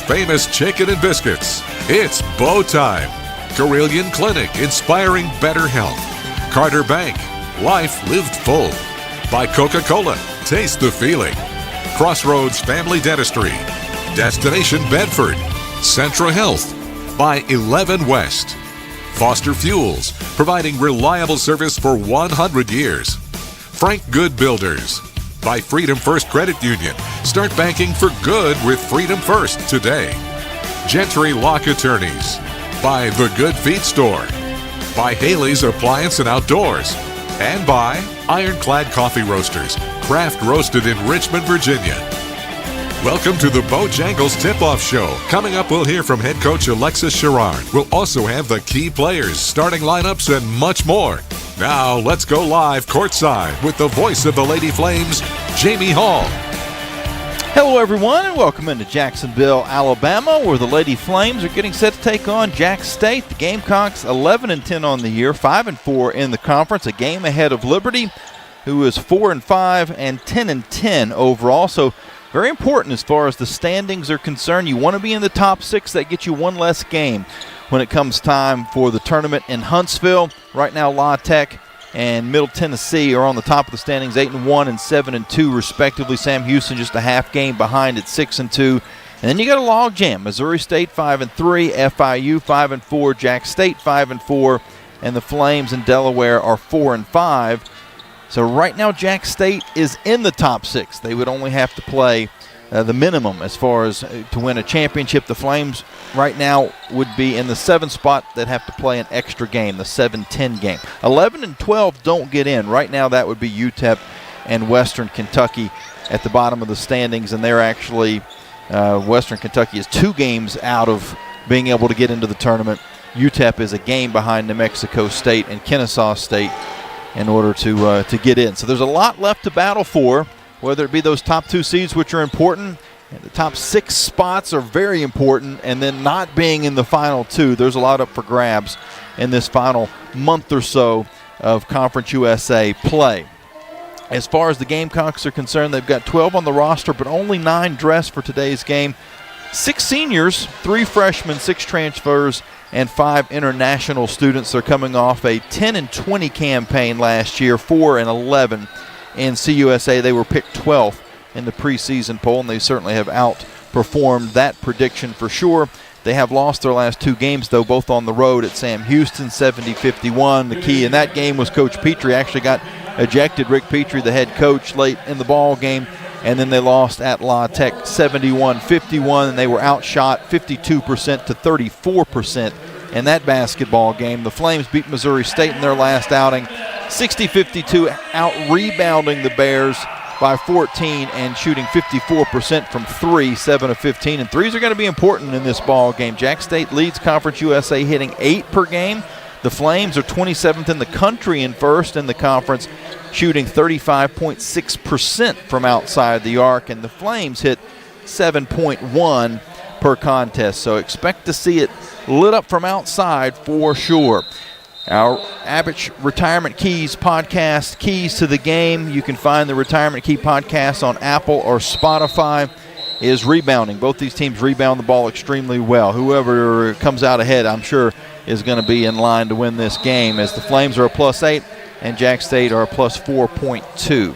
famous chicken and biscuits. It's Bow Time. Carilion Clinic, inspiring better health. Carter Bank, life lived full. By Coca-Cola, taste the feeling. Crossroads Family Dentistry. Destination Bedford. Centra Health. By 11 West. Foster Fuels, providing reliable service for 100 years. Frank Good Builders. By Freedom First Credit Union. Start banking for good with Freedom First today. Gentry Lock Attorneys. By The Good Feet Store. By Haley's Appliance and Outdoors. And by Ironclad Coffee Roasters, craft roasted in Richmond, Virginia. Welcome to the Bojangles Tip-Off Show. Coming up, we'll hear from head coach Alexis Sherrard. We'll also have the key players, starting lineups, and much more. Now, let's go live courtside with the voice of the Lady Flames, Jamie Hall. Hello, everyone, and welcome into Jacksonville, Alabama, where the Lady Flames are getting set to take on JAX State. The Gamecocks 11-10 on the year, 5-4 in the conference, a game ahead of Liberty, who is 4-5 and 10-10 overall. So very important as far as the standings are concerned. You want to be in the top 6. That gets you one less game when it comes time for the tournament in Huntsville. Right now, La Tech and Middle Tennessee are on the top of the standings, 8-1 and 7-2 respectively. Sam Houston just a half game behind at 6-2. And then you got a log jam. Missouri State 5-3, FIU 5-4, Jax State 5-4, and the Flames in Delaware are 4-5. So right now, Jax State is in the top 6. They would only have to play the minimum as far as to win a championship. The Flames right now would be in the 7th spot. They'd have to play an extra game, the 7-10 game. 11 and 12 don't get in. Right now, that would be UTEP and Western Kentucky at the bottom of the standings, and they're actually Western Kentucky is 2 games out of being able to get into the tournament. UTEP is a game behind New Mexico State and Kennesaw State in order to get in. So there's a lot left to battle for, whether it be those top 2 seeds, which are important, and the top 6 spots are very important, and then not being in the final 2. There's a lot up for grabs in this final month or so of Conference USA play. As far as the Gamecocks are concerned, they've got 12 on the roster, but only 9 dressed for today's game. 6 seniors, 3 freshmen, 6 transfers, and 5 international students. They're coming off a 10-20 campaign last year, 4-11 in CUSA. They were picked 12th in the preseason poll, and they certainly have outperformed that prediction for sure. They have lost their last 2 games, though, both on the road at Sam Houston, 70-51. The key in that game was Coach Petrie actually got ejected. Rick Petrie, the head coach, late in the ball game. And then they lost at La Tech 71-51, and they were outshot 52% to 34% in that basketball game. The Flames beat Missouri State in their last outing, 60-52, out-rebounding the Bears by 14 and shooting 54% from 3, 7 of 15. And threes are going to be important in this ball game. Jax State leads Conference USA, hitting 8 per game. The Flames are 27th in the country and first in the conference, shooting 35.6% from outside the arc, and the Flames hit 7.1 per contest. So expect to see it lit up from outside for sure. Our Abbott Retirement Keys podcast, Keys to the Game. You can find the Retirement Key podcast on Apple or Spotify. Is rebounding. Both these teams rebound the ball extremely well. Whoever comes out ahead, I'm sure, is going to be in line to win this game, as the Flames are a +8 and Jax State are a +4.2.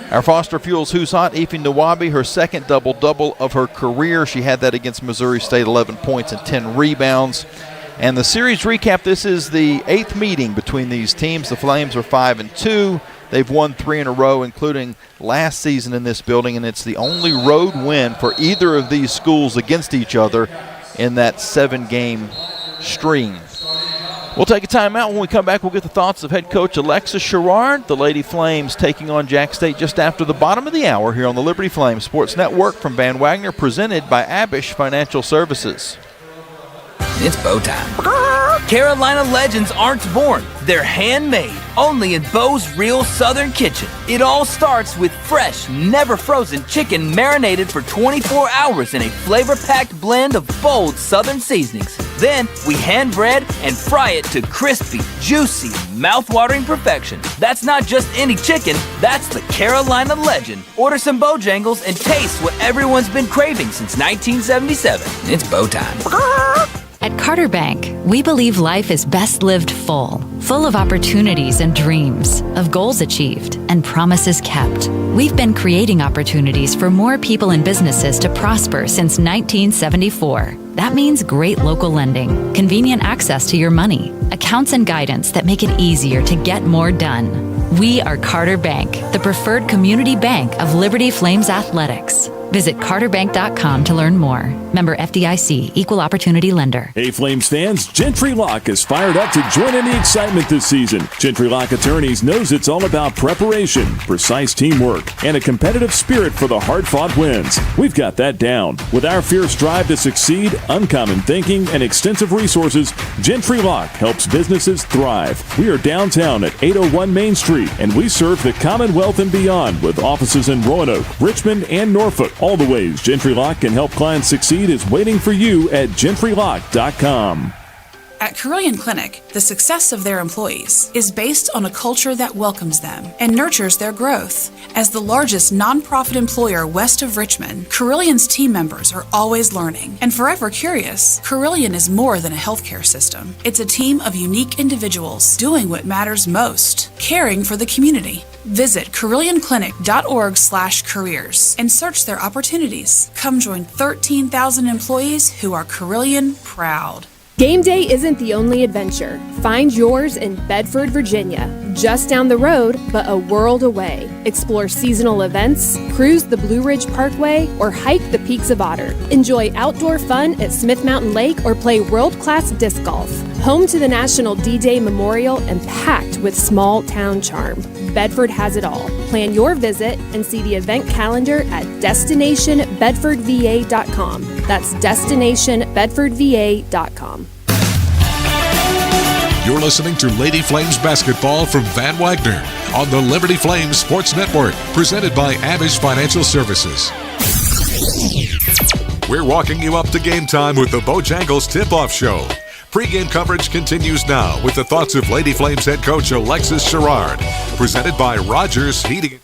Our Foster Fuels Who's Hot, Efi Nawabi, her second double-double of her career. She had that against Missouri State, 11 points and 10 rebounds. And the series recap, this is the 8th meeting between these teams. The Flames are 5-2. They've won 3 in a row, including last season in this building, and it's the only road win for either of these schools against each other in that 7-game stream. We'll take a timeout. When we come back, we'll get the thoughts of head coach Alexis Sherrard. The Lady Flames taking on Jax State just after the bottom of the hour here on the Liberty Flames Sports Network from Van Wagner, presented by Abish Financial Services. It's bow time. Carolina legends aren't born, they're handmade, only in Bo's Real Southern Kitchen. It all starts with fresh, never frozen chicken marinated for 24 hours in a flavor-packed blend of bold Southern seasonings. Then we hand bread and fry it to crispy, juicy, mouth-watering perfection. That's not just any chicken, that's the Carolina legend. Order some Bojangles and taste what everyone's been craving since 1977. It's Bo time. At Carter Bank, we believe life is best lived full of opportunities and dreams, of goals achieved and promises kept. We've been creating opportunities for more people and businesses to prosper since 1974. That means great local lending, convenient access to your money, accounts and guidance that make it easier to get more done. We are Carter Bank, the preferred community bank of Liberty Flames Athletics. Visit carterbank.com to learn more. Member FDIC, Equal Opportunity Lender. Hey, Flames fans, Gentry Lock is fired up to join in the excitement this season. Gentry Lock Attorneys knows it's all about preparation, precise teamwork, and a competitive spirit for the hard-fought wins. We've got that down. With our fierce drive to succeed, uncommon thinking, and extensive resources, Gentry Lock helps businesses thrive. We are downtown at 801 Main Street, and we serve the Commonwealth and beyond with offices in Roanoke, Richmond, and Norfolk. All the ways Gentry Lock can help clients succeed is waiting for you at gentrylock.com. At Carilion Clinic, the success of their employees is based on a culture that welcomes them and nurtures their growth. As the largest nonprofit employer west of Richmond, Carillion's team members are always learning and forever curious. Carilion is more than a healthcare system. It's a team of unique individuals doing what matters most, caring for the community. Visit CarillionClinic.org/careers and search their opportunities. Come join 13,000 employees who are Carilion proud. Game day isn't the only adventure. Find yours in Bedford, Virginia. Just down the road, but a world away. Explore seasonal events, cruise the Blue Ridge Parkway, or hike the peaks of Otter. Enjoy outdoor fun at Smith Mountain Lake or play world-class disc golf. Home to the National D-Day Memorial and packed with small-town charm. Bedford has it all. Plan your visit and see the event calendar at destinationbedfordva.com. That's destinationbedfordva.com. You're listening to Lady Flames basketball from Van Wagner on the Liberty Flames Sports Network, presented by Amish Financial Services. We're walking you up to game time with the Bojangles Tip-Off Show. Pre-game coverage continues now with the thoughts of Lady Flames head coach Alexis Sherrard, presented by Rogers Heating.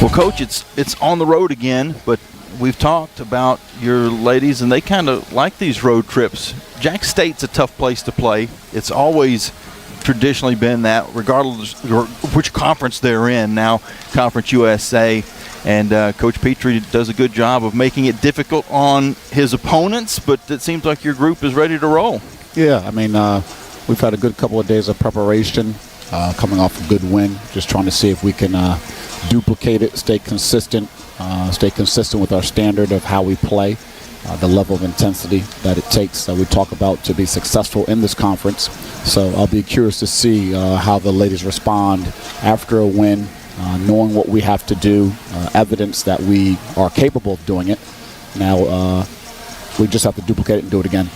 Well, Coach, it's on the road again, but we've talked about your ladies, and they kind of like these road trips. Jax State's a tough place to play. It's always traditionally been that, regardless of which conference they're in. Now, Conference USA. And Coach Petrie does a good job of making it difficult on his opponents, but it seems like your group is ready to roll. Yeah, I mean, we've had a good couple of days of preparation, coming off a good win, just trying to see if we can duplicate it, stay consistent with our standard of how we play, the level of intensity that it takes that we talk about to be successful in this conference. So I'll be curious to see how the ladies respond after a win, knowing what we have to do, evidence that we are capable of doing it. Now we just have to duplicate it and do it again.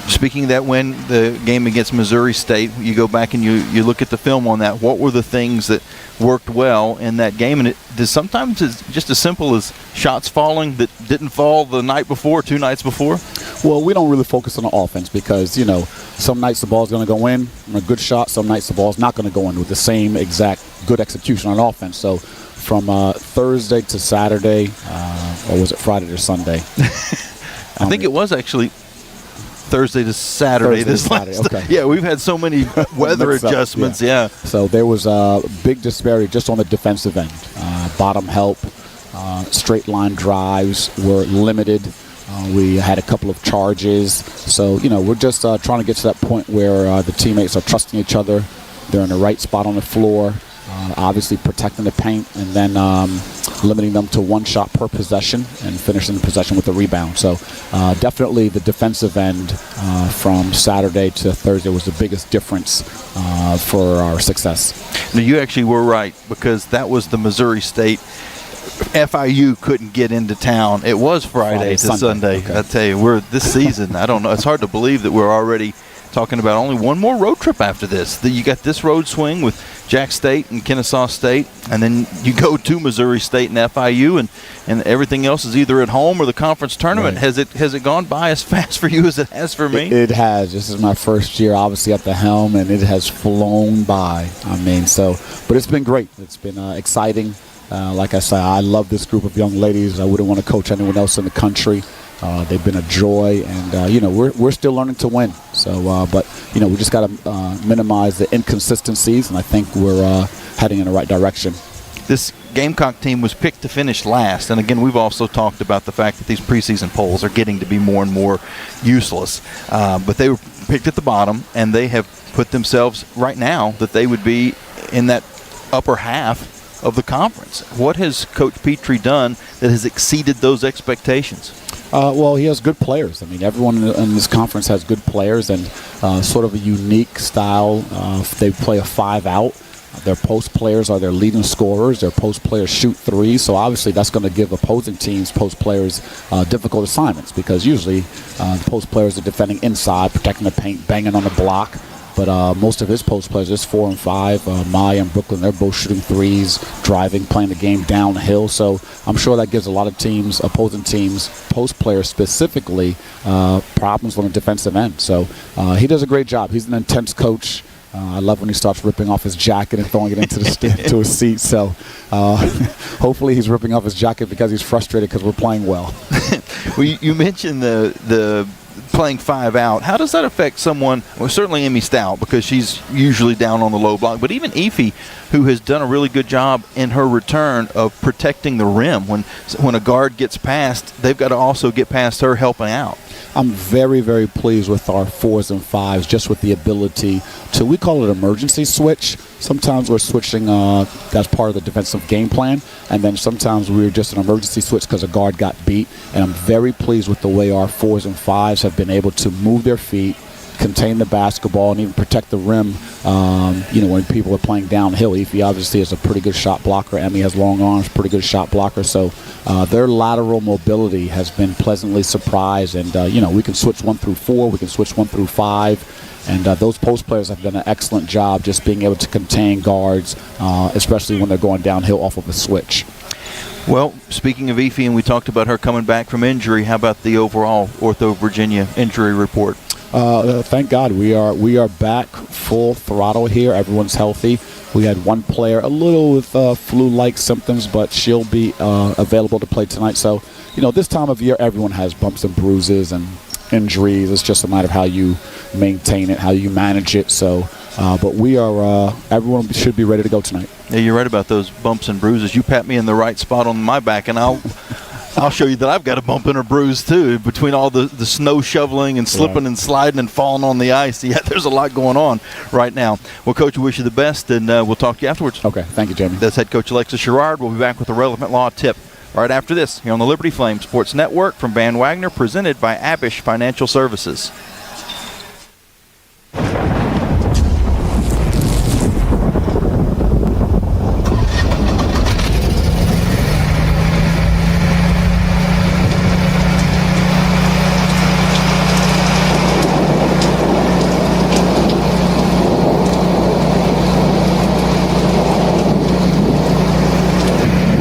Speaking of that win, the game against Missouri State, you go back and you look at the film on that. What were the things that worked well in that game? And sometimes it's just as simple as shots falling that didn't fall the night before, 2 nights before? Well, we don't really focus on the offense because, you know, some nights the ball's going to go in on a good shot. Some nights the ball's not going to go in with the same exact good execution on offense. So from Thursday to Saturday, or was it Friday to Sunday? I think it was actually Thursday to Saturday. Okay. Yeah, we've had so many weather adjustments. Yeah. So there was a big disparity just on the defensive end. Bottom help, straight line drives were limited. We had a couple of charges. So, you know, we're just trying to get to that point where the teammates are trusting each other. They're in the right spot on the floor, obviously protecting the paint, and then limiting them to 1 shot per possession and finishing the possession with a rebound. So definitely the defensive end from Saturday to Thursday was the biggest difference for our success. Now, you actually were right, because that was the Missouri State FIU couldn't get into town. It was Friday to Sunday. Okay. I tell you, we're this season. I don't know. It's hard to believe that we're already talking about only one more road trip after this. You got this road swing with Jax State and Kennesaw State, and then you go to Missouri State and FIU, and everything else is either at home or the conference tournament. Right. Has it gone by as fast for you as it has for me? It has. This is my first year, obviously, at the helm, and it has flown by. But it's been great. It's been exciting. Like I said, I love this group of young ladies. I wouldn't want to coach anyone else in the country. They've been a joy, and we're still learning to win. So, but we just got to minimize the inconsistencies, and I think we're heading in the right direction. This Gamecock team was picked to finish last, and again, we've also talked about the fact that these preseason polls are getting to be more and more useless. But they were picked at the bottom, and they have put themselves right now that they would be in that upper half of the conference. What has Coach Petrie done that has exceeded those expectations? Well, he has good players. I mean, everyone in this conference has good players and sort of a unique style. They play a 5-out. Their post players are their leading scorers. Their post players shoot threes. So obviously that's going to give opposing teams, post players, difficult assignments because usually the post players are defending inside, protecting the paint, banging on the block. But most of his post players, just 4 and 5, Maya and Brooklyn, they're both shooting threes, driving, playing the game downhill. So I'm sure that gives a lot of teams, opposing teams, post players specifically, problems on the defensive end. So he does a great job. He's an intense coach. I love when he starts ripping off his jacket and throwing it into to his seat. So hopefully he's ripping off his jacket because he's frustrated because we're playing well. Well, you mentioned the playing 5-out. How does that affect someone? Well, certainly Emmy Stout because she's usually down on the low block, but even Efi, who has done a really good job in her return of protecting the rim. When a guard gets past, they've got to also get past her helping out. I'm very, very pleased with our 4s and 5s, just with the ability to, we call it emergency switch. Sometimes we're switching as part of the defensive game plan, and then sometimes we're just an emergency switch because a guard got beat. And I'm very pleased with the way our 4s and 5s have been able to move their feet, contain the basketball, and even protect the rim, when people are playing downhill. Efi obviously is a pretty good shot blocker. Emmy has long arms, pretty good shot blocker. So their lateral mobility has been pleasantly surprised. And, we can switch 1 through 4, we can switch 1 through 5. And those post players have done an excellent job just being able to contain guards, especially when they're going downhill off of a switch. Well, speaking of Efi, and we talked about her coming back from injury, how about the overall Ortho Virginia injury report? Thank God we are back full throttle here. Everyone's healthy. We had one player a little with flu-like symptoms, but she'll be available to play tonight. So, this time of year, everyone has bumps and bruises and injuries. It's just a matter of how you maintain it, how you manage it. So, but we are. Everyone should be ready to go tonight. Yeah, you're right about those bumps and bruises. You pat me in the right spot on my back, and I'll show you that I've got a bump and a bruise, too, between all the snow shoveling and slipping and sliding and falling on the ice. Yeah, there's a lot going on right now. Well, Coach, we wish you the best, and we'll talk to you afterwards. Okay, thank you, Jamie. That's head coach Alexis Sherrard. We'll be back with a relevant law tip right after this here on the Liberty Flame Sports Network from Van Wagner, presented by Abish Financial Services.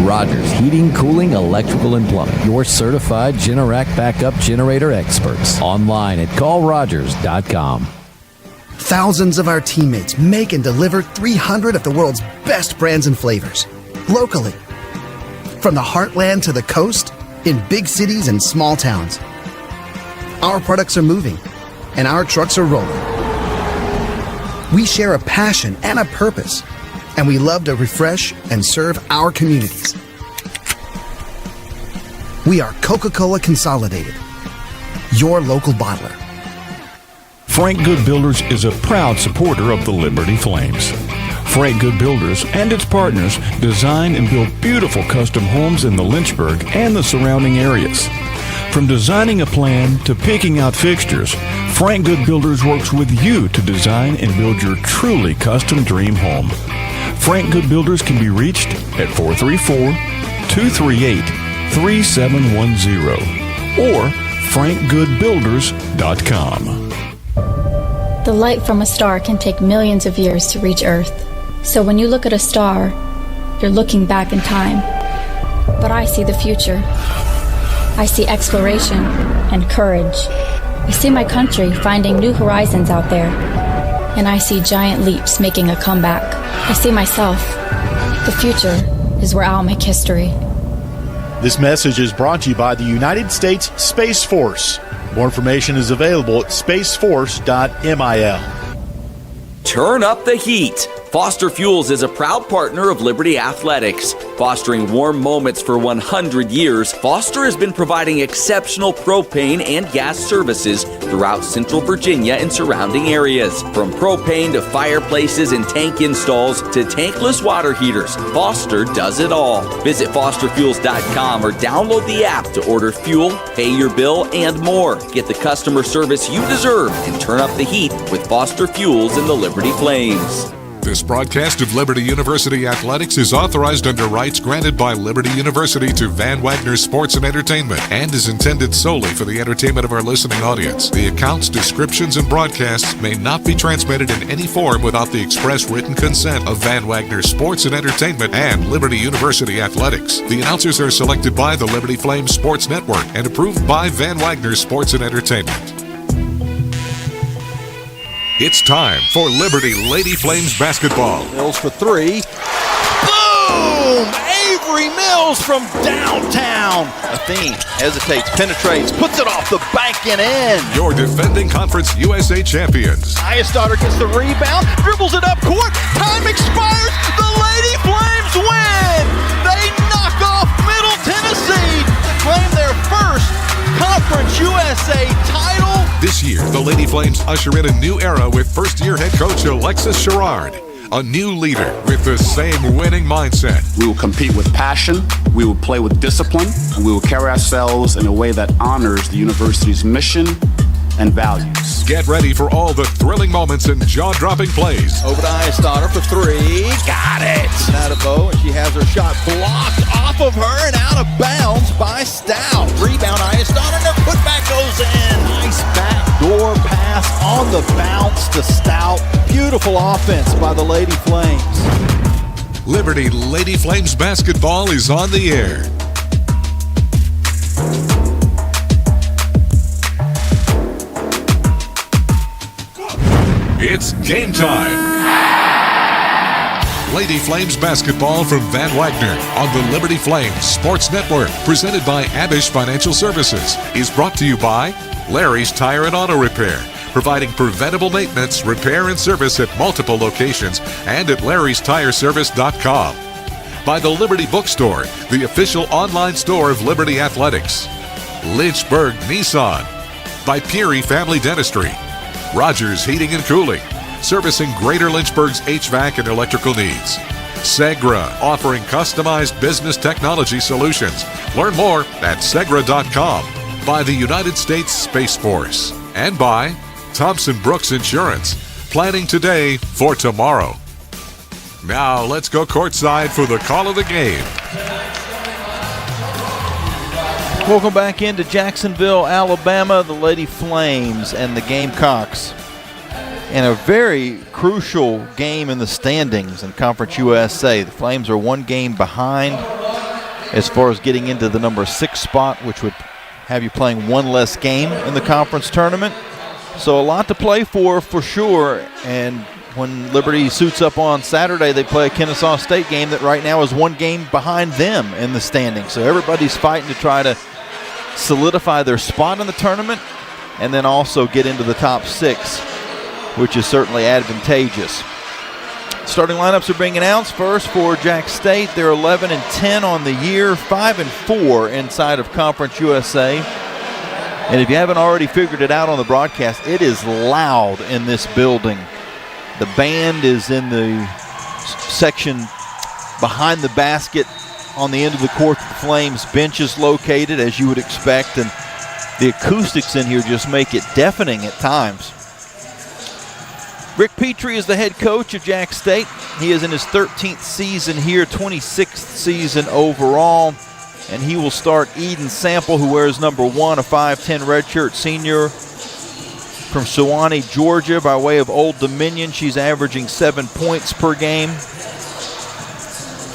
Rogers Heating, Cooling, Electrical, and Plumbing. Your certified Generac backup generator experts. Online at callrogers.com. Thousands of our teammates make and deliver 300 of the world's best brands and flavors. Locally. From the heartland to the coast, in big cities and small towns. Our products are moving, and our trucks are rolling. We share a passion and a purpose, and we love to refresh and serve our communities. We are Coca-Cola Consolidated, your local bottler. Frank Good Builders is a proud supporter of the Liberty Flames. Frank Good Builders and its partners design and build beautiful custom homes in the Lynchburg and the surrounding areas. From designing a plan to picking out fixtures, Frank Good Builders works with you to design and build your truly custom dream home. Frank Good Builders can be reached at 434-222-8255 238-3710 or frankgoodbuilders.com. The light from a star can take millions of years to reach Earth. So when you look at a star, you're looking back in time. But I see the future. I see exploration and courage. I see my country finding new horizons out there. And I see giant leaps making a comeback. I see myself. The future is where I'll make history. This message is brought to you by the United States Space Force. More information is available at spaceforce.mil. Turn up the heat. Foster Fuels is a proud partner of Liberty Athletics. Fostering warm moments for 100 years, Foster has been providing exceptional propane and gas services throughout Central Virginia and surrounding areas. From propane to fireplaces and tank installs to tankless water heaters, Foster does it all. Visit fosterfuels.com or download the app to order fuel, pay your bill, and more. Get the customer service you deserve and turn up the heat with Foster Fuels and the Liberty Flames. This broadcast of Liberty University Athletics is authorized under rights granted by Liberty University to Van Wagner Sports and Entertainment and is intended solely for the entertainment of our listening audience. The accounts, descriptions, and broadcasts may not be transmitted in any form without the express written consent of Van Wagner Sports and Entertainment and Liberty University Athletics. The announcers are selected by the Liberty Flames Sports Network and approved by Van Wagner Sports and Entertainment. It's time for Liberty Lady Flames basketball. Mills for three. Boom! Avery Mills from downtown. Athene hesitates, penetrates, puts it off the bank and in. Your defending Conference USA champions. Daughter gets the rebound, dribbles it up court. Time expires. The Lady Flames win. They knock off Middle Tennessee to claim their first Conference USA title. This year, the Lady Flames usher in a new era with first-year head coach Alexis Sherrard, a new leader with the same winning mindset. We will compete with passion, we will play with discipline, and we will carry ourselves in a way that honors the university's mission and values. Get ready for all the thrilling moments and jaw-dropping plays. Over to Daughter for three. Got it. Nadabo, and she has her shot blocked off of her and out of bounds by Stout. Rebound, Daughter, and her putback goes in. Nice backdoor pass on the bounce to Stout. Beautiful offense by the Lady Flames. Liberty Lady Flames basketball is on the air. It's game time. Lady Flames basketball from Van Wagner on the Liberty Flames Sports Network, presented by Abish Financial Services, is brought to you by Larry's Tire and Auto Repair, providing preventable maintenance, repair, and service at multiple locations and at larrystireservice.com. By the Liberty Bookstore, the official online store of Liberty Athletics. Lynchburg Nissan. By Peary Family Dentistry. Rogers Heating and Cooling, servicing Greater Lynchburg's HVAC and electrical needs. Segra, offering customized business technology solutions. Learn more at segra.com. By the United States Space Force. And by Thompson Brooks Insurance, planning today for tomorrow. Now let's go courtside for the call of the game. Welcome back into Jacksonville, Alabama, the Lady Flames and the Gamecocks. And a very crucial game in the standings in Conference USA. The Flames are one game behind as far as getting into the number 6 spot, which would have you playing one less game in the conference tournament. So a lot to play for sure. And when Liberty suits up on Saturday, they play a Kennesaw State game that right now is one game behind them in the standings. So everybody's fighting to try to solidify their spot in the tournament and then also get into the top 6, which is certainly advantageous. Starting lineups are being announced. First for JAX State, they're 11-10 on the year, 5-4 inside of Conference USA. And if you haven't already figured it out on the broadcast, it is loud in this building. The band is in the section behind the basket on the end of the court. The Flames bench is located, as you would expect, and the acoustics in here just make it deafening at times. Rick Petrie is the head coach of JAX State. He is in his 13th season here, 26th season overall. and he will start Eden Sample, who wears number 1, a 5'10 redshirt senior from Sewanee, Georgia, by way of Old Dominion. She's averaging 7 points per game.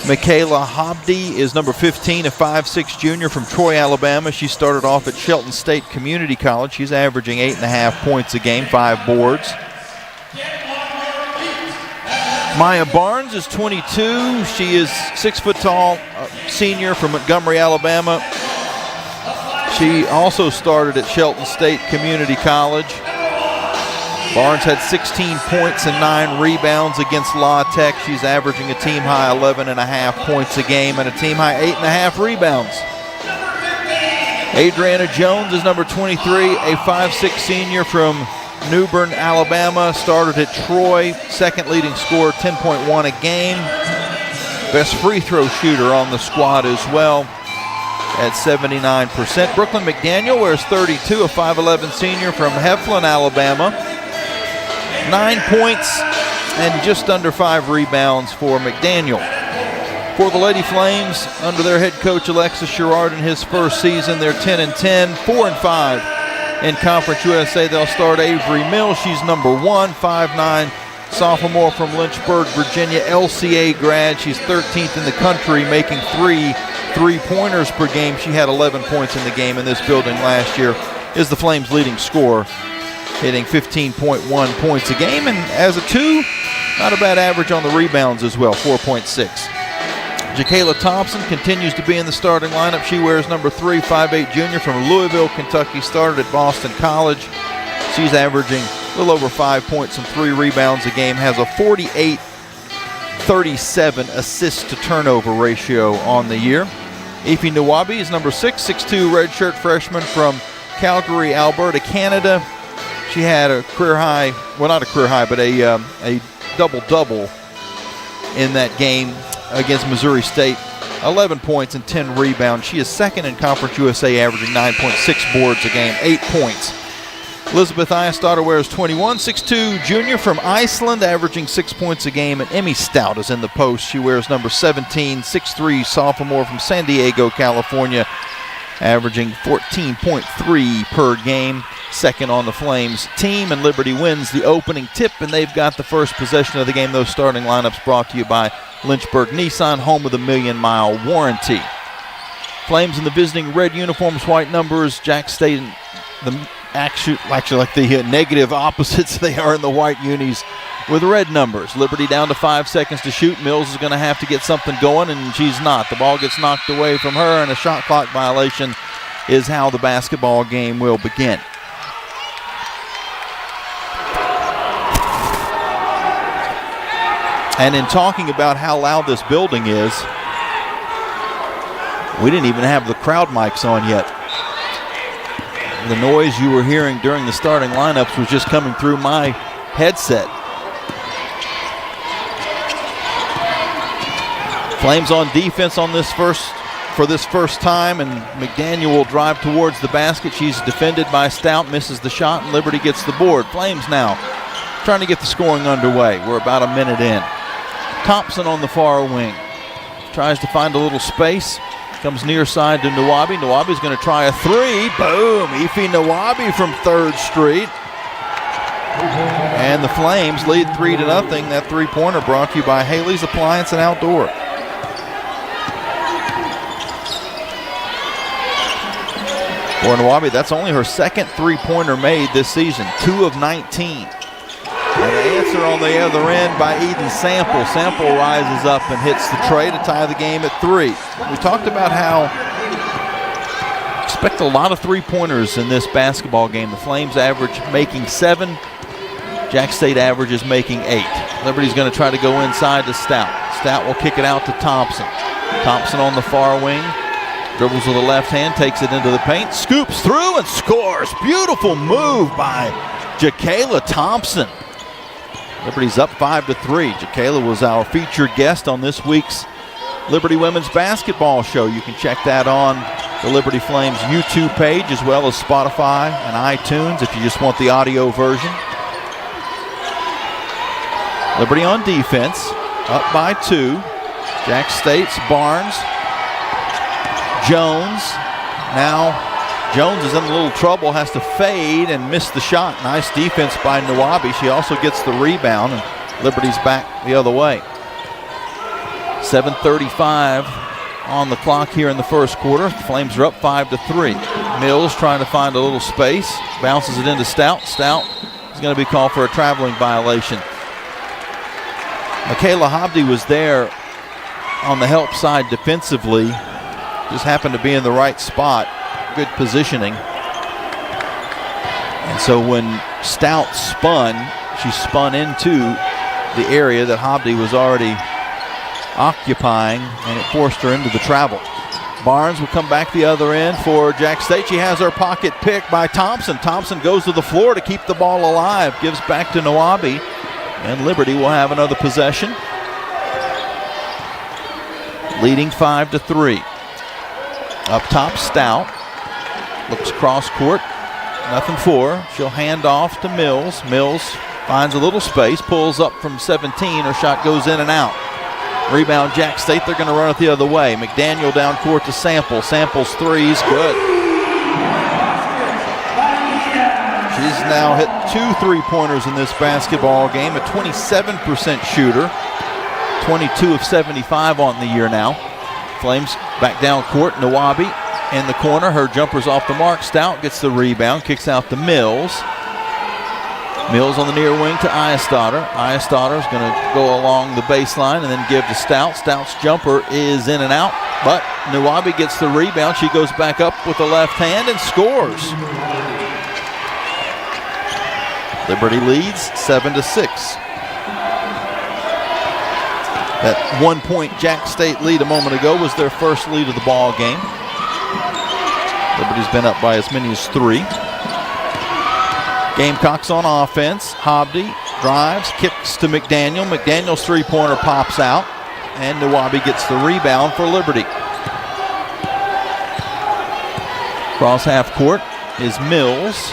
Michaela Hobdy is number 15, a 5'6 junior from Troy, Alabama. She started off at Shelton State Community College. She's averaging 8.5 points a game, 5 boards. Maya Barnes is 22. She is 6 foot tall, senior from Montgomery, Alabama. She also started at Shelton State Community College. Barnes had 16 points and 9 rebounds against La Tech. She's averaging a team-high 11.5 points a game and a team-high 8.5 rebounds. Adriana Jones is number 23, a 5'6 senior from New Bern, Alabama. Started at Troy, second leading scorer, 10.1 a game. Best free throw shooter on the squad as well at 79%. Brooklyn McDaniel wears 32, a 5'11 senior from Heflin, Alabama. 9 points and just under 5 rebounds for McDaniel. For the Lady Flames, under their head coach Alexis Sherrard in his first season, they're 10-10, 4-5 in Conference USA. They'll start Avery Mills. She's number 1, 5'9", sophomore from Lynchburg, Virginia, LCA grad. She's 13th in the country, making 3 3-pointers per game. She had 11 points in the game in this building last year, is the Flames' leading scorer, hitting 15.1 points a game, and as a 2, not a bad average on the rebounds as well, 4.6. Jacayla Thompson continues to be in the starting lineup. She wears number 3, 5'8 junior from Louisville, Kentucky, started at Boston College. She's averaging a little over 5 points and 3 rebounds a game, has a 48-37 assist to turnover ratio on the year. Ife Nwabi is number 6, 6'2 redshirt freshman from Calgary, Alberta, Canada. She had a career high, well, not a career high, but a double-double in that game against Missouri State. 11 points and 10 rebounds. She is second in Conference USA, averaging 9.6 boards a game, 8 points. Elizabeth Eyestadter wears 21, 6'2 junior from Iceland, averaging 6 points a game. And Emmy Stout is in the post. She wears number 17, 6'3 sophomore from San Diego, California, averaging 14.3 per game. Second on the Flames team, and Liberty wins the opening tip, and they've got the first possession of the game. Those starting lineups brought to you by Lynchburg Nissan, home of the 1,000,000-mile warranty. Flames in the visiting red uniforms, white numbers. Jax State, actually like the negative opposites. They are in the white unis with red numbers. Liberty down to 5 seconds to shoot. Mills is going to have to get something going, and she's not. The ball gets knocked away from her, and a shot clock violation is how the basketball game will begin. And in talking about how loud this building is, we didn't even have the crowd mics on yet. The noise you were hearing during the starting lineups was just coming through my headset. Flames on defense on this for this first time, and McDaniel will drive towards the basket. She's defended by Stout, misses the shot, and Liberty gets the board. Flames now trying to get the scoring underway. We're about a minute in. Thompson on the far wing. Tries to find a little space. Comes near side to Nwabi. Nwabi's going to try a 3. Boom! Ife Nwabi from 3rd Street. And the Flames lead 3-0. That 3-pointer brought to you by Haley's Appliance and Outdoor. For Nwabi, that's only her second 3-pointer made this season. 2 of 19. And the answer on the other end by Eden Sample. Sample rises up and hits the tray to tie the game at 3. We talked about how expect a lot of 3-pointers in this basketball game. The Flames average making 7. Jax State averages making 8. Liberty's going to try to go inside to Stout. Stout will kick it out to Thompson. Thompson on the far wing. Dribbles with the left hand, takes it into the paint, scoops through and scores. Beautiful move by Jacayla Thompson. Liberty's up 5-3. Jacayla was our featured guest on this week's Liberty Women's Basketball Show. You can check that on the Liberty Flames YouTube page as well as Spotify and iTunes if you just want the audio version. Liberty on defense, up by 2. Jax State's Barnes. Jones. Now Jones is in a little trouble, has to fade and miss the shot. Nice defense by Nawabi. She also gets the rebound, and Liberty's back the other way. 7:35 on the clock here in the first quarter. The Flames are up 5-3. Mills trying to find a little space, bounces it into Stout. Stout is going to be called for a traveling violation. Michaela Hobdy was there on the help side defensively, just happened to be in the right spot, good positioning. And so when Stout spun, she spun into the area that Hobdy was already occupying, and it forced her into the travel. Barnes will come back the other end for Jax State. She has her pocket picked by Thompson. Thompson goes to the floor to keep the ball alive, gives back to Nawabi, and Liberty will have another possession. Leading 5-3. Up top, Stout looks cross court, nothing for her. She'll hand off to Mills. Mills finds a little space, pulls up from 17. Her shot goes in and out. Rebound, Jax State. They're going to run it the other way. McDaniel down court to Sample. Sample's three's good. She's now hit 2 3-pointers in this basketball game. A 27% shooter. 22 of 75 on the year now. Flames back down court. Nawabi in the corner. Her jumper's off the mark. Stout gets the rebound. Kicks out to Mills. Mills on the near wing to Eyestader. Eyestader's going to go along the baseline and then give to Stout. Stout's jumper is in and out, but Nawabi gets the rebound. She goes back up with the left hand and scores. Liberty leads 7-6. That 1-point Jax State lead a moment ago was their first lead of the ball game. Liberty's been up by as many as 3. Gamecocks on offense. Hobdy drives, kicks to McDaniel. McDaniel's 3-pointer pops out, and Nawabi gets the rebound for Liberty. Cross half court is Mills.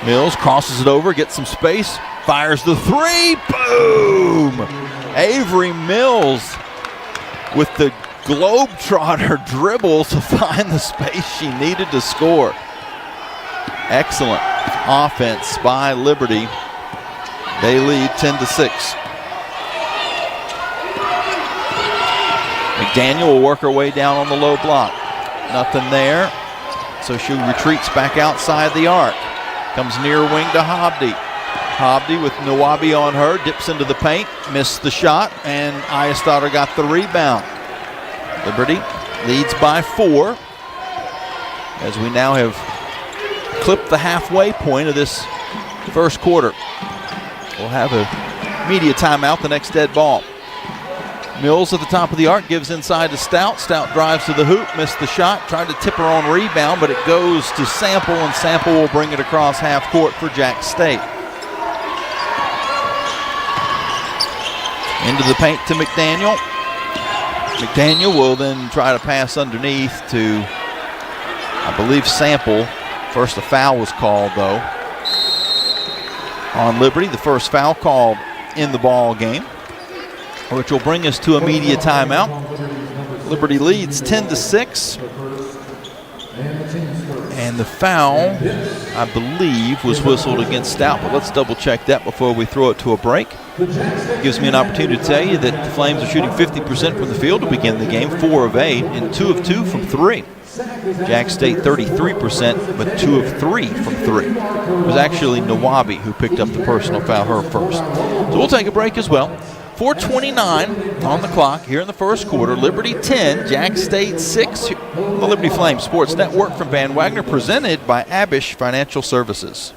Mills crosses it over, gets some space, fires the 3. Boom! Avery Mills with the globetrotter dribble to find the space she needed to score. Excellent offense by Liberty. They lead 10-6. McDaniel will work her way down on the low block. Nothing there, so she retreats back outside the arc. Comes near wing to Hobdy. Hobdy with Nawabi on her, dips into the paint, missed the shot, and Eyestader got the rebound. Liberty leads by 4 as we now have clipped the halfway point of this first quarter. We'll have a media timeout, the next dead ball. Mills at the top of the arc, gives inside to Stout. Stout drives to the hoop, missed the shot, tried to tip her on rebound, but it goes to Sample, and Sample will bring it across half court for Jax State. Into the paint to McDaniel. McDaniel will then try to pass underneath to, I believe, Sample. First, a foul was called, though, on Liberty. The first foul called in the ball game, which will bring us to a media timeout. Liberty leads 10-6. And the foul, I believe, was whistled against Stout, but let's double check that before we throw it to a break. Gives me an opportunity to tell you that the Flames are shooting 50% from the field to begin the game, 4 of 8, and 2 of 2 from 3. Jax State 33%, but 2 of 3 from 3. It was actually Nawabi who picked up the personal foul, her first. So we'll take a break as well. 4:29 on the clock here in the first quarter. Liberty 10, Jax State 6. The Liberty Flames Sports Network from Van Wagner, presented by Abish Financial Services.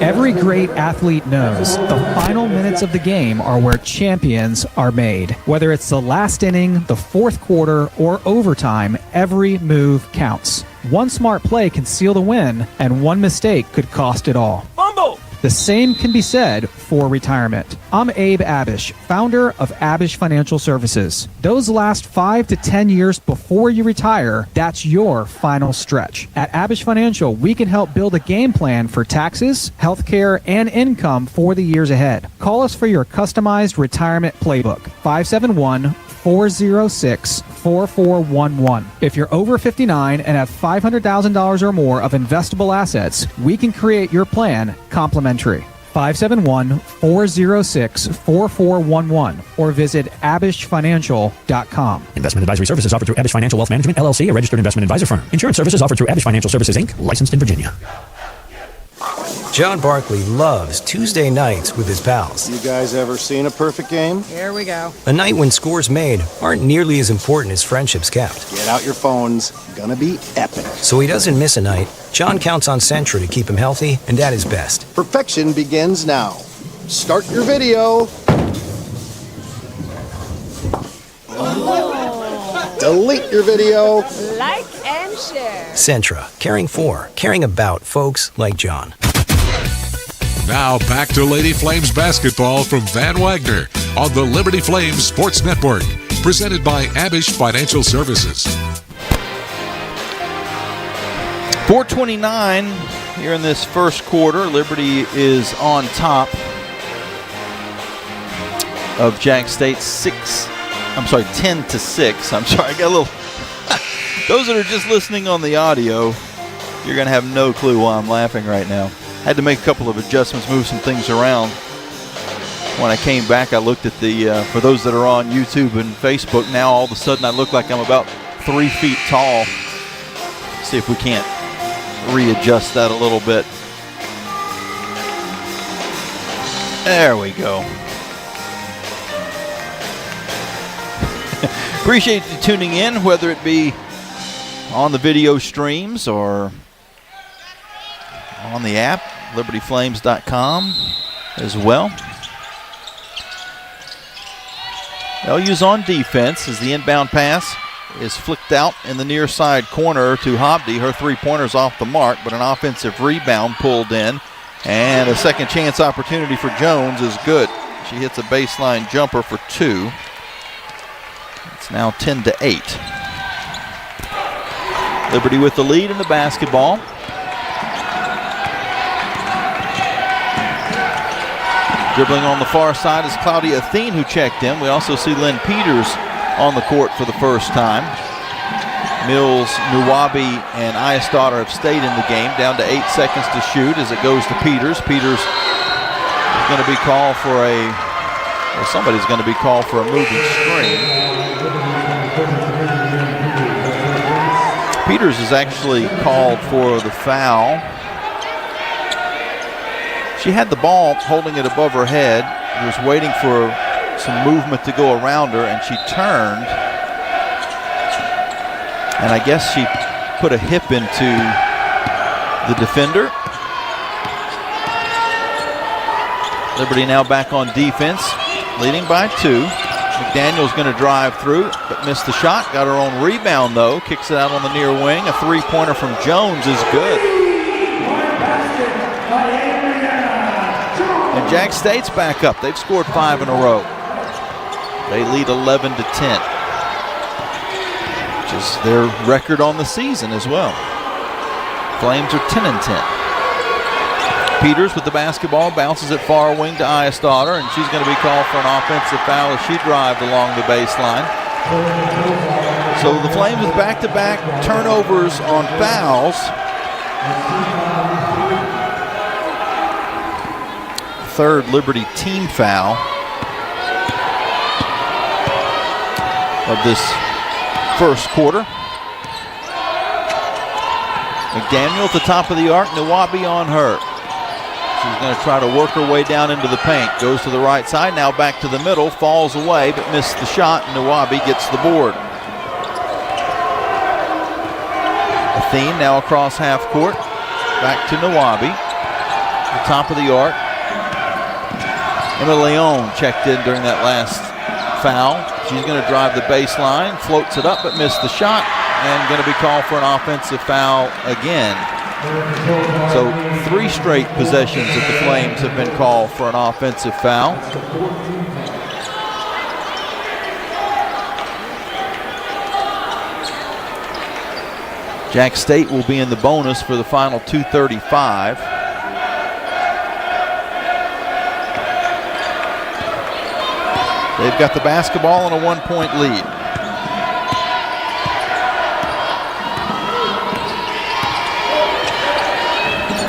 Every great athlete knows the final minutes of the game are where champions are made. Whether it's the last inning, the fourth quarter, or overtime, every move counts. One smart play can seal the win, and one mistake could cost it all. Fumble! The same can be said for retirement. I'm Abe Abish, founder of Abish Financial Services. Those last 5 to 10 years before you retire, that's your final stretch. At Abish Financial, we can help build a game plan for taxes, healthcare, and income for the years ahead. Call us for your customized retirement playbook, 571-406-4600. 571-446-4411. If you're over 59 and have $500,000 or more of investable assets, we can create your plan complimentary. 571-406-4411 or visit abishfinancial.com. Investment advisory services offered through Abish Financial Wealth Management, LLC, a registered investment advisor firm. Insurance services offered through Abish Financial Services, Inc., licensed in Virginia. John Barkley loves Tuesday nights with his pals. You guys ever seen a perfect game? Here we go. A night when scores made aren't nearly as important as friendships kept. Get out your phones. Gonna be epic. So he doesn't miss a night. John counts on Sentra to keep him healthy and at his best. Perfection begins now. Start your video. Delete your video. Like and share. Sentra, caring about folks like John. Now back to Lady Flames basketball from Van Wagner on the Liberty Flames Sports Network, presented by Abish Financial Services. 4:29 here in this first quarter. Liberty is on top of Jax State 10-6. I'm sorry, I got a little. Those that are just listening on the audio, you're going to have no clue why I'm laughing right now. Had to make a couple of adjustments, move some things around. When I came back, I looked at the, for those that are on YouTube and Facebook, now all of a sudden I look like I'm about 3 feet tall. See if we can't readjust that a little bit. There we go. Appreciate you tuning in, whether it be on the video streams or on the app, libertyflames.com as well. LU's on defense as the inbound pass is flicked out in the near side corner to Hobdy. Her three-pointer's off the mark, but an offensive rebound pulled in. And a second chance opportunity for Jones is good. She hits a baseline jumper for 2. It's now 10-8. Liberty with the lead in the basketball. Dribbling on the far side is Claudia Athene, who checked in. We also see Lynn Peters on the court for the first time. Mills, Nuwabi, and Ayestadar have stayed in the game. Down to 8 seconds to shoot as it goes to Peters. Peters is going to be called for somebody's going to be called for a moving screen. Peters is actually called for the foul. She had the ball holding it above her head. Was waiting for some movement to go around her, and she turned. And I guess she put a hip into the defender. Liberty now back on defense, leading by 2. McDaniel's going to drive through, but missed the shot. Got her own rebound, though. Kicks it out on the near wing. A three-pointer from Jones is good. And Jax State's back up. They've scored 5 in a row. They lead 11-10, which is their record on the season as well. Flames are 10-10. Peters with the basketball, bounces it far wing to Ayestadar, and she's going to be called for an offensive foul as she drived along the baseline. So the Flames with back-to-back turnovers on fouls. Third Liberty team foul of this first quarter. McDaniel at the top of the arc, Nawabi on her. She's going to try to work her way down into the paint. Goes to the right side, now back to the middle, falls away, but missed the shot. Nawabi gets the board. Athene now across half court. Back to Nawabi. The top of the arc. Emma Leon checked in during that last foul. She's going to drive the baseline, floats it up, but missed the shot, and going to be called for an offensive foul again. So 3 straight possessions that the Flames have been called for an offensive foul. Jax State will be in the bonus for the final 2:35. They've got the basketball and a 1-point lead.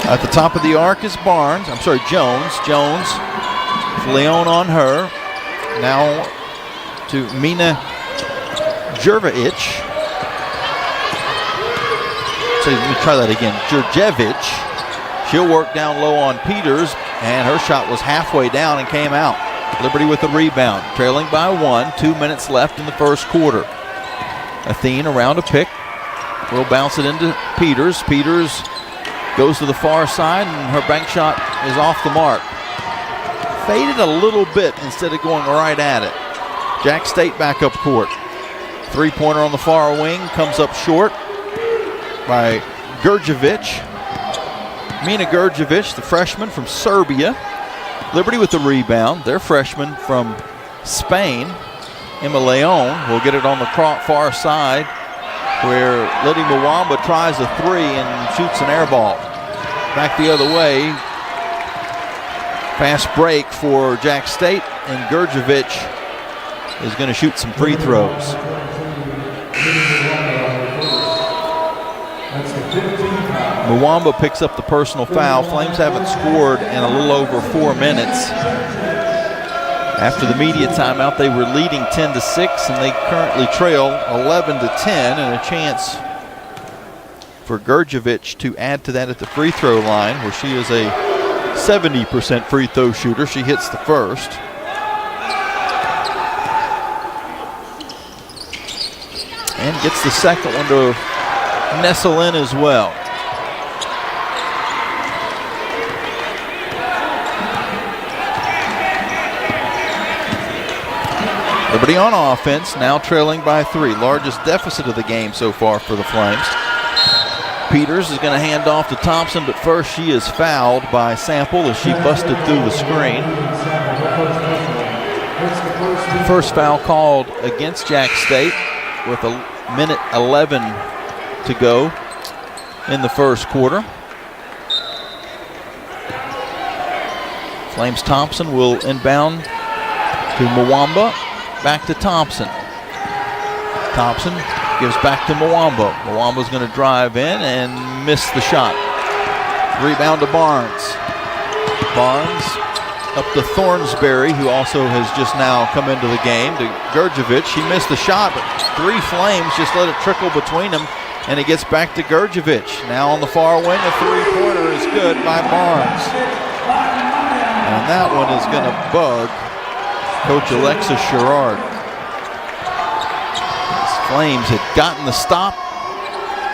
At the top of the arc is Jones. Jones, Leon on her. Now to Mina Jurjevic. So let me try that again. Jurjevic. She'll work down low on Peters, and her shot was halfway down and came out. Liberty with the rebound, trailing by 1. 2 minutes left in the first quarter. Athene around a pick. Will bounce it into Peters. Peters goes to the far side, and her bank shot is off the mark. Faded a little bit instead of going right at it. Jax State back up court. Three-pointer on the far wing comes up short by Jurjevic. Mina Jurjevic, the freshman from Serbia. Liberty with the rebound. Their freshman from Spain, Emma Leon, will get it on the far side where Letty Mwamba tries a three and shoots an air ball. Back the other way. Fast break for Jax State, and Jurjevic is going to shoot some free throws. Mwamba picks up the personal foul. Flames haven't scored in a little over 4 minutes. After the media timeout, they were leading 10-6, and they currently trail 11-10, and a chance for Jurjevic to add to that at the free throw line, where she is a 70% free throw shooter. She hits the first. And gets the second one to nestle in as well. Liberty on offense, now trailing by 3. Largest deficit of the game so far for the Flames. Peters is going to hand off to Thompson, but first she is fouled by Sample as she busted through the screen. First foul called against Jax State with a minute 11 to go in the first quarter. Flames Thompson will inbound to Mwamba. Back to Thompson. Thompson gives back to Mwamba. Mwamba's going to drive in and miss the shot. Rebound to Barnes. Barnes up to Thornsberry, who also has just now come into the game, to Jurjevic. He missed the shot, but 3 Flames just let it trickle between them, and it gets back to Jurjevic. Now on the far wing, a three-pointer is good by Barnes. And that one is going to bug Coach Alexis Sherrard. These Flames had gotten the stop,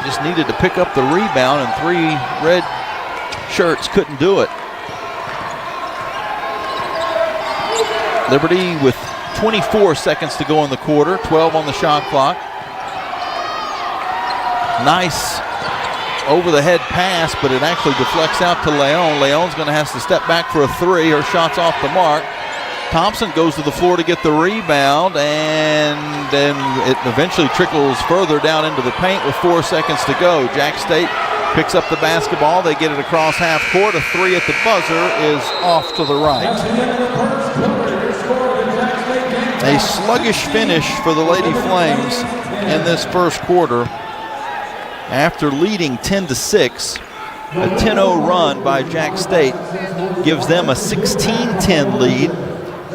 just needed to pick up the rebound, and 3 red shirts couldn't do it. Liberty with 24 seconds to go in the quarter, 12 on the shot clock. Nice over-the-head pass, but it actually deflects out to Leon. Leon's going to have to step back for a 3. Her shot's off the mark. Thompson goes to the floor to get the rebound, and then it eventually trickles further down into the paint with 4 seconds to go. Jax State picks up the basketball. They get it across half court. A 3 at the buzzer is off to the right. A sluggish finish for the Lady Flames in this first quarter. After leading 10-6, a 10-0 run by Jax State gives them a 16-10 lead.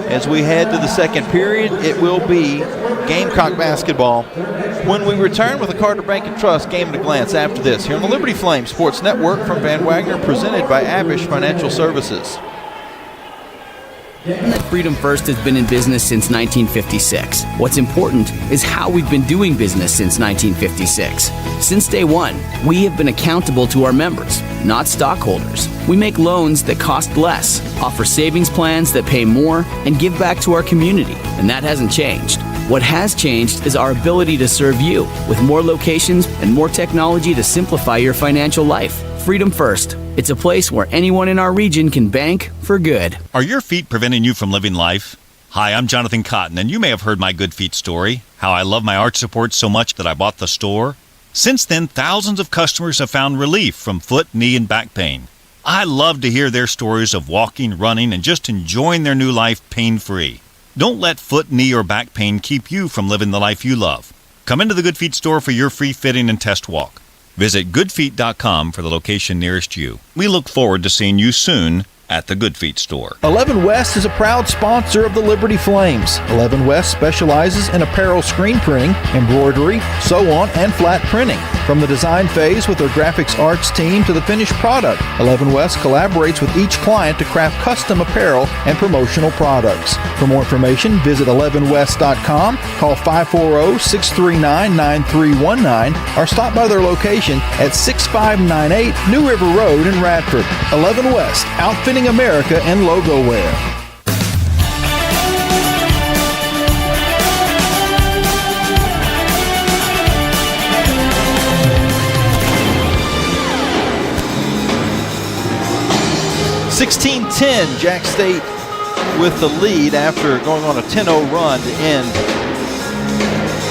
As we head to the second period, it will be Gamecock basketball when we return with the Carter Bank & Trust Game at a Glance after this here on the Liberty Flames Sports Network from Van Wagner, presented by Abish Financial Services. Freedom First has been in business since 1956. What's important is how we've been doing business since 1956. Since day one, we have been accountable to our members, not stockholders. We make loans that cost less, offer savings plans that pay more, and give back to our community, and that hasn't changed. What has changed is our ability to serve you with more locations and more technology to simplify your financial life. Freedom First. It's a place where anyone in our region can bank for good. Are your feet preventing you from living life? Hi, I'm Jonathan Cotton, and you may have heard my Good Feet story, how I love my arch support so much that I bought the store. Since then, thousands of customers have found relief from foot, knee, and back pain. I love to hear their stories of walking, running, and just enjoying their new life pain-free. Don't let foot, knee, or back pain keep you from living the life you love. Come into the Good Feet store for your free fitting and test walk. Visit goodfeet.com for the location nearest you. We look forward to seeing you soon at the Good Feet store. 11 West is a proud sponsor of the Liberty Flames. 11 West specializes in apparel screen printing, embroidery, sew-on, and flat printing. From the design phase with their graphics arts team to the finished product, 11 West collaborates with each client to craft custom apparel and promotional products. For more information, visit 11west.com, call 540-639-9319, or stop by their location at 6598 New River Road in Radford. 11 West, outfitting America and logo wear. (16-10) Jax State with the lead after going on a 10-0 run to end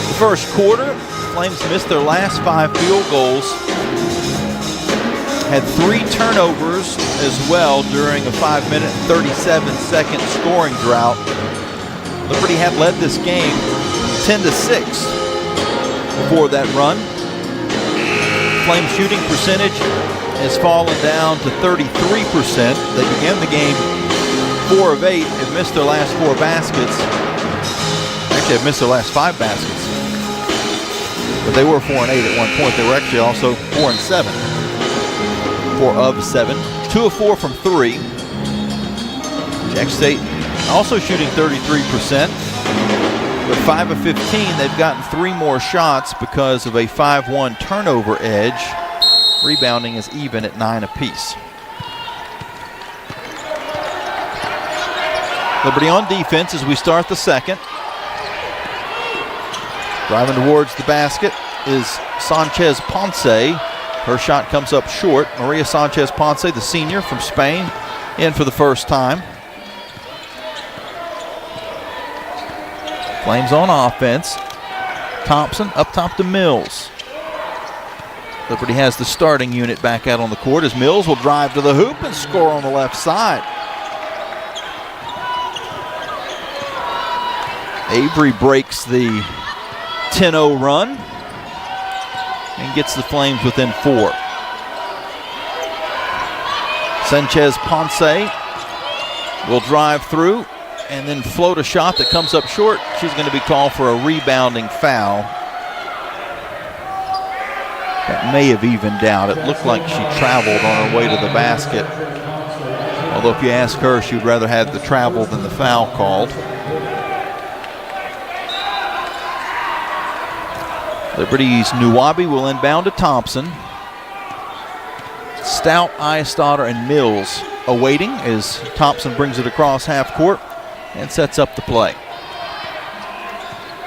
the first quarter. Flames missed their last 5 field goals. Had 3 turnovers as well during a 5-minute and 37-second scoring drought. Liberty had led this game 10-6 before that run. Flames shooting percentage has fallen down to 33%. They began the game 4 of 8, have missed their last 4 baskets. Actually, have missed their last 5 baskets. But they were 4 and 8 at one point. They were actually also 4 and 7. 4 of 7. 2 of 4 from 3. Jax State also shooting 33%. But 5 of 15, they've gotten 3 more shots because of a 5-1 turnover edge. Rebounding is even at 9 apiece. Liberty on defense as we start the second. Driving towards the basket is Sanchez Ponce. Her shot comes up short. Maria Sanchez Ponce, the senior from Spain, in for the first time. Flames on offense. Thompson up top to Mills. Liberty has the starting unit back out on the court as Mills will drive to the hoop and score on the left side. Avery breaks the 10-0 run and gets the Flames within 4. Sanchez Ponce will drive through and then float a shot that comes up short. She's going to be called for a rebounding foul. That may have evened out. It looked like she traveled on her way to the basket. Although if you ask her, she would rather have the travel than the foul called. Liberty's Nuwabi will inbound to Thompson. Stout, Eistotter, and Mills awaiting as Thompson brings it across half court and sets up the play.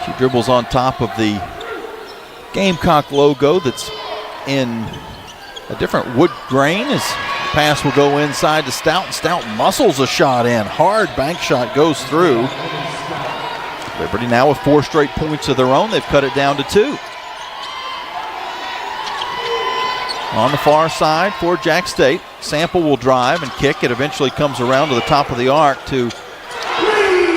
She dribbles on top of the Gamecock logo that's in a different wood grain as the pass will go inside to Stout, and Stout muscles a shot in. Hard bank shot goes through. Liberty now with 4 straight points of their own. They've cut it down to 2. On the far side for Jax State, Sample will drive and kick. It eventually comes around to the top of the arc to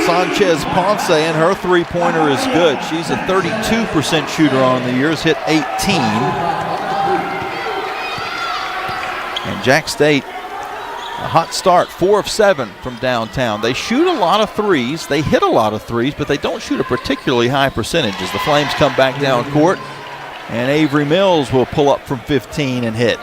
Sanchez Ponce, and her three-pointer is good. She's a 32% shooter on the year, has hit 18. And Jax State, a hot start, 4 of 7 from downtown. They shoot a lot of threes, they hit a lot of threes, but they don't shoot a particularly high percentage as the Flames come back down court. And Avery Mills will pull up from 15 and hit.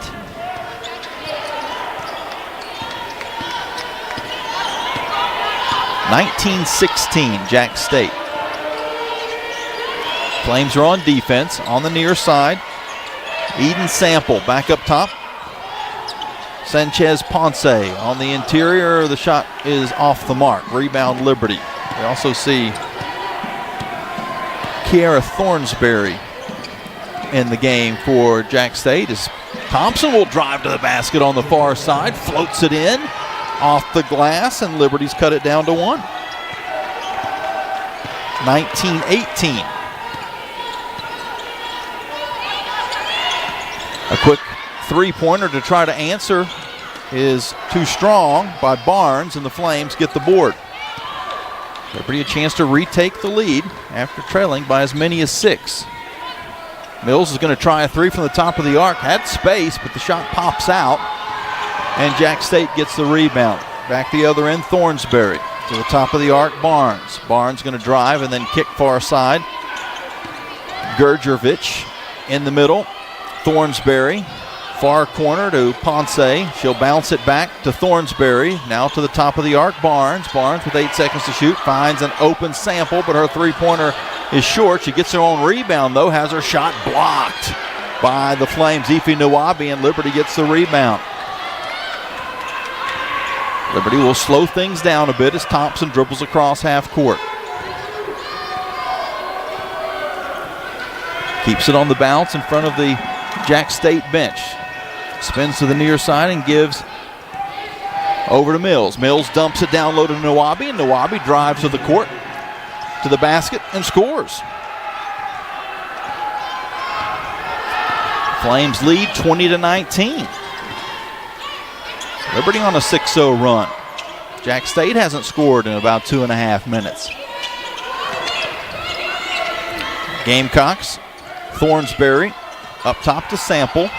(19-16) Jax State. Flames are on defense on the near side. Eden Sample back up top. Sanchez Ponce on the interior. The shot is off the mark. Rebound Liberty. We also see Kiara Thornsberry in the game for Jax State as Thompson will drive to the basket on the far side, floats it in off the glass, and Liberty's cut it down to 1. 19-18. A quick three-pointer to try to answer is too strong by Barnes, and the Flames get the board. Liberty a chance to retake the lead after trailing by as many as 6. Mills is going to try a three from the top of the arc. Had space, but the shot pops out. And Jax State gets the rebound. Back the other end, Thornsberry. To the top of the arc, Barnes. Barnes going to drive and then kick far side. Gurjevich in the middle. Thornsberry, far corner to Ponce. She'll bounce it back to Thornsberry. Now to the top of the arc, Barnes. Barnes with 8 seconds to shoot. Finds an open sample, but her three-pointer is short. She gets her own rebound, though. Has her shot blocked by the Flames. Ife Nawabi, and Liberty gets the rebound. Liberty will slow things down a bit as Thompson dribbles across half court. Keeps it on the bounce in front of the Jax State bench. Spins to the near side and gives over to Mills. Mills dumps it down low to Nawabi, and Nawabi drives to the court, to the basket, and scores. Flames lead 20-19. Liberty on a 6-0 run. Jax State hasn't scored in about 2.5 minutes. Gamecocks, Thornsberry up top to Sample.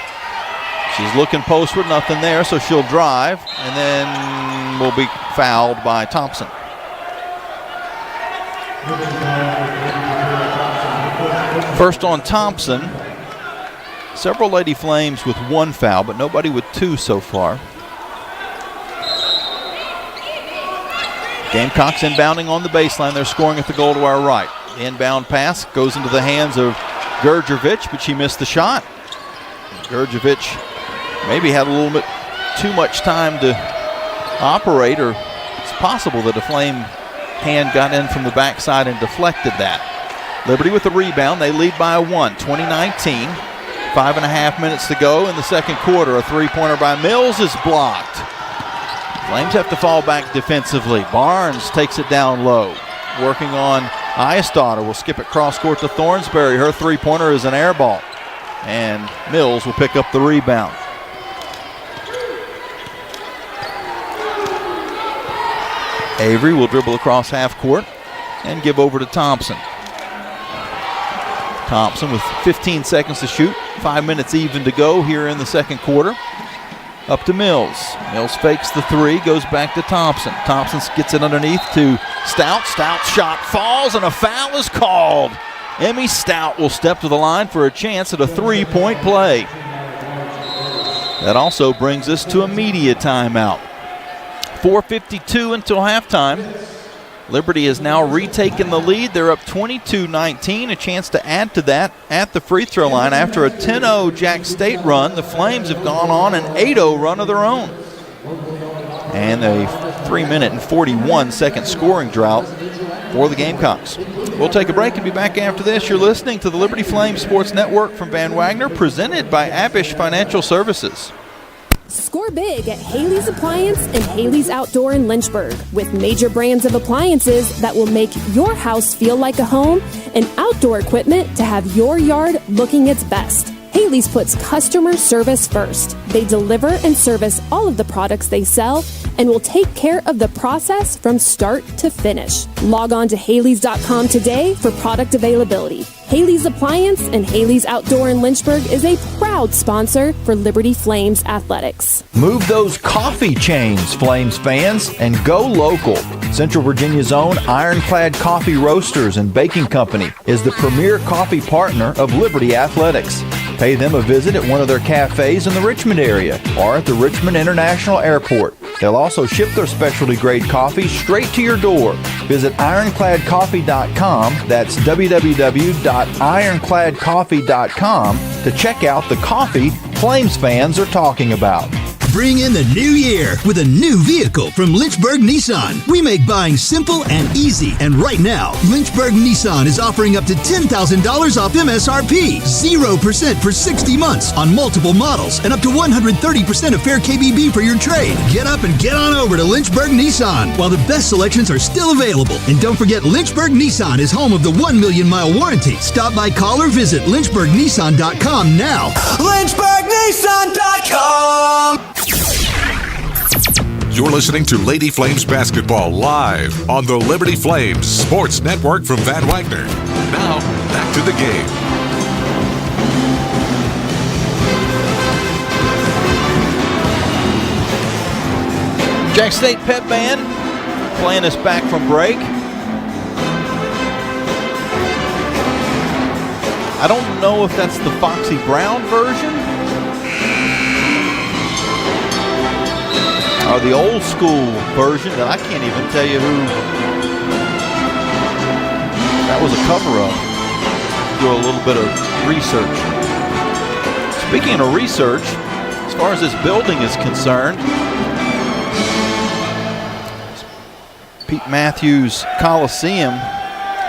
She's looking postward, nothing there, so she'll drive and then will be fouled by Thompson. First on Thompson. Several Lady Flames with 1 foul, but nobody with 2 so far. Gamecocks inbounding on the baseline. They're scoring at the goal to our right. The inbound pass goes into the hands of Gurjevich, but she missed the shot. Gurjevich maybe had a little bit too much time to operate, or it's possible that a Flame hand got in from the backside and deflected that. Liberty with the rebound. They lead by 1, 20-19. 5.5 minutes to go in the second quarter. A three-pointer by Mills is blocked. Flames have to fall back defensively. Barnes takes it down low. Working on Eisdottir. Will skip it cross court to Thornsberry. Her three-pointer is an air ball. And Mills will pick up the rebound. Avery will dribble across half court and give over to Thompson. Thompson with 15 seconds to shoot. 5 minutes even to go here in the second quarter. Up to Mills. Mills fakes the three, goes back to Thompson. Thompson gets it underneath to Stout. Stout's shot falls and a foul is called. Emmy Stout will step to the line for a chance at a three-point play. That also brings us to a media timeout. 4:52 until halftime. Liberty has now retaken the lead. They're up 22-19. A chance to add to that at the free throw line. After a 10-0 Jax State run, the Flames have gone on an 8-0 run of their own. And a 3-minute and 41-second scoring drought for the Gamecocks. We'll take a break and be back after this. You're listening to the Liberty Flames Sports Network from Van Wagner, presented by Abish Financial Services. Score big at Haley's Appliance and Haley's Outdoor in Lynchburg, with major brands of appliances that will make your house feel like a home and outdoor equipment to have your yard looking its best. Haley's puts customer service first. They deliver and service all of the products they sell and will take care of the process from start to finish. Log on to Haleys.com today for product availability. Haley's Appliance and Haley's Outdoor in Lynchburg is a proud sponsor for Liberty Flames Athletics. Move those coffee chains, Flames fans, and go local. Central Virginia's own Ironclad Coffee Roasters and Baking Company is the premier coffee partner of Liberty Athletics. Pay them a visit at one of their cafes in the Richmond area or at the Richmond International Airport. They'll also ship their specialty grade coffee straight to your door. Visit ironcladcoffee.com. That's www.ironcladcoffee.com to check out the coffee Flames fans are talking about. Bring in the new year with a new vehicle from Lynchburg Nissan. We make buying simple and easy. And right now, Lynchburg Nissan is offering up to $10,000 off MSRP, 0% for 60 months on multiple models, and up to 130% of fair KBB for your trade. Get up and get on over to Lynchburg Nissan while the best selections are still available. And don't forget, Lynchburg Nissan is home of the 1 million mile warranty. Stop by, call, or visit LynchburgNissan.com now. LynchburgNissan.com. You're listening to Lady Flames Basketball live on the Liberty Flames Sports Network from Van Wagner. Now, back to the game. Jax State Pep Band playing us back from break. I don't know if that's the Foxy Brown version or the old school version that I can't even tell you who that was a cover of. Do a little bit of research. Speaking of research, as far as this building is concerned, Pete Matthews Coliseum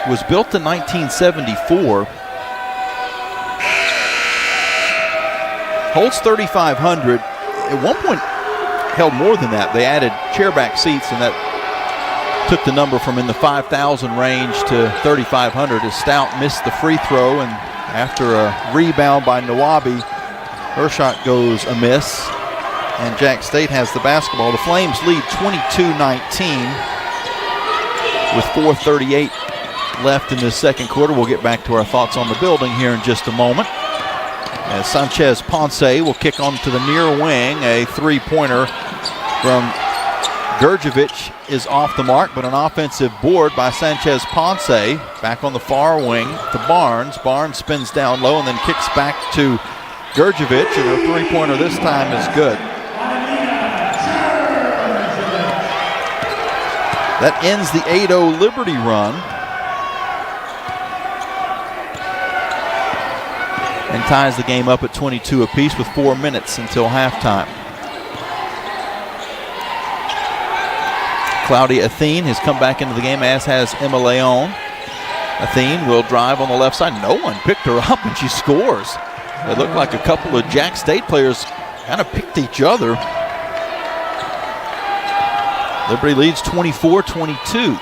was built in 1974. Holds 3,500. At one point, held more than that. They added chairback seats, and that took the number from in the 5,000 range to 3,500 as Stout missed the free throw, and after a rebound by Nawabi, her shot goes amiss, and Jax State has the basketball. The Flames lead 22-19 with 4:38 left in this second quarter. We'll get back to our thoughts on the building here in just a moment. As Sanchez Ponce will kick onto the near wing. A three-pointer from Gurjevic is off the mark, but an offensive board by Sanchez Ponce. Back on the far wing to Barnes. Barnes spins down low and then kicks back to Gurjevic, and her three-pointer this time is good. That ends the 8-0 Liberty run. And ties the game up at 22 apiece with 4 minutes until halftime. Claudia Athene has come back into the game, as has Emma Leon. Athene will drive on the left side. No one picked her up, and she scores. It looked like a couple of Jax State players kind of picked each other. Liberty leads 24-22.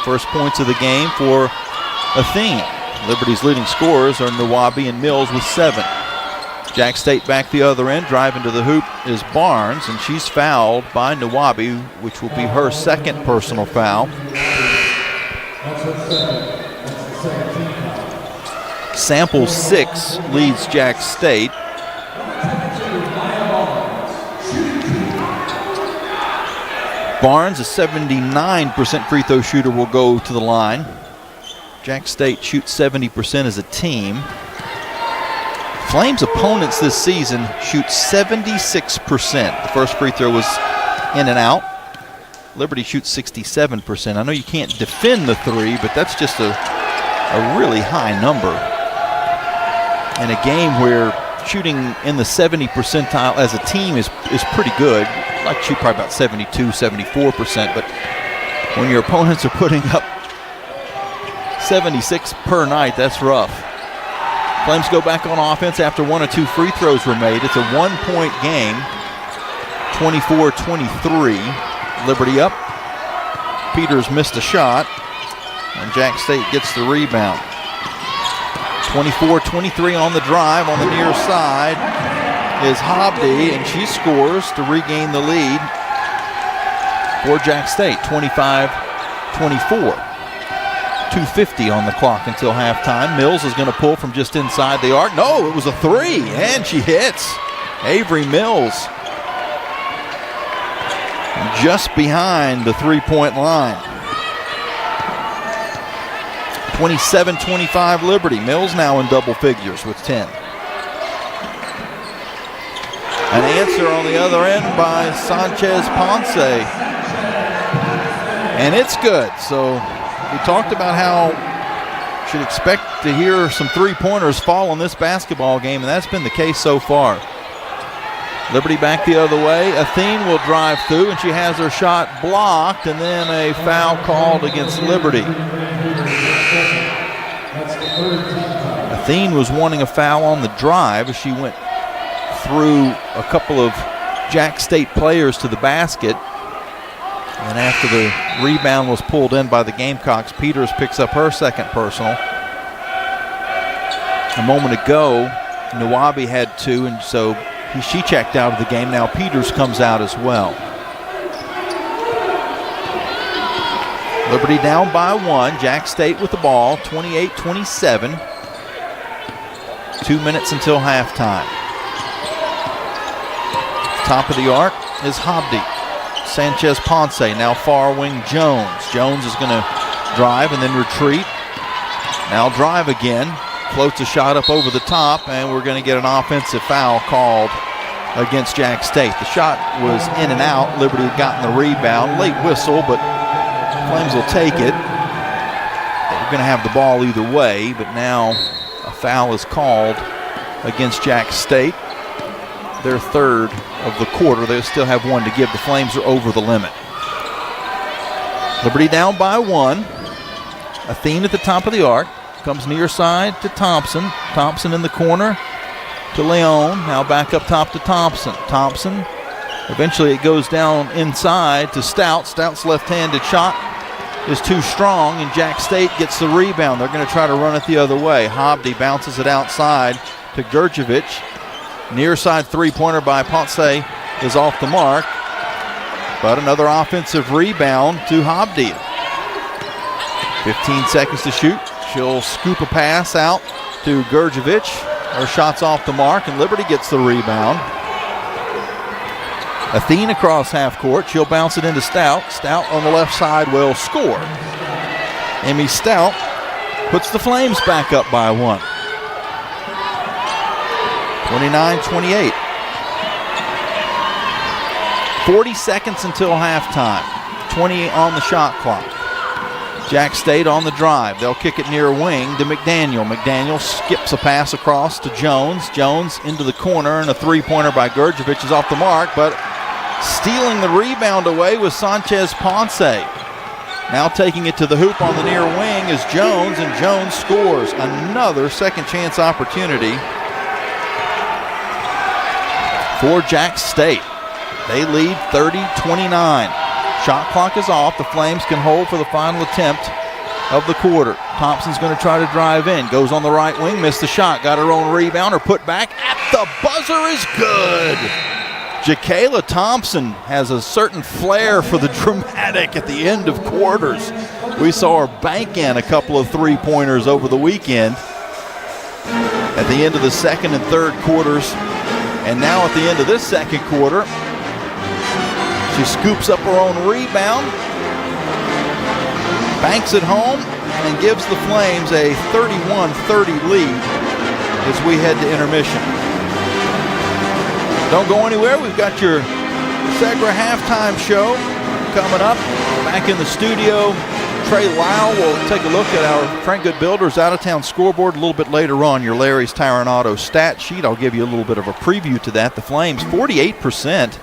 First points of the game for Athene. Liberty's leading scorers are Nawabi and Mills with 7. Jax State back the other end. Driving to the hoop is Barnes, and she's fouled by Nawabi, which will be her second personal foul. Sample 6 leads Jax State. Barnes, a 79% free throw shooter, will go to the line. Jax State shoots 70% as a team. Flames opponents this season shoot 76%. The first free throw was in and out. Liberty shoots 67%. I know you can't defend the three, but that's just a really high number. In a game where shooting in the 70 percentile as a team is pretty good. I'd like to shoot probably about 72, 74%, but when your opponents are putting up 76 per night, that's rough. Flames go back on offense after 1 or 2 free throws were made. It's a 1-point game, 24-23. Liberty up. Peters missed a shot, and Jax State gets the rebound. 24-23 on the drive on the near side is Hobdy, and she scores to regain the lead for Jax State, 25-24. 2:50 on the clock until halftime. Mills is going to pull from just inside the arc. No, it was a three, and she hits. Avery Mills just behind the three-point line. 27-25 Liberty. Mills now in double figures with 10. An answer on the other end by Sanchez Ponce. And it's good. So we talked about how you should expect to hear some three-pointers fall in this basketball game, and that's been the case so far. Liberty back the other way. Athene will drive through, and she has her shot blocked, and then a foul called against Liberty. Athene was wanting a foul on the drive as she went through a couple of Jax State players to the basket. And after the rebound was pulled in by the Gamecocks, Peters picks up her second personal. A moment ago, Nawabi had 2, and so she checked out of the game. Now Peters comes out as well. Liberty down by 1. Jax State with the ball, 28-27. 2 minutes until halftime. Top of the arc is Hobdy. Sanchez Ponce. Now far wing Jones. Jones is going to drive and then retreat. Now drive again. Floats a shot up over the top, and we're going to get an offensive foul called against Jax State. The shot was in and out. Liberty had gotten the rebound. Late whistle, but Flames will take it. They're going to have the ball either way, but now a foul is called against Jax State. Their third of the quarter. They still have one to give. The Flames are over the limit. Liberty down by 1. Athene at the top of the arc. Comes near side to Thompson. Thompson in the corner to Leon. Now back up top to Thompson. Thompson. Eventually it goes down inside to Stout. Stout's left-handed shot is too strong, and Jax State gets the rebound. They're going to try to run it the other way. Hobdy bounces it outside to Gurjevic. Near side three-pointer by Ponce is off the mark, but another offensive rebound to Hobdy. 15 seconds to shoot. She'll scoop a pass out to Gurjevic. Her shot's off the mark, and Liberty gets the rebound. Athene across half court. She'll bounce it into Stout. Stout on the left side will score. Emmy Stout puts the Flames back up by 1. 29-28. 40 seconds until halftime. 20 on the shot clock. Jax State on the drive. They'll kick it near wing to McDaniel. McDaniel skips a pass across to Jones. Jones into the corner, and a three-pointer by Gurjevic is off the mark, but stealing the rebound away was Sanchez Ponce. Now taking it to the hoop on the near wing is Jones, and Jones scores. Another second chance opportunity for Jax State. They lead 30-29. Shot clock is off. The Flames can hold for the final attempt of the quarter. Thompson's going to try to drive in. Goes on the right wing, missed the shot. Got her own rebound. Her put back at the buzzer is good. Jakayla Thompson has a certain flair for the dramatic at the end of quarters. We saw her bank in a couple of three-pointers over the weekend at the end of the second and third quarters. And now at the end of this second quarter, she scoops up her own rebound, banks it home, and gives the Flames a 31-30 lead as we head to intermission. Don't go anywhere. We've got your Segra halftime show coming up. Back in the studio, Trey Lyle will take a look at our Frank Good Builders out-of-town scoreboard a little bit later on. Your Larry's Tire and Auto stat sheet. I'll give you a little bit of a preview to that. The Flames, 48%.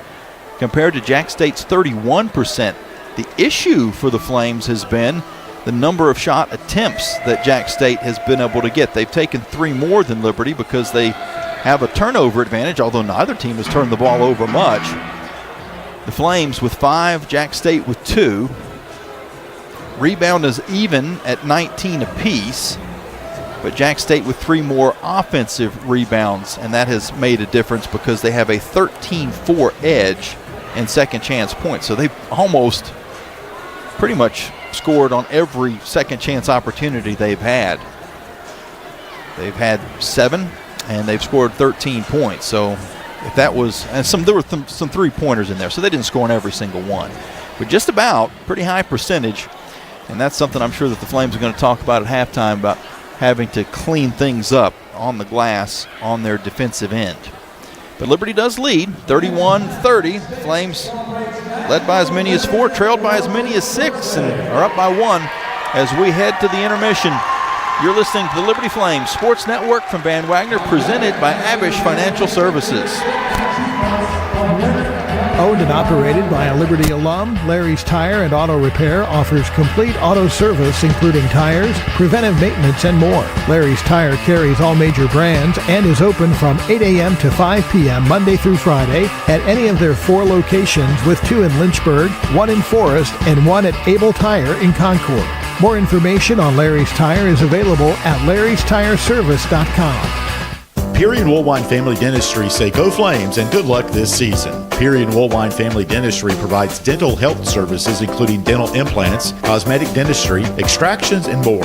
Compared to Jax State's 31%. The issue for the Flames has been the number of shot attempts that Jax State has been able to get. They've taken 3 more than Liberty because they have a turnover advantage, although neither team has turned the ball over much. The Flames with 5, Jax State with 2. Rebound is even at 19 apiece, but Jax State with 3 more offensive rebounds, and that has made a difference because they have a 13-4 edge in second chance points. So they've almost pretty much scored on every second chance opportunity they've had. They've had 7, and they've scored 13 points. So if that was, and there were some three-pointers in there, so they didn't score on every single one. But just about, pretty high percentage, and that's something I'm sure that the Flames are going to talk about at halftime, about having to clean things up on the glass on their defensive end. But Liberty does lead 31-30. Flames led by as many as 4, trailed by as many as 6, and are up by 1 as we head to the intermission. You're listening to the Liberty Flames Sports Network from Van Wagner, presented by Abish Financial Services. Owned and operated by a Liberty alum, Larry's Tire and Auto Repair offers complete auto service including tires, preventive maintenance, and more. Larry's Tire carries all major brands and is open from 8 a.m. to 5 p.m. Monday through Friday at any of their 4 locations, with 2 in Lynchburg, 1 in Forest, and 1 at Able Tire in Concord. More information on Larry's Tire is available at larrystireservice.com. Peary and Woolwine Family Dentistry say go Flames and good luck this season. Peary and Woolwine Family Dentistry provides dental health services including dental implants, cosmetic dentistry, extractions, and more.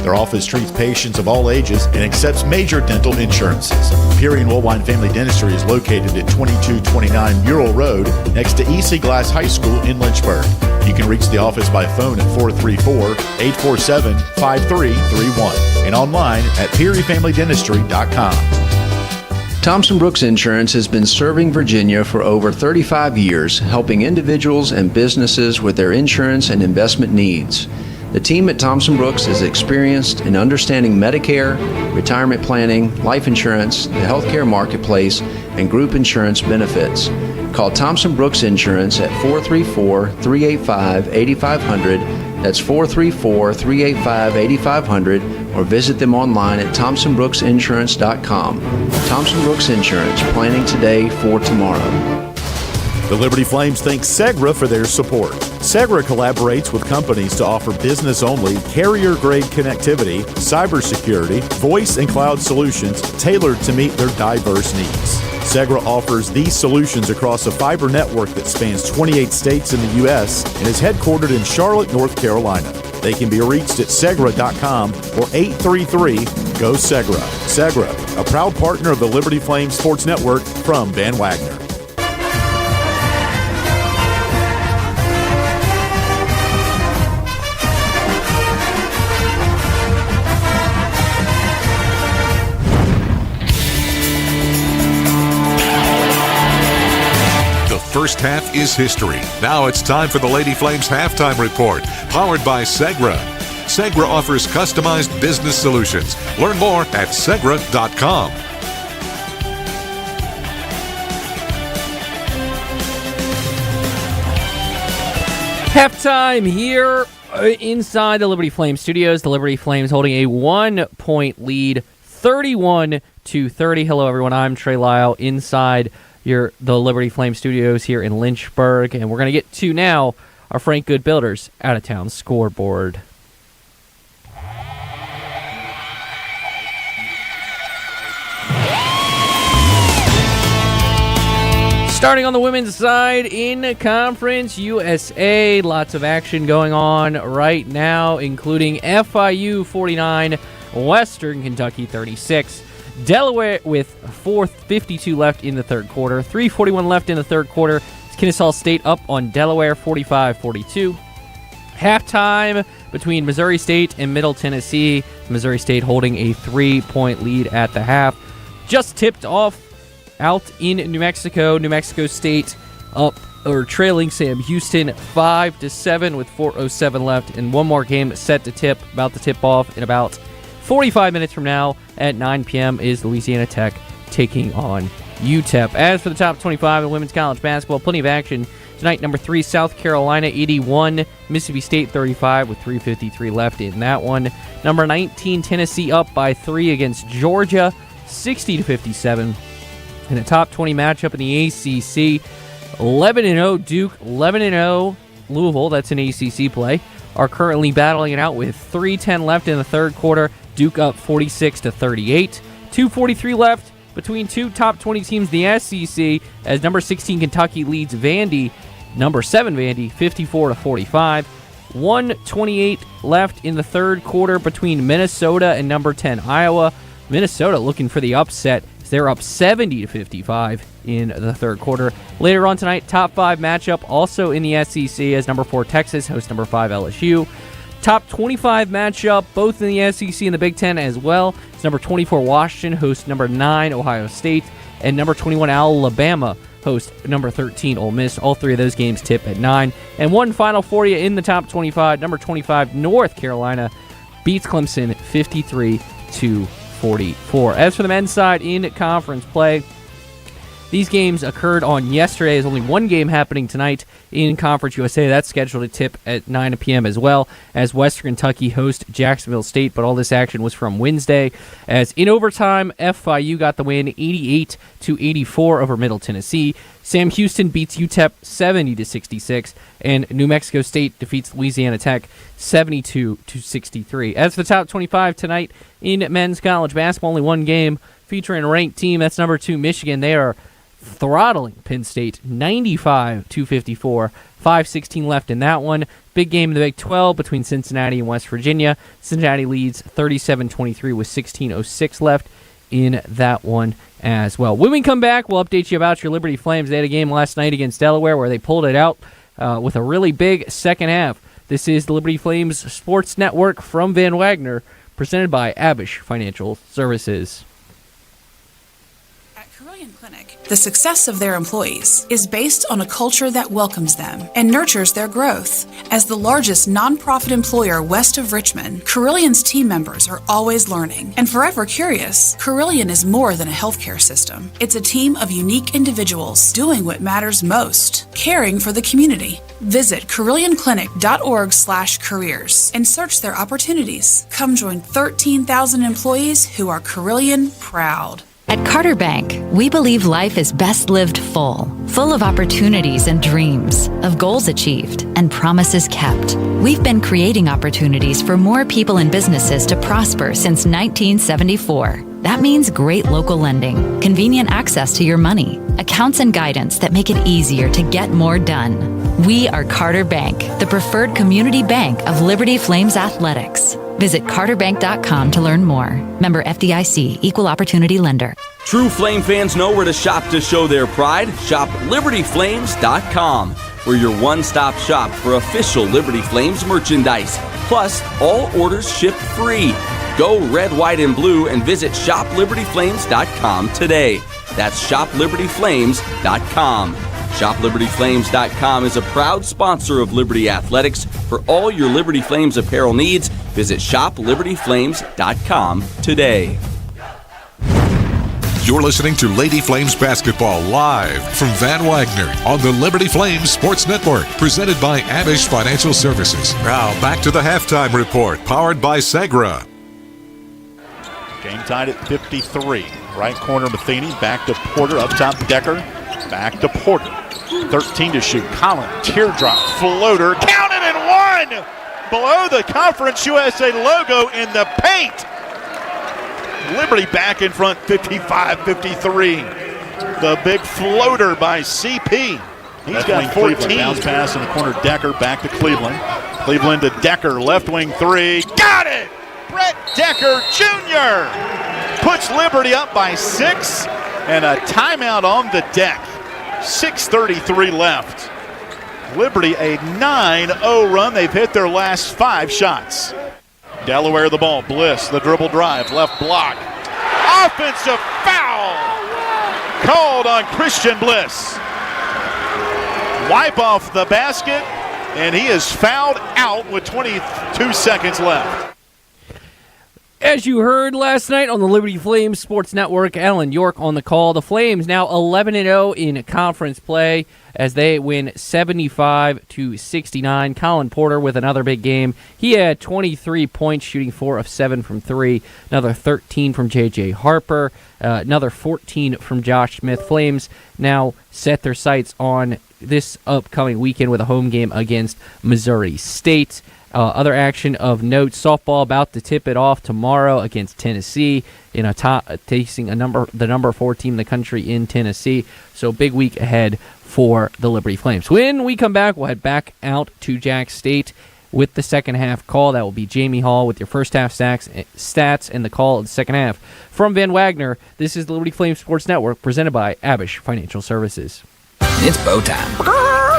Their office treats patients of all ages and accepts major dental insurances. Peary and Woolwine Family Dentistry is located at 2229 Mural Road next to EC Glass High School in Lynchburg. You can reach the office by phone at 434-847-5331 and online at PearyFamilyDentistry.com. Thompson Brooks Insurance has been serving Virginia for over 35 years, helping individuals and businesses with their insurance and investment needs. The team at Thompson Brooks is experienced in understanding Medicare, retirement planning, life insurance, the healthcare marketplace, and group insurance benefits. Call Thompson Brooks Insurance at 434-385-8500. That's 434-385-8500, or visit them online at thompsonbrooksinsurance.com. Thompson Brooks Insurance, planning today for tomorrow. The Liberty Flames thank Segra for their support. Segra collaborates with companies to offer business-only, carrier-grade connectivity, cybersecurity, voice and cloud solutions tailored to meet their diverse needs. Segra offers these solutions across a fiber network that spans 28 states in the U.S. and is headquartered in Charlotte, North Carolina. They can be reached at Segra.com or 833-GO-SEGRA. Segra, a proud partner of the Liberty Flames Sports Network from Van Wagner. First half is history. Now it's time for the Lady Flames halftime report, powered by Segra. Segra offers customized business solutions. Learn more at Segra.com. Halftime here inside the Liberty Flames studios. The Liberty Flames holding a 1-point lead, 31-30. Hello, everyone. I'm Trey Lyle inside the Liberty Flame Studios here in Lynchburg, and we're going to get to now our Frank Good Builders out-of-town scoreboard. Starting on the women's side in Conference USA, lots of action going on right now, including FIU 49, Western Kentucky 36. Delaware with 4:52 left in the third quarter. 3:41 left in the third quarter. It's Kennesaw State up on Delaware 45-42. Halftime between Missouri State and Middle Tennessee. Missouri State holding a 3-point lead at the half. Just tipped off out in New Mexico. New Mexico State trailing Sam Houston 5-7 with 4:07 left, and one more game set to tip, about to tip off in about 45 minutes from now at 9 p.m. is Louisiana Tech taking on UTEP. As for the top 25 in women's college basketball, plenty of action tonight. Number 3, South Carolina 81, Mississippi State 35 with 3:53 left in that one. Number 19, Tennessee up by 3 against Georgia, 60-57. In the top 20 matchup in the ACC, 11-0 Duke, 11-0 Louisville, that's an ACC play, are currently battling it out with 3:10 left in the third quarter. Duke up 46-38. 2:43 left between two top 20 teams in the SEC as number 16 Kentucky leads Vandy, number 7 Vandy, 54-45. 1:28 left in the third quarter between Minnesota and number 10 Iowa. Minnesota looking for the upset. They're up 70-55 in the third quarter. Later on tonight, top 5 matchup also in the SEC as number 4 Texas hosts number 5 LSU. Top 25 matchup both in the SEC and the Big Ten as well. It's number 24 Washington hosts number 9 Ohio State, and number 21 Alabama hosts number 13 Ole Miss. All three of those games tip at 9. And one final for you in the top 25, number 25 North Carolina beats Clemson 53-44. As for the men's side in conference play, these games occurred on yesterday. There's only one game happening tonight in Conference USA. That's scheduled to tip at 9 p.m. as well, as Western Kentucky hosts Jacksonville State. But all this action was from Wednesday, as in overtime, FIU got the win 88-84 over Middle Tennessee. Sam Houston beats UTEP 70-66, and New Mexico State defeats Louisiana Tech 72-63. As for the top 25 tonight in men's college basketball, only one game featuring a ranked team. That's number 2 Michigan. They are throttling Penn State 95-54. 5:16 left in that one. Big game in the Big 12 between Cincinnati and West Virginia. Cincinnati leads 37-23 with 16:06 left in that one as well. When we come back, we'll update you about your Liberty Flames. They had a game last night against Delaware where they pulled it out with a really big second half. This is the Liberty Flames Sports Network from Van Wagner, presented by Abish Financial Services. The success of their employees is based on a culture that welcomes them and nurtures their growth. As the largest nonprofit employer west of Richmond, Carillion's team members are always learning and forever curious. Carillion is more than a healthcare system. It's a team of unique individuals doing what matters most, caring for the community. Visit CarillionClinic.org/careers and search their opportunities. Come join 13,000 employees who are Carillion proud. At Carter Bank, we believe life is best lived full of opportunities and dreams, of goals achieved and promises kept. We've been creating opportunities for more people and businesses to prosper since 1974. That means great local lending, convenient access to your money, accounts and guidance that make it easier to get more done. We are Carter Bank, the preferred community bank of Liberty Flames Athletics. Visit carterbank.com to learn more. Member FDIC, Equal Opportunity Lender. True Flame fans know where to shop to show their pride. Shop LibertyFlames.com. We're your one-stop shop for official Liberty Flames merchandise. Plus, all orders ship free. Go red, white, and blue and visit ShopLibertyFlames.com today. That's ShopLibertyFlames.com. ShopLibertyFlames.com is a proud sponsor of Liberty Athletics. For all your Liberty Flames apparel needs, visit ShopLibertyFlames.com today. You're listening to Lady Flames Basketball live from Van Wagner on the Liberty Flames Sports Network, presented by Abish Financial Services. Now back to the halftime report, powered by Segra. Game tied at 53. Right corner Matheny, back to Porter, up top Decker, back to Porter. 13 to shoot. Collin, teardrop, floater, counted and one! Below the Conference USA logo in the paint. Liberty back in front, 55-53. The big floater by CP. He's got 14. Bounce pass in the corner, Decker back to Cleveland. Cleveland to Decker, left wing three. Got it! Brett Decker Jr. puts Liberty up by 6 and a timeout on the deck. 6:33 left. Liberty a 9-0 run. They've hit their last 5 shots. Delaware the ball. Bliss, the dribble drive, left block. Offensive foul called on Christian Bliss. Wipe off the basket, and he is fouled out with 22 seconds left. As you heard last night on the Liberty Flames Sports Network, Alan York on the call. The Flames now 11-0 in conference play as they win 75-69. Colin Porter with another big game. He had 23 points, shooting 4 of 7 from 3. Another 13 from J.J. Harper. Another 14 from Josh Smith. Flames now set their sights on this upcoming weekend with a home game against Missouri State. Other action of note, softball about to tip it off tomorrow against Tennessee in facing the number 4 team in the country in Tennessee. So big week ahead for the Liberty Flames. When we come back, we'll head back out to JAX State with the second half call. That will be Jamie Hall with your first half stats and the call of the second half. From Van Wagner, this is the Liberty Flames Sports Network, presented by Abish Financial Services. It's bow time.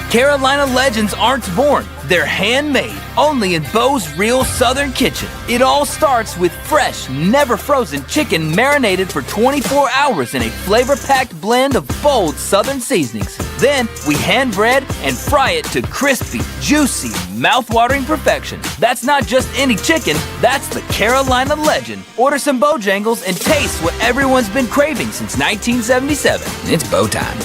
Carolina legends aren't born. They're handmade, only in Bo's Real Southern Kitchen. It all starts with fresh, never frozen chicken marinated for 24 hours in a flavor-packed blend of bold Southern seasonings. Then we hand bread and fry it to crispy, juicy, mouth-watering perfection. That's not just any chicken, that's the Carolina legend. Order some Bojangles and taste what everyone's been craving since 1977. It's bow time.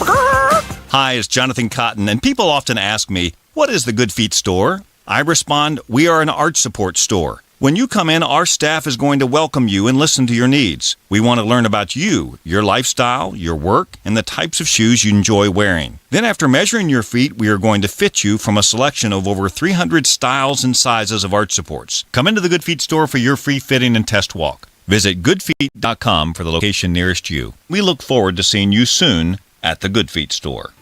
Hi, it's Jonathan Cotton, and people often ask me, what is the Good Feet store? I respond, we are an arch support store. When you come in, our staff is going to welcome you and listen to your needs. We want to learn about you, your lifestyle, your work, and the types of shoes you enjoy wearing. Then after measuring your feet, we are going to fit you from a selection of over 300 styles and sizes of arch supports. Come into the Good Feet store for your free fitting and test walk. Visit goodfeet.com for the location nearest you. We look forward to seeing you soon at the Good Feet store.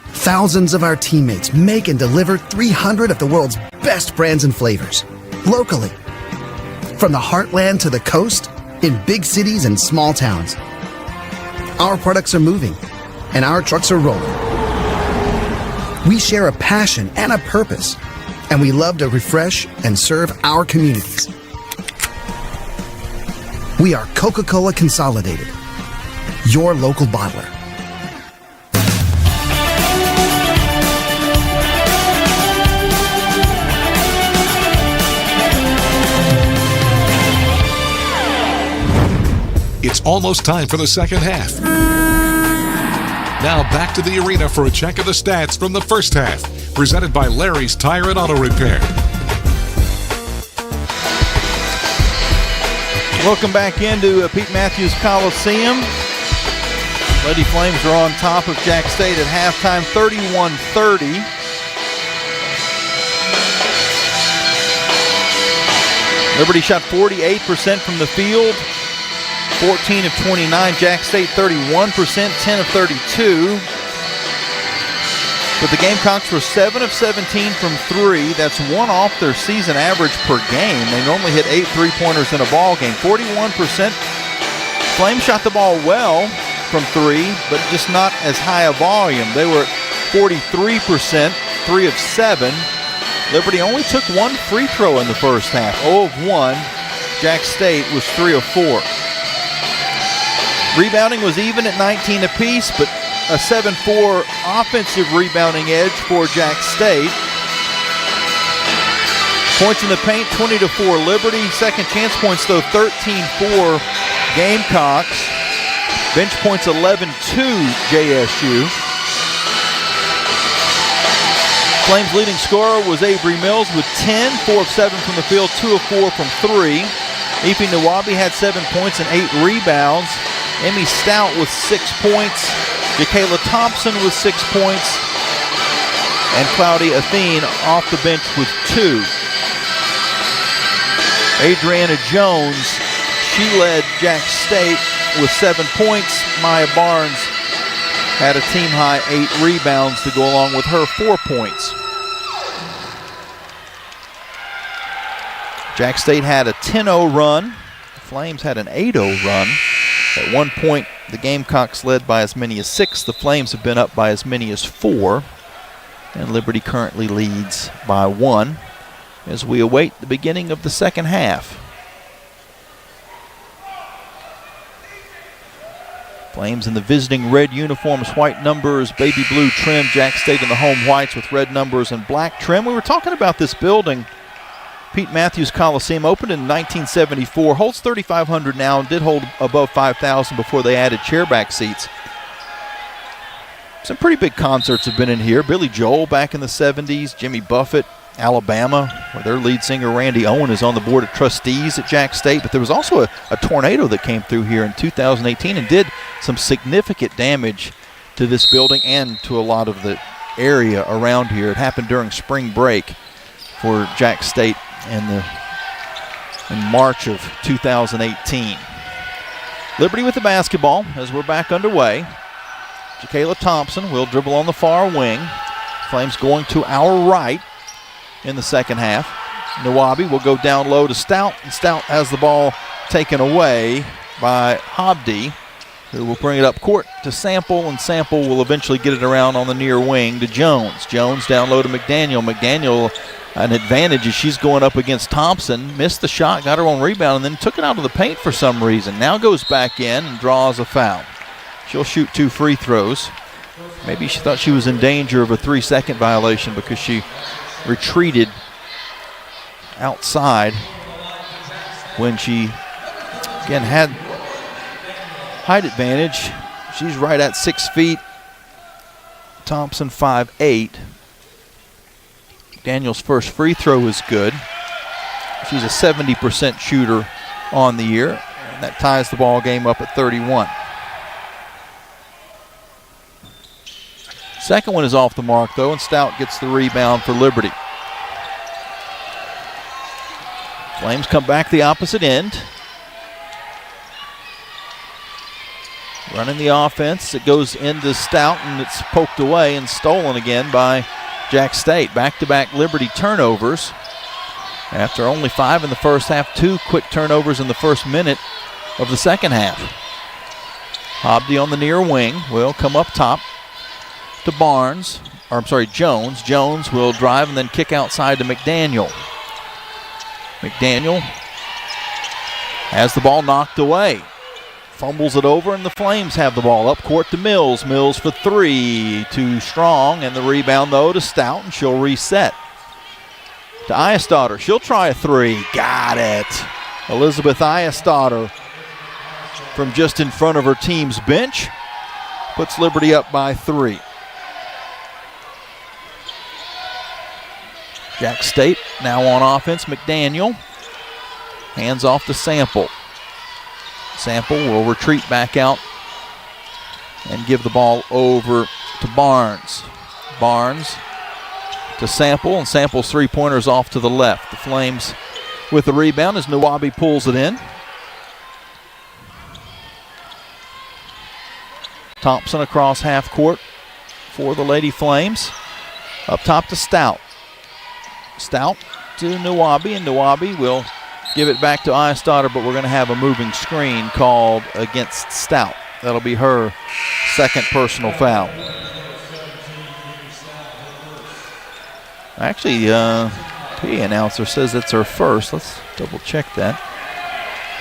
Thousands of our teammates make and deliver 300 of the world's best brands and flavors, locally. From the heartland to the coast, in big cities and small towns. Our products are moving, and our trucks are rolling. We share a passion and a purpose, and we love to refresh and serve our communities. We are Coca-Cola Consolidated, your local bottler. It's almost time for the second half. Now back to the arena for a check of the stats from the first half, presented by Larry's Tire and Auto Repair. Welcome back into Pete Matthews Coliseum. Lady Flames are on top of Jax State at halftime, 31-30. Liberty shot 48% from the field, 14 of 29. Jax State 31%, 10 of 32. But the Gamecocks were 7 of 17 from 3. That's one off their season average per game. They normally hit 8 3-pointers in a ball game. 41%. Flames shot the ball well from 3, but just not as high a volume. They were at 43%, 3 of 7. Liberty only took one free throw in the first half, 0 of 1. Jax State was 3 of 4. Rebounding was even at 19 apiece, but a 7-4 offensive rebounding edge for Jax State. Points in the paint, 20-4 Liberty. Second chance points, though, 13-4 Gamecocks. Bench points, 11-2 JSU. Flames' leading scorer was Avery Mills with 10, 4 of 7 from the field, 2 of 4 from 3. Ife Nawabi had 7 points and 8 rebounds. Emmy Stout with 6 points. Jakayla Thompson with 6 points. And Cloudy Athene off the bench with 2. Adriana Jones, she led Jax State with 7 points. Maya Barnes had a team-high 8 rebounds to go along with her 4 points. Jax State had a 10-0 run. The Flames had an 8-0 run. At one point, the Gamecocks led by as many as 6. The Flames have been up by as many as 4. And Liberty currently leads by 1 as we await the beginning of the second half. Flames in the visiting red uniforms, white numbers, baby blue trim. Jax State in the home whites with red numbers and black trim. We were talking about this building. Pete Matthews Coliseum opened in 1974, holds 3,500 now, and did hold above 5,000 before they added chairback seats. Some pretty big concerts have been in here. Billy Joel back in the 70s, Jimmy Buffett, Alabama, where their lead singer Randy Owen is on the board of trustees at Jax State. But there was also a tornado that came through here in 2018 and did some significant damage to this building and to a lot of the area around here. It happened during spring break for Jax State in March of 2018. Liberty with the basketball as we're back underway. Jakayla Thompson will dribble on the far wing. Flames going to our right in the second half. Nawabi will go down low to Stout, and Stout has the ball taken away by Hobdy, who will bring it up court to Sample, and Sample will eventually get it around on the near wing to Jones. Jones down low to McDaniel. McDaniel an advantage as she's going up against Thompson. Missed the shot, got her own rebound, and then took it out of the paint for some reason. Now goes back in and draws a foul. She'll shoot 2 free throws. Maybe she thought she was in danger of a 3-second violation because she retreated outside when she, again, had height advantage. She's right at 6 feet. Thompson 5'8". Daniel's first free throw is good. She's a 70% shooter on the year, and that ties the ball game up at 31. Second one is off the mark, though, and Stout gets the rebound for Liberty. Flames come back the opposite end. Running the offense. It goes into Stout, and it's poked away and stolen again by Jax State. Back-to-back Liberty turnovers. After only 5 in the first half, 2 quick turnovers in the first minute of the second half. Hobdy on the near wing will come up top to Jones. Jones will drive and then kick outside to McDaniel. McDaniel has the ball knocked away. Fumbles it over, and the Flames have the ball up court to Mills. Mills for 3, too strong, and the rebound, though, to Stout, and she'll reset. To Eyestadter, she'll try a 3. Got it. Elizabeth Eyestadter from just in front of her team's bench puts Liberty up by 3. Jax State now on offense. McDaniel hands off to Sample. Sample will retreat back out and give the ball over to Barnes. Barnes to Sample, and Sample's three-pointer's off to the left. The Flames with the rebound as Nawabi pulls it in. Thompson across half court for the Lady Flames. Up top to Stout. Stout to Nawabi, and Nawabi will give it back to Eyestadter, but we're going to have a moving screen called against Stout. That'll be her second personal foul. Actually, PA announcer says it's her first. Let's double check that.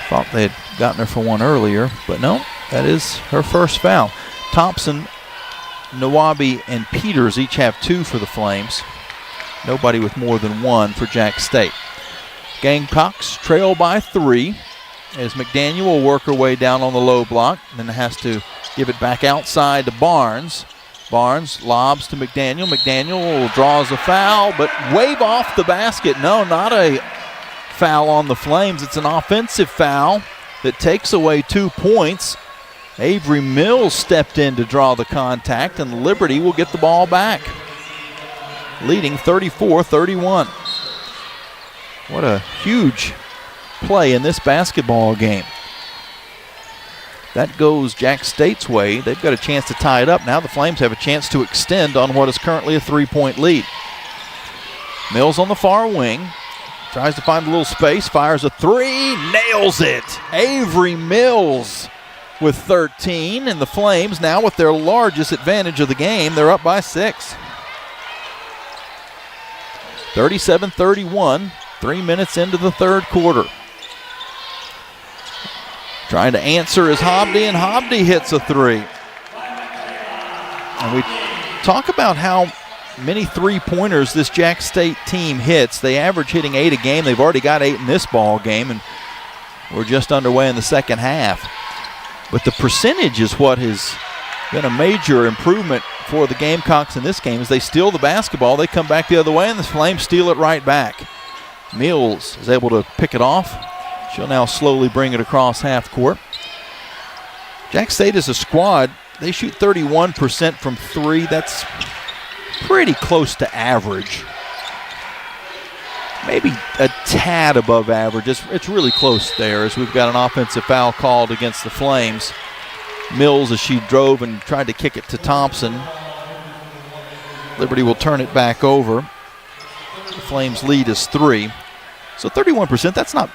Thought they had gotten her for one earlier, but no, that is her first foul. Thompson, Nawabi, and Peters each have 2 for the Flames. Nobody with more than 1 for Jax State. Gamecocks trail by 3 as McDaniel will work her way down on the low block, and then has to give it back outside to Barnes. Barnes lobs to McDaniel. McDaniel draws a foul, but wave off the basket. No, not a foul on the Flames. It's an offensive foul that takes away 2 points. Avery Mills stepped in to draw the contact, and Liberty will get the ball back, leading 34-31. What a huge play in this basketball game. That goes Jax State's way. They've got a chance to tie it up. Now the Flames have a chance to extend on what is currently a 3-point lead. Mills on the far wing. Tries to find a little space. Fires a 3. Nails it. Avery Mills with 13. And the Flames now with their largest advantage of the game. They're up by 6. 37-31. 3 minutes into the third quarter. Trying to answer is Hobdy, and Hobdy hits a 3. And we talk about how many three-pointers this Jax State team hits. They average hitting 8 a game. They've already got 8 in this ball game, and we're just underway in the second half. But the percentage is what has been a major improvement for the Gamecocks in this game. As they steal the basketball, they come back the other way, and the Flames steal it right back. Mills is able to pick it off. She'll now slowly bring it across half court. Jax State is a squad. They shoot 31% from 3. That's pretty close to average. Maybe a tad above average. It's really close there, as we've got an offensive foul called against the Flames. Mills, as she drove and tried to kick it to Thompson. Liberty will turn it back over. The Flames lead is 3. So 31%, that's not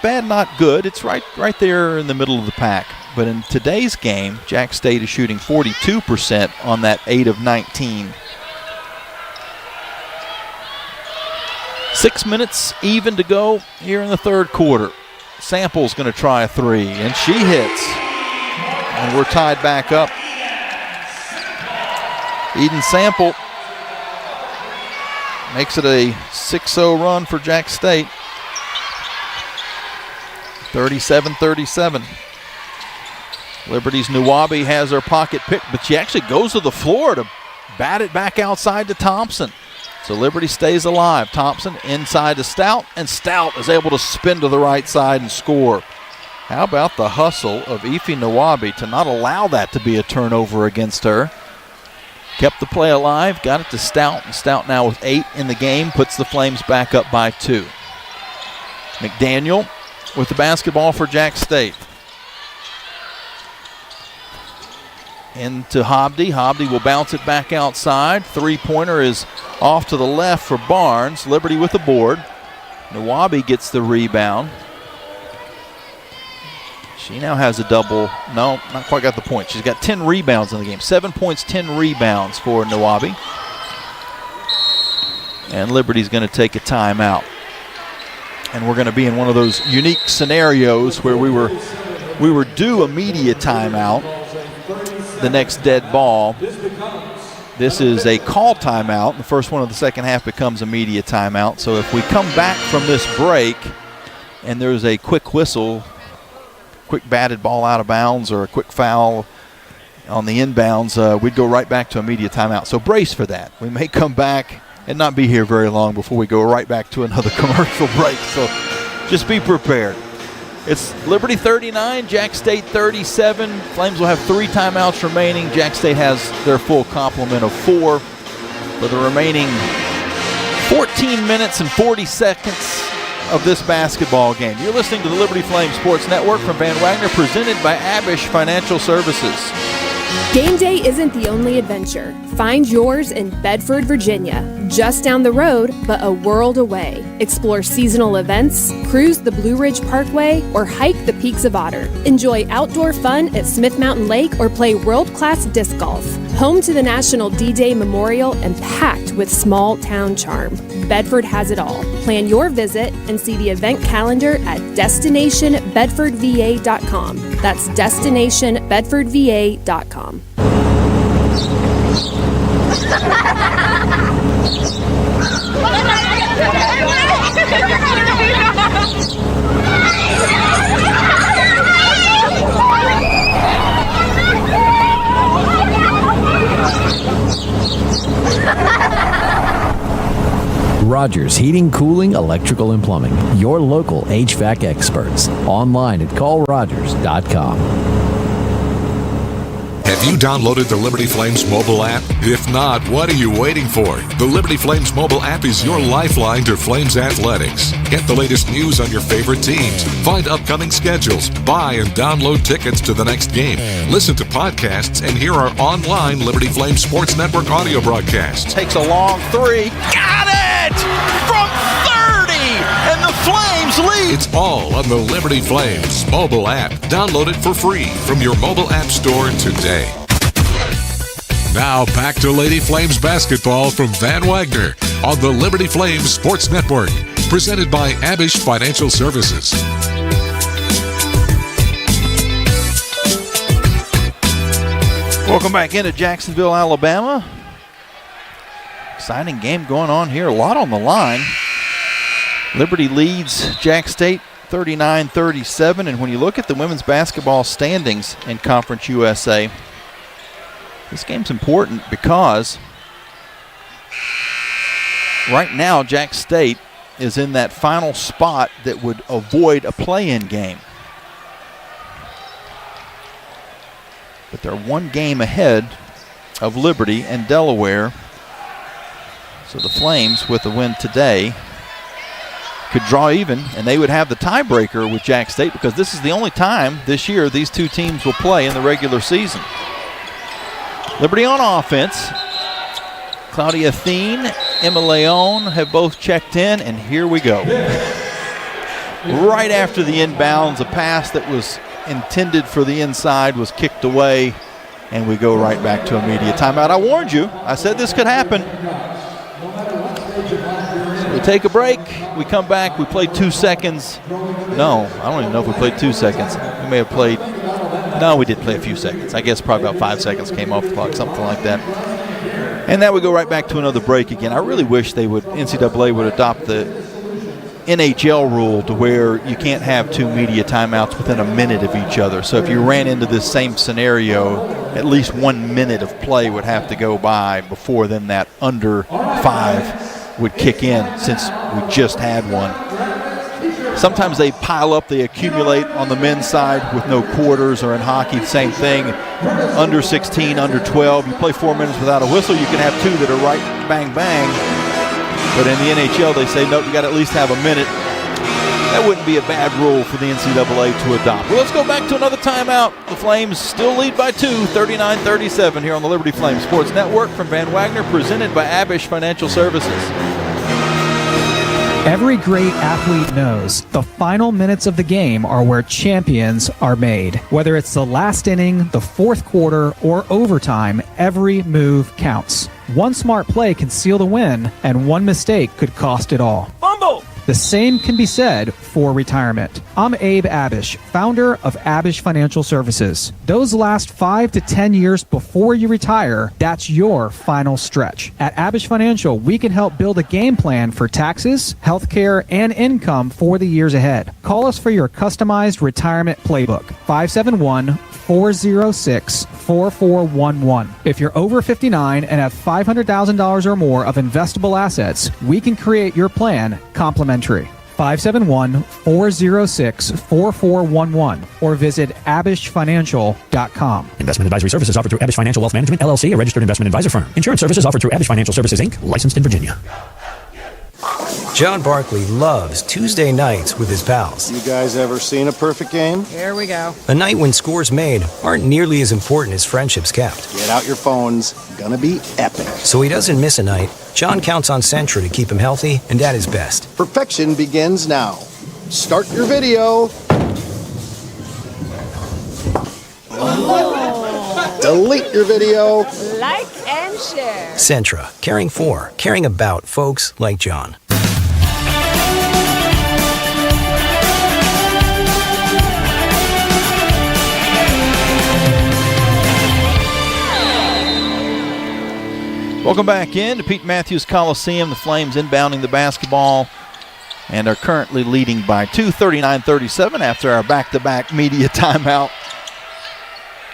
bad, not good. It's right there in the middle of the pack. But in today's game, Jax State is shooting 42% on that 8 of 19. 6 minutes even to go here in the third quarter. Sample's going to try a 3, and she hits. And we're tied back up. Eden Sample makes it a 6-0 run for Jax State. 37-37. Liberty's Nawabi has her pocket picked, but she actually goes to the floor to bat it back outside to Thompson. So Liberty stays alive. Thompson inside to Stout, and Stout is able to spin to the right side and score. How about the hustle of Ife Nawabi to not allow that to be a turnover against her? Kept the play alive, got it to Stout, and Stout now with 8 in the game puts the Flames back up by 2. McDaniel with the basketball for Jax State. into Hobdy. Hobdy will bounce it back outside. Three-pointer is off to the left for Barnes. Liberty with the board. Nawabi gets the rebound. She now has a double. No, not quite got the point. She's got 10 rebounds in the game. 7 points, 10 rebounds for Nawabi. And Liberty's going to take a timeout. And we're going to be in one of those unique scenarios where we were due a media timeout. The next dead ball. This is a call timeout. The first one of the second half becomes a media timeout. So if we come back from this break and there's a quick whistle, quick batted ball out of bounds or a quick foul on the inbounds, we'd go right back to a media timeout. So brace for that. We may come back and not be here very long before we go right back to another commercial break. So just be prepared. It's Liberty 39, Jax State 37. Flames will have 3 timeouts remaining. Jax State has their full complement of 4 for the remaining 14 minutes and 40 seconds of this basketball game. You're listening to the Liberty Flames Sports Network from Van Wagner, presented by Abish Financial Services. Game day isn't the only adventure. Find yours in Bedford, Virginia. Just down the road, but a world away. Explore seasonal events, cruise the Blue Ridge Parkway, or hike the peaks of Otter. Enjoy outdoor fun at Smith Mountain Lake or play world-class disc golf. Home to the National D-Day Memorial and packed with small-town charm. Bedford has it all. Plan your visit and see the event calendar at destinationbedfordva.com. That's destinationbedfordva.com. Rogers Heating, Cooling, Electrical, and Plumbing. Your local HVAC experts. Online at callrogers.com. Have you downloaded the Liberty Flames mobile app? If not, what are you waiting for? The Liberty Flames mobile app is your lifeline to Flames athletics. Get the latest news on your favorite teams. Find upcoming schedules. Buy and download tickets to the next game. Listen to podcasts and hear our online Liberty Flames Sports Network audio broadcasts. Takes a long three. Got it! From 30! And the Flames lead! It's all on the Liberty Flames mobile app. Download it for free from your mobile app store today. Now back to Lady Flames basketball from Van Wagner on the Liberty Flames Sports Network. Presented by Abish Financial Services. Welcome back into Jacksonville, Alabama. Exciting game going on here. A lot on the line. Liberty leads Jax State 39-37. And when you look at the women's basketball standings in Conference USA, this game's important because right now Jax State is in that final spot that would avoid a play-in game. But they're one game ahead of Liberty and Delaware. So the Flames, with a win today, could draw even, and they would have the tiebreaker with Jax State because this is the only time this year these two teams will play in the regular season. Liberty on offense. Claudia Thien, Emma Leon have both checked in, and here we go. Right after the inbounds, a pass that was intended for the inside was kicked away, and we go right back to immediate timeout. I warned you. I said this could happen. So we take a break. We come back. We play 2 seconds. No, I don't even know if we played 2 seconds. We may have played. No, we did play a few seconds. I guess probably about 5 seconds came off the clock, something like that. And now we go right back to another break again. I really wish NCAA would adopt the NHL rule to where you can't have 2 media timeouts within a minute of each other. So if you ran into this same scenario, at least 1 minute of play would have to go by before then that under 5 would kick in, since we just had one. Sometimes they pile up, they accumulate on the men's side with no quarters, or in hockey, same thing. Under 16, under 12, you play 4 minutes without a whistle, you can have 2 that are right bang, bang. But in the NHL, they say, nope, you got to at least have a minute. That wouldn't be a bad rule for the NCAA to adopt. Well, let's go back to another timeout. The Flames still lead by 2, 39-37 here on the Liberty Flames Sports Network from Van Wagner, presented by Abish Financial Services. Every great athlete knows the final minutes of the game are where champions are made. Whether it's the last inning, the fourth quarter, or overtime, every move counts. One smart play can seal the win, and one mistake could cost it all. Fumble! The same can be said for retirement. I'm Abe Abish, founder of Abish Financial Services. Those last 5 to 10 years before you retire, that's your final stretch. At Abish Financial, we can help build a game plan for taxes, healthcare, and income for the years ahead. Call us for your customized retirement playbook, 571-406-4411. If you're over 59 and have $500,000 or more of investable assets, we can create your plan complimentary. 571-406-4411 or visit abishfinancial.com. Investment advisory services offered through Abish Financial Wealth Management, LLC, a registered investment advisor firm. Insurance services offered through Abish Financial Services, Inc., licensed in Virginia. John Barkley loves Tuesday nights with his pals. You guys ever seen a perfect game? Here we go. A night when scores made aren't nearly as important as friendships kept. Get out your phones. Gonna be epic. So he doesn't miss a night. John counts on Sentra to keep him healthy and at his best. Perfection begins now. Start your video. Delete your video. Like and share. Sentra, caring for, caring about folks like John. Welcome back in to Pete Matthews Coliseum. The Flames inbounding the basketball and are currently leading by 2, 39-37 after our back-to-back media timeout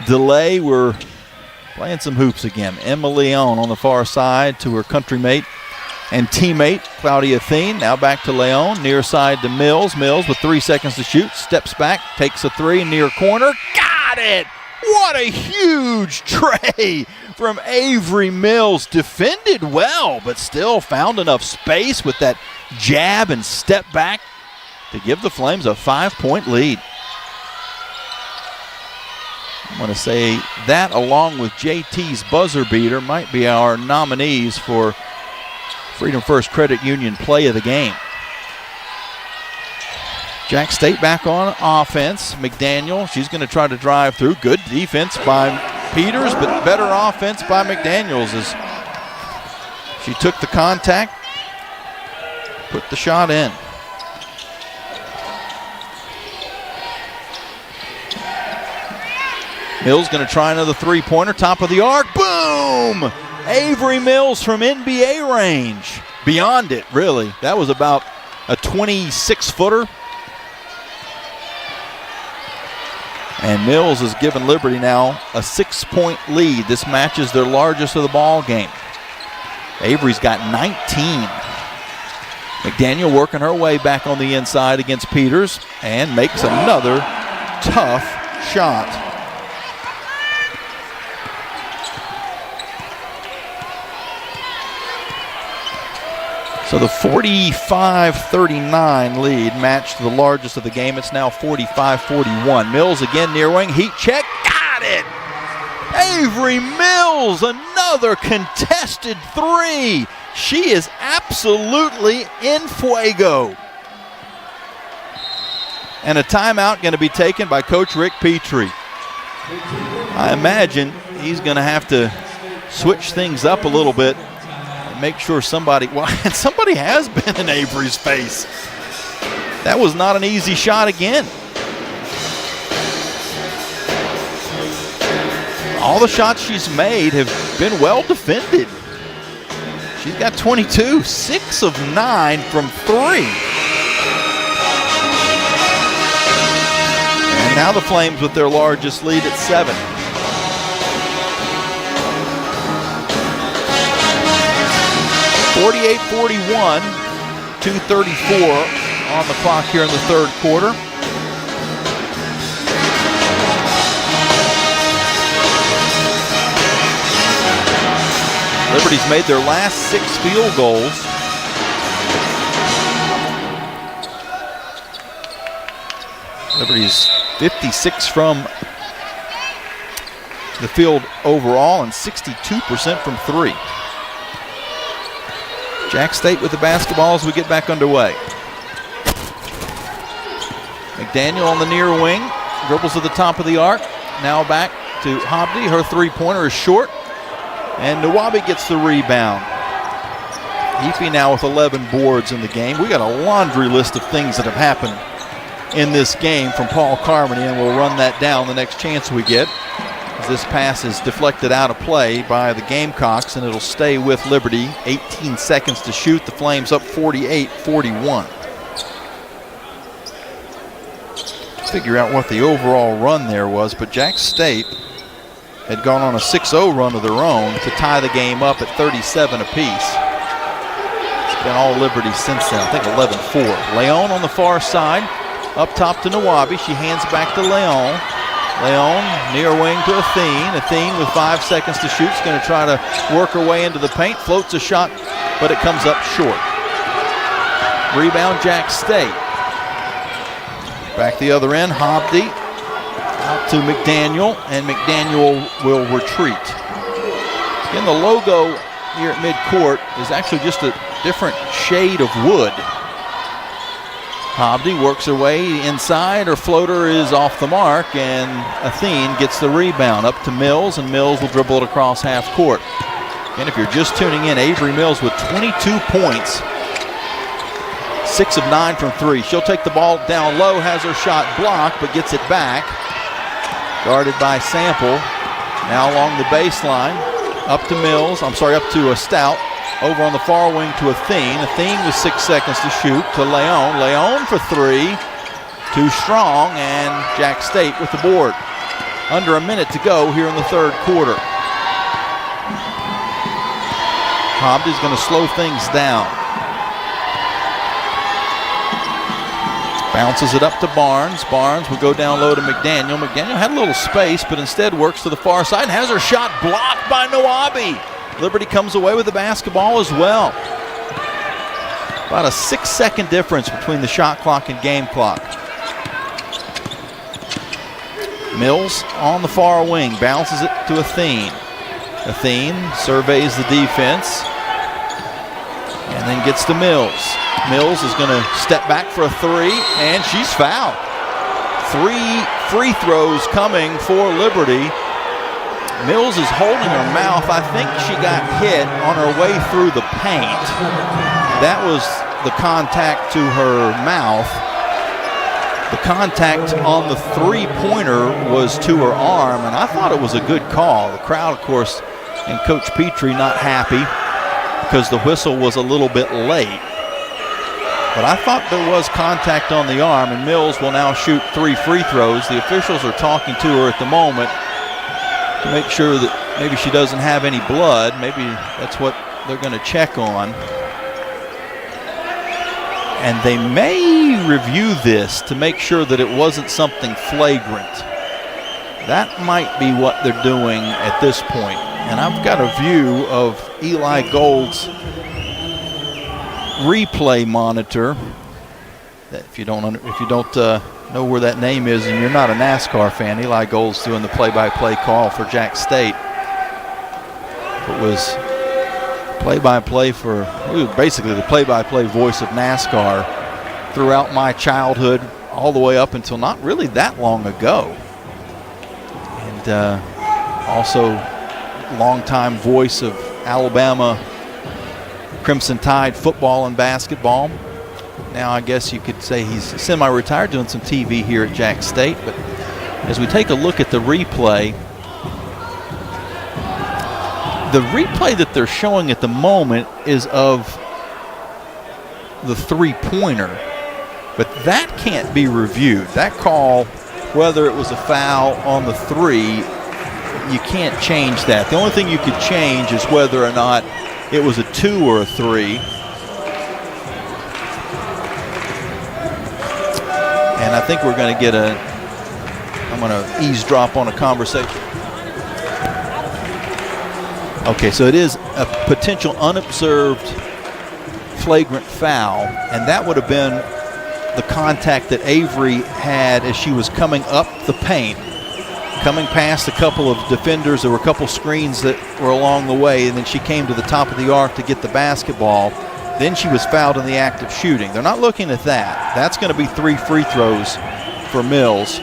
delay. We're playing some hoops again. Emma Leon on the far side to her countrymate and teammate Claudia Thien. Now back to Leon, near side to Mills. Mills with 3 seconds to shoot, steps back, takes a three, near corner. Got it! What a huge tray from Avery Mills. Defended well, but still found enough space with that jab and step back to give the Flames a 5-point lead. I'm going to say that, along with JT's buzzer beater, might be our nominees for Freedom First Credit Union play of the game. Jax State back on offense. McDaniel, she's going to try to drive through. Good defense by Peters, but better offense by McDaniels as she took the contact, put the shot in. Mills going to try another three-pointer, top of the arc. Boom! Avery Mills from NBA range. Beyond it, really. That was about a 26-footer. And Mills has given Liberty now a 6-point lead. This matches their largest of the ball game. Avery's got 19. McDaniel working her way back on the inside against Peters and makes another tough shot. So the 45-39 lead matched the largest of the game. It's now 45-41. Mills again near wing. Heat check. Got it! Avery Mills, another contested three. She is absolutely in fuego. And a timeout going to be taken by Coach Rick Petrie. I imagine he's going to have to switch things up a little bit. Make sure somebody has been in Avery's face. That was not an easy shot again. All the shots she's made have been well defended. She's got 22, 6 of 9 from 3. And now the Flames with their largest lead at 7. 48-41, 2:34 on the clock here in the third quarter. Liberty's made their last 6 field goals. Liberty's 56 from the field overall and 62% from three. Jax State with the basketball as we get back underway. McDaniel on the near wing, dribbles to the top of the arc. Now back to Hobdy. Her three-pointer is short, and Nawabi gets the rebound. Efi now with 11 boards in the game. We got a laundry list of things that have happened in this game from Paul Carmody, and we'll run that down the next chance we get. This pass is deflected out of play by the Gamecocks, and it'll stay with Liberty. 18 seconds to shoot. The Flames up 48-41. Figure out what the overall run there was, but Jax State had gone on a 6-0 run of their own to tie the game up at 37 apiece. It's been all Liberty since then. I think 11-4. Leon on the far side, up top to Nawabi. She hands back to Leon. Leon near wing to Athene. Athene with 5 seconds to shoot is going to try to work her way into the paint. Floats a shot, but it comes up short. Rebound Jax State. Back the other end, Hobdy out to McDaniel, and McDaniel will retreat. Again, the logo here at midcourt is actually just a different shade of wood. Hobdy works her way inside. Her floater is off the mark, and Athene gets the rebound up to Mills, and Mills will dribble it across half court. And if you're just tuning in, Avery Mills with 22 points, 6 of 9 from three. She'll take the ball down low, has her shot blocked, but gets it back. Guarded by Sample. Now along the baseline, up to Mills, up to Stout. Over on the far wing to Athene. Athene with 6 seconds to shoot to Leon. Leon for three. Too strong, and Jax State with the board. Under a minute to go here in the third quarter. Hobdy's going to slow things down. Bounces it up to Barnes. Barnes will go down low to McDaniel. McDaniel had a little space, but instead works to the far side and has her shot blocked by Nawabi. Liberty comes away with the basketball as well. About a 6-second difference between the shot clock and game clock. Mills on the far wing, bounces it to Athene. Athene surveys the defense and then gets to Mills. Mills is going to step back for a three, and she's fouled. 3 free throws coming for Liberty. Mills is holding her mouth. I think she got hit on her way through the paint. That was the contact to her mouth. The contact on the three-pointer was to her arm, and I thought it was a good call. The crowd, of course, and Coach Petrie not happy because the whistle was a little bit late. But I thought there was contact on the arm, and Mills will now shoot 3 free throws. The officials are talking to her at the moment to make sure that maybe she doesn't have any blood. Maybe that's what they're going to check on. And they may review this to make sure that it wasn't something flagrant. That might be what they're doing at this point. And I've got a view of Eli Gold's replay monitor. That if you don't know where that name is and you're not a NASCAR fan, Eli Gold's doing the play-by-play call for Jax State. It was play-by-play for, it was basically the play-by-play voice of NASCAR throughout my childhood all the way up until not really that long ago. And also longtime voice of Alabama Crimson Tide football and basketball. Now I guess you could say he's semi-retired, doing some TV here at Jax State. But as we take a look at the replay that they're showing at the moment is of the three-pointer. But that can't be reviewed. That call, whether it was a foul on the three, you can't change that. The only thing you could change is whether or not it was a 2 or a 3. And I think we're going to get I'm going to eavesdrop on a conversation. Okay, so it is a potential unobserved flagrant foul, and that would have been the contact that Avery had as she was coming up the paint, coming past a couple of defenders. There were a couple screens that were along the way, and then she came to the top of the arc to get the basketball. Then she was fouled in the act of shooting. They're not looking at that. That's going to be 3 free throws for Mills.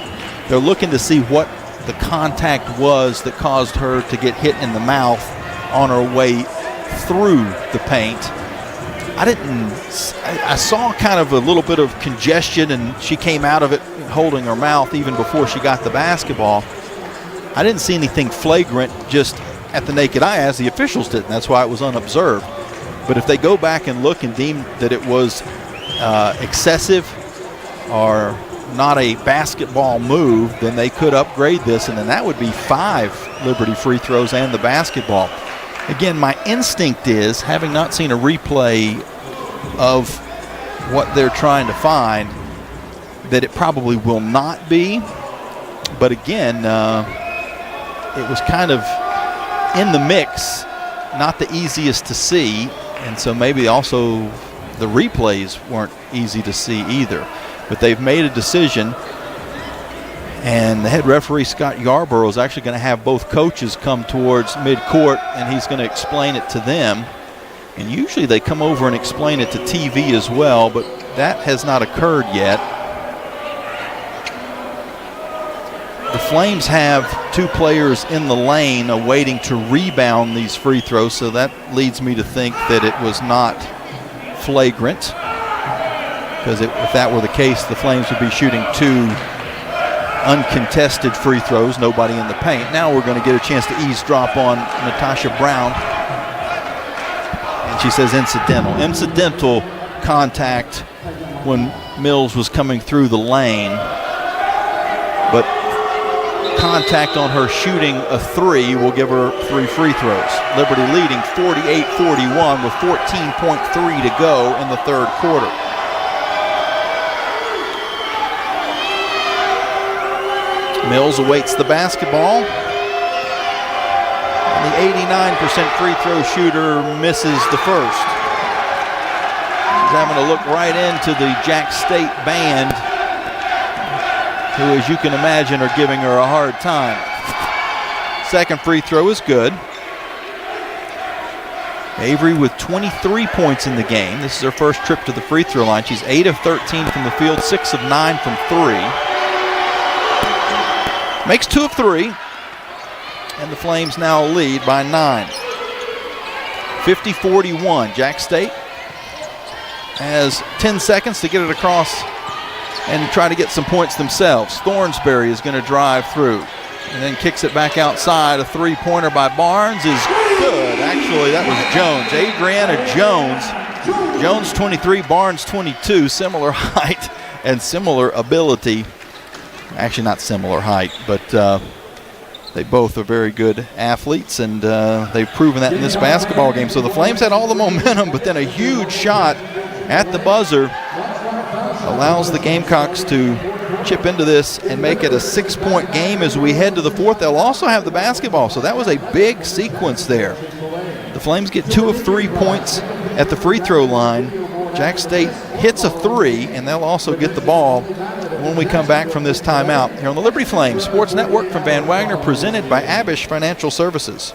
They're looking to see what the contact was that caused her to get hit in the mouth on her way through the paint. I saw kind of a little bit of congestion, and she came out of it holding her mouth even before she got the basketball. I didn't see anything flagrant just at the naked eye, as the officials didn't. That's why it was unobserved. But if they go back and look and deem that it was excessive or not a basketball move, then they could upgrade this, and then that would be 5 Liberty free throws and the basketball. Again, my instinct is, having not seen a replay of what they're trying to find, that it probably will not be. But again, it was kind of in the mix, not the easiest to see, and so maybe also the replays weren't easy to see either. But they've made a decision, and the head referee, Scott Yarborough, is actually going to have both coaches come towards midcourt, and he's going to explain it to them. And usually they come over and explain it to TV as well, but that has not occurred yet. The Flames have 2 players in the lane awaiting to rebound these free throws, so that leads me to think that it was not flagrant. Because if that were the case, the Flames would be shooting 2 uncontested free throws, nobody in the paint. Now we're going to get a chance to eavesdrop on Natasha Brown. And she says incidental. Incidental contact when Mills was coming through the lane. But contact on her shooting a 3 will give her 3 free throws. Liberty leading 48-41 with 14.3 to go in the third quarter. Mills awaits the basketball. And the 89% free throw shooter misses the first. She's having to look right into the JAX State band, who, as you can imagine, are giving her a hard time. Second free throw is good. Avery with 23 points in the game. This is her first trip to the free throw line. She's 8 of 13 from the field, 6 of 9 from 3. Makes 2 of 3, and the Flames now lead by 9. 50-41. JAX State has 10 seconds to get it across and try to get some points themselves. Thornsberry is going to drive through and then kicks it back outside. A 3-pointer by Barnes is good. Actually, that was Jones. Adriana Jones. Jones 23, Barnes 22. Similar height and similar ability. Actually, not similar height, but they both are very good athletes, and they've proven that in this basketball game. So the Flames had all the momentum, but then a huge shot at the buzzer allows the Gamecocks to chip into this and make it a 6-point game as we head to the fourth. They'll also have the basketball, so that was a big sequence there. The Flames get 2 of 3 points at the free throw line. JAX State hits a 3, and they'll also get the ball when we come back from this timeout here on the Liberty Flames Sports Network from Van Wagner, presented by Abish Financial Services.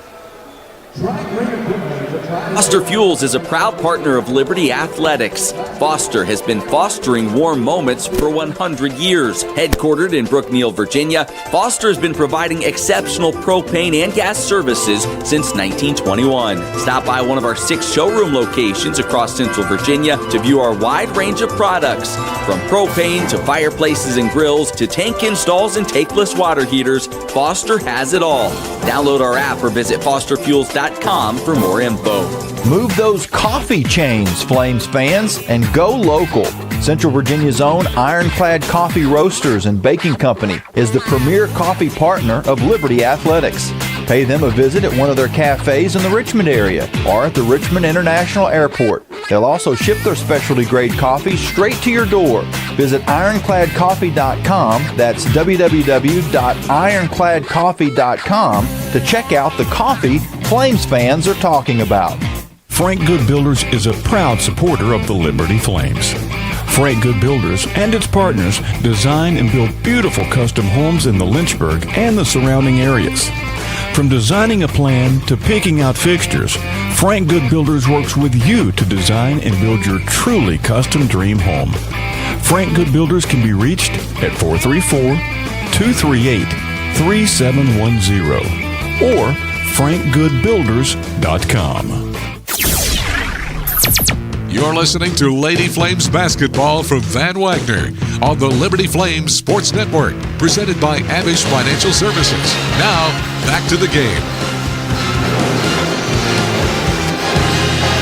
Foster Fuels is a proud partner of Liberty Athletics. Foster has been fostering warm moments for 100 years. Headquartered in Brookneal, Virginia, Foster has been providing exceptional propane and gas services since 1921. Stop by one of our 6 showroom locations across Central Virginia to view our wide range of products. From propane to fireplaces and grills to tank installs and tankless water heaters, Foster has it all. Download our app or visit fosterfuels.com for more info. Move those coffee chains, Flames fans, and go local. Central Virginia's own Ironclad Coffee Roasters and Baking Company is the premier coffee partner of Liberty Athletics. Pay them a visit at one of their cafes in the Richmond area or at the Richmond International Airport. They'll also ship their specialty grade coffee straight to your door. Visit ironcladcoffee.com, that's www.ironcladcoffee.com, to check out the coffee Flames fans are talking about. Frank Good Builders is a proud supporter of the Liberty Flames. Frank Good Builders and its partners design and build beautiful custom homes in the Lynchburg and the surrounding areas. From designing a plan to picking out fixtures, Frank Good Builders works with you to design and build your truly custom dream home. Frank Good Builders can be reached at 434-238-3710 or frankgoodbuilders.com. You're listening to Lady Flames basketball from Van Wagner on the Liberty Flames Sports Network, presented by Abish Financial Services. Now, back to the game.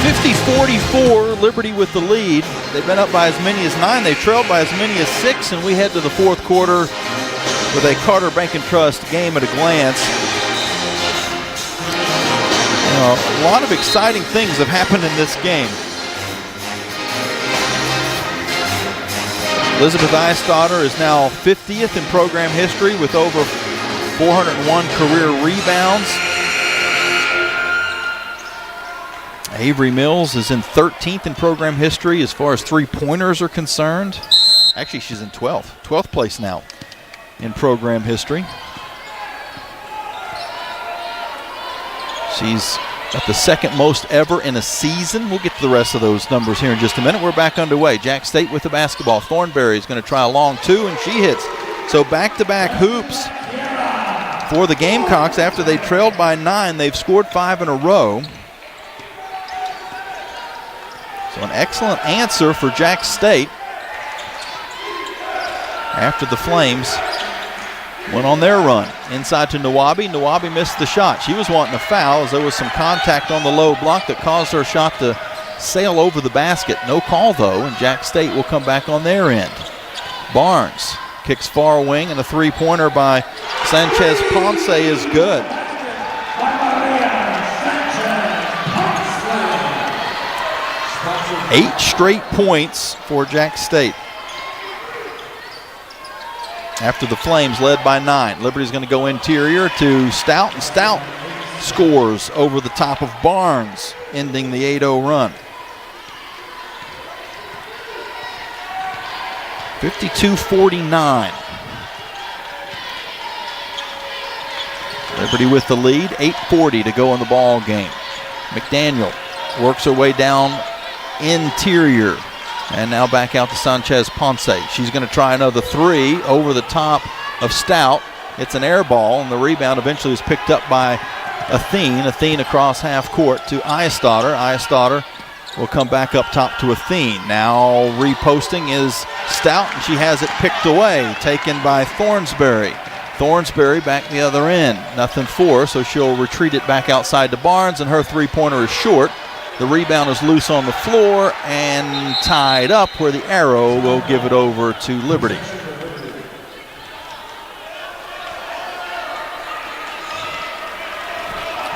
50-44, Liberty with the lead. They've been up by as many as 9. They've trailed by as many as 6, and we head to the fourth quarter with a Carter Bank & Trust game at a glance. A lot of exciting things have happened in this game. Elizabeth Eisstotter is now 50th in program history with over 401 career rebounds. Avery Mills is in 13th in program history as far as three-pointers are concerned. Actually, she's in 12th place now in program history. She's got the second most ever in a season. We'll get to the rest of those numbers here in just a minute. We're back underway. Jack State with the basketball. Thornberry is going to try a long two, and she hits. So back-to-back hoops for the Gamecocks. After they trailed by 9, they've scored 5 in a row. So an excellent answer for Jack State after the Flames went on their run. Inside to Nawabi. Nawabi missed the shot. She was wanting a foul as there was some contact on the low block that caused her shot to sail over the basket. No call, though, and Jack State will come back on their end. Barnes kicks far wing, and a three-pointer by Sanchez Ponce is good. Eight straight points for Jack State. After the Flames led by 9. Liberty's going to go interior to Stout, and Stout scores over the top of Barnes, ending the 8-0 run. 52-49. Liberty with the lead, 8:40 to go in the ball game. McDaniel works her way down interior. And now back out to Sanchez Ponce. She's going to try another three over the top of Stout. It's an air ball, and the rebound eventually is picked up by Athene. Athene across half court to Eisstotter. Eisstotter will come back up top to Athene. Now reposting is Stout, and she has it picked away, taken by Thornsberry. Thornsberry back the other end. Nothing for her, so she'll retreat it back outside to Barnes, and her three-pointer is short. The rebound is loose on the floor and tied up where the arrow will give it over to Liberty.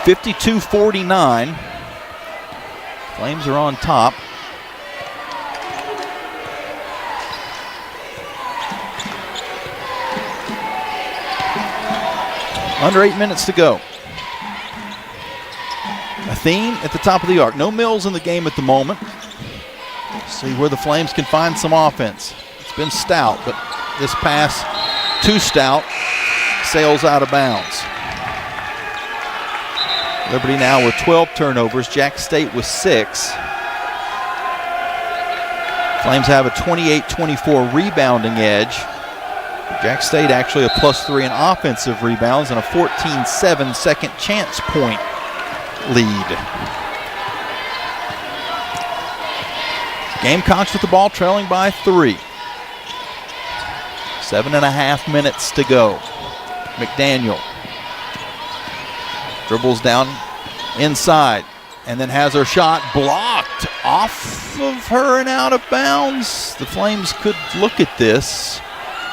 (52-49). Flames are on top. Under 8 minutes to go. Athene at the top of the arc. No Mills in the game at the moment. See where the Flames can find some offense. It's been Stout, but this pass to Stout sails out of bounds. Liberty now with 12 turnovers. Jack State with 6. Flames have a 28-24 rebounding edge. Jack State actually a +3 in offensive rebounds and a 14-7 second chance point lead. Gamecocks with the ball trailing by 3. 7.5 minutes to go. McDaniel dribbles down inside and then has her shot blocked off of her and out of bounds. The Flames could look at this.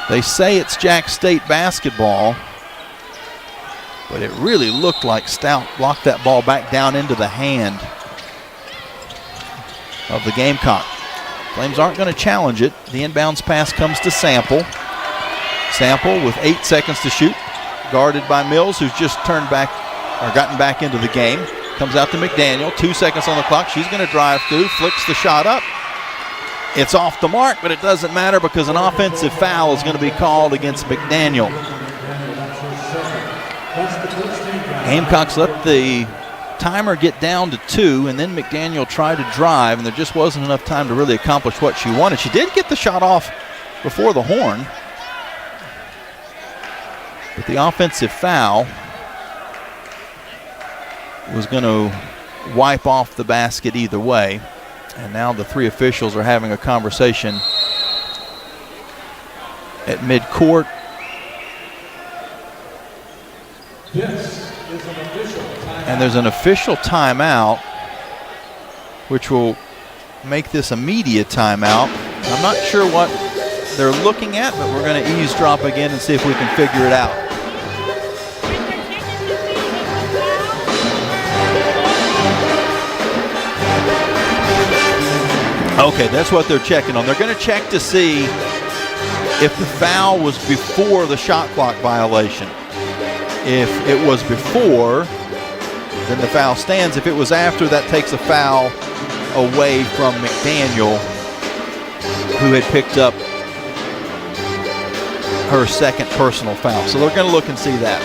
They say it's Jack State basketball, but it really looked like Stout blocked that ball back down into the hand of the Gamecock. Flames aren't going to challenge it. The inbounds pass comes to Sample. Sample with 8 seconds to shoot, guarded by Mills, who's just turned back or gotten back into the game. Comes out to McDaniel, 2 seconds on the clock. She's going to drive through, flicks the shot up. It's off the mark, but it doesn't matter because an offensive foul is going to be called against McDaniel. Gamecocks let the timer get down to 2, and then McDaniel tried to drive, and there just wasn't enough time to really accomplish what she wanted. She did get the shot off before the horn, but the offensive foul was going to wipe off the basket either way. And now the three officials are having a conversation at midcourt. And there's an official timeout, which will make this a media timeout. I'm not sure what they're looking at, but we're going to eavesdrop again and see if we can figure it out. Okay, that's what they're checking on. They're going to check to see if the foul was before the shot clock violation. If it was before, then the foul stands. If it was after, that takes a foul away from McDaniel, who had picked up her second personal foul. So they're going to look and see that.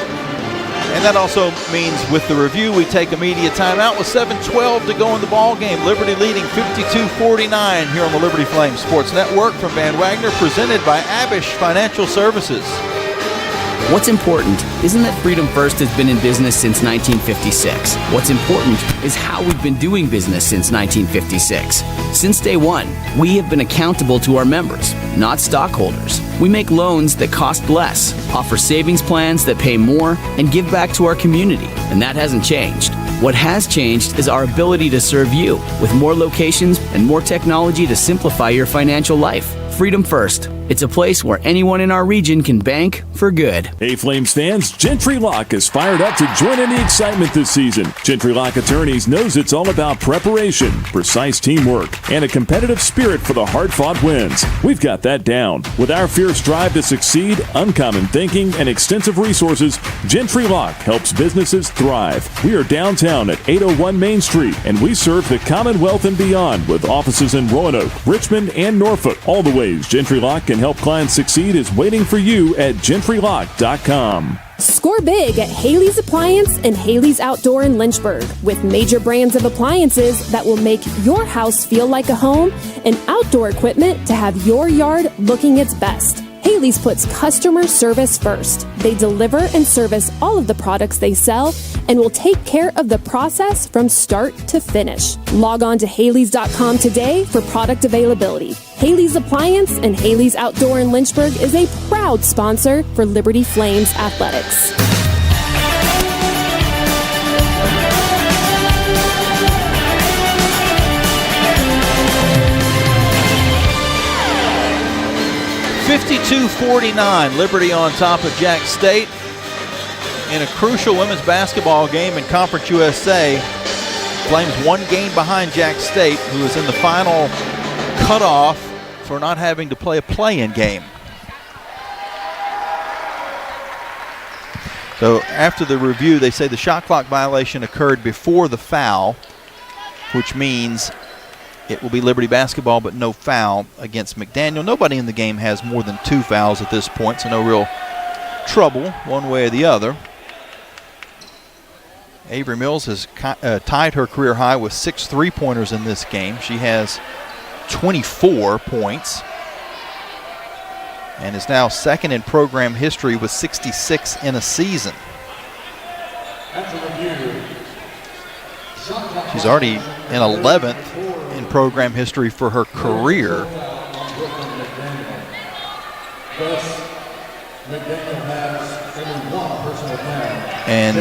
And that also means with the review, we take a media timeout with 7:12 to go in the ball game. Liberty leading 52-49 here on the Liberty Flames Sports Network from Van Wagner, presented by Abish Financial Services. What's important isn't that Freedom First has been in business since 1956. What's important is how we've been doing business since 1956. Since day one, we have been accountable to our members, not stockholders. We make loans that cost less, offer savings plans that pay more, and give back to our community. And that hasn't changed. What has changed is our ability to serve you with more locations and more technology to simplify your financial life. Freedom First. It's a place where anyone in our region can bank for good. Hey, Flames fans, Gentry Lock is fired up to join in the excitement this season. Gentry Lock Attorneys knows it's all about preparation, precise teamwork, and a competitive spirit for the hard-fought wins. We've got that down. With our fierce drive to succeed, uncommon thinking, and extensive resources, Gentry Lock helps businesses thrive. We are downtown at 801 Main Street, and we serve the Commonwealth and beyond with offices in Roanoke, Richmond, and Norfolk. All the ways Gentry Lock can help clients succeed is waiting for you at GentryLock.com. Score big at Haley's Appliance and Haley's Outdoor in Lynchburg with major brands of appliances that will make your house feel like a home and outdoor equipment to have your yard looking its best. Haley's puts customer service first. They deliver and service all of the products they sell and will take care of the process from start to finish. Log on to Haley's.com today for product availability. Haley's Appliance and Haley's Outdoor in Lynchburg is a proud sponsor for Liberty Flames Athletics. (52-49), Liberty on top of Jax State in a crucial women's basketball game in Conference USA. Flames one game behind Jax State, who is in the final cutoff for not having to play a play-in game. So after the review, they say the shot clock violation occurred before the foul, which means it will be Liberty basketball, but no foul against McDaniel. Nobody in the game has more than 2 fouls at this point, so no real trouble one way or the other. Avery Mills has tied her career high with 6 3-pointers in this game. She has 24 points and is now second in program history with 66 in a season. She's already in 11th in program history for her career. And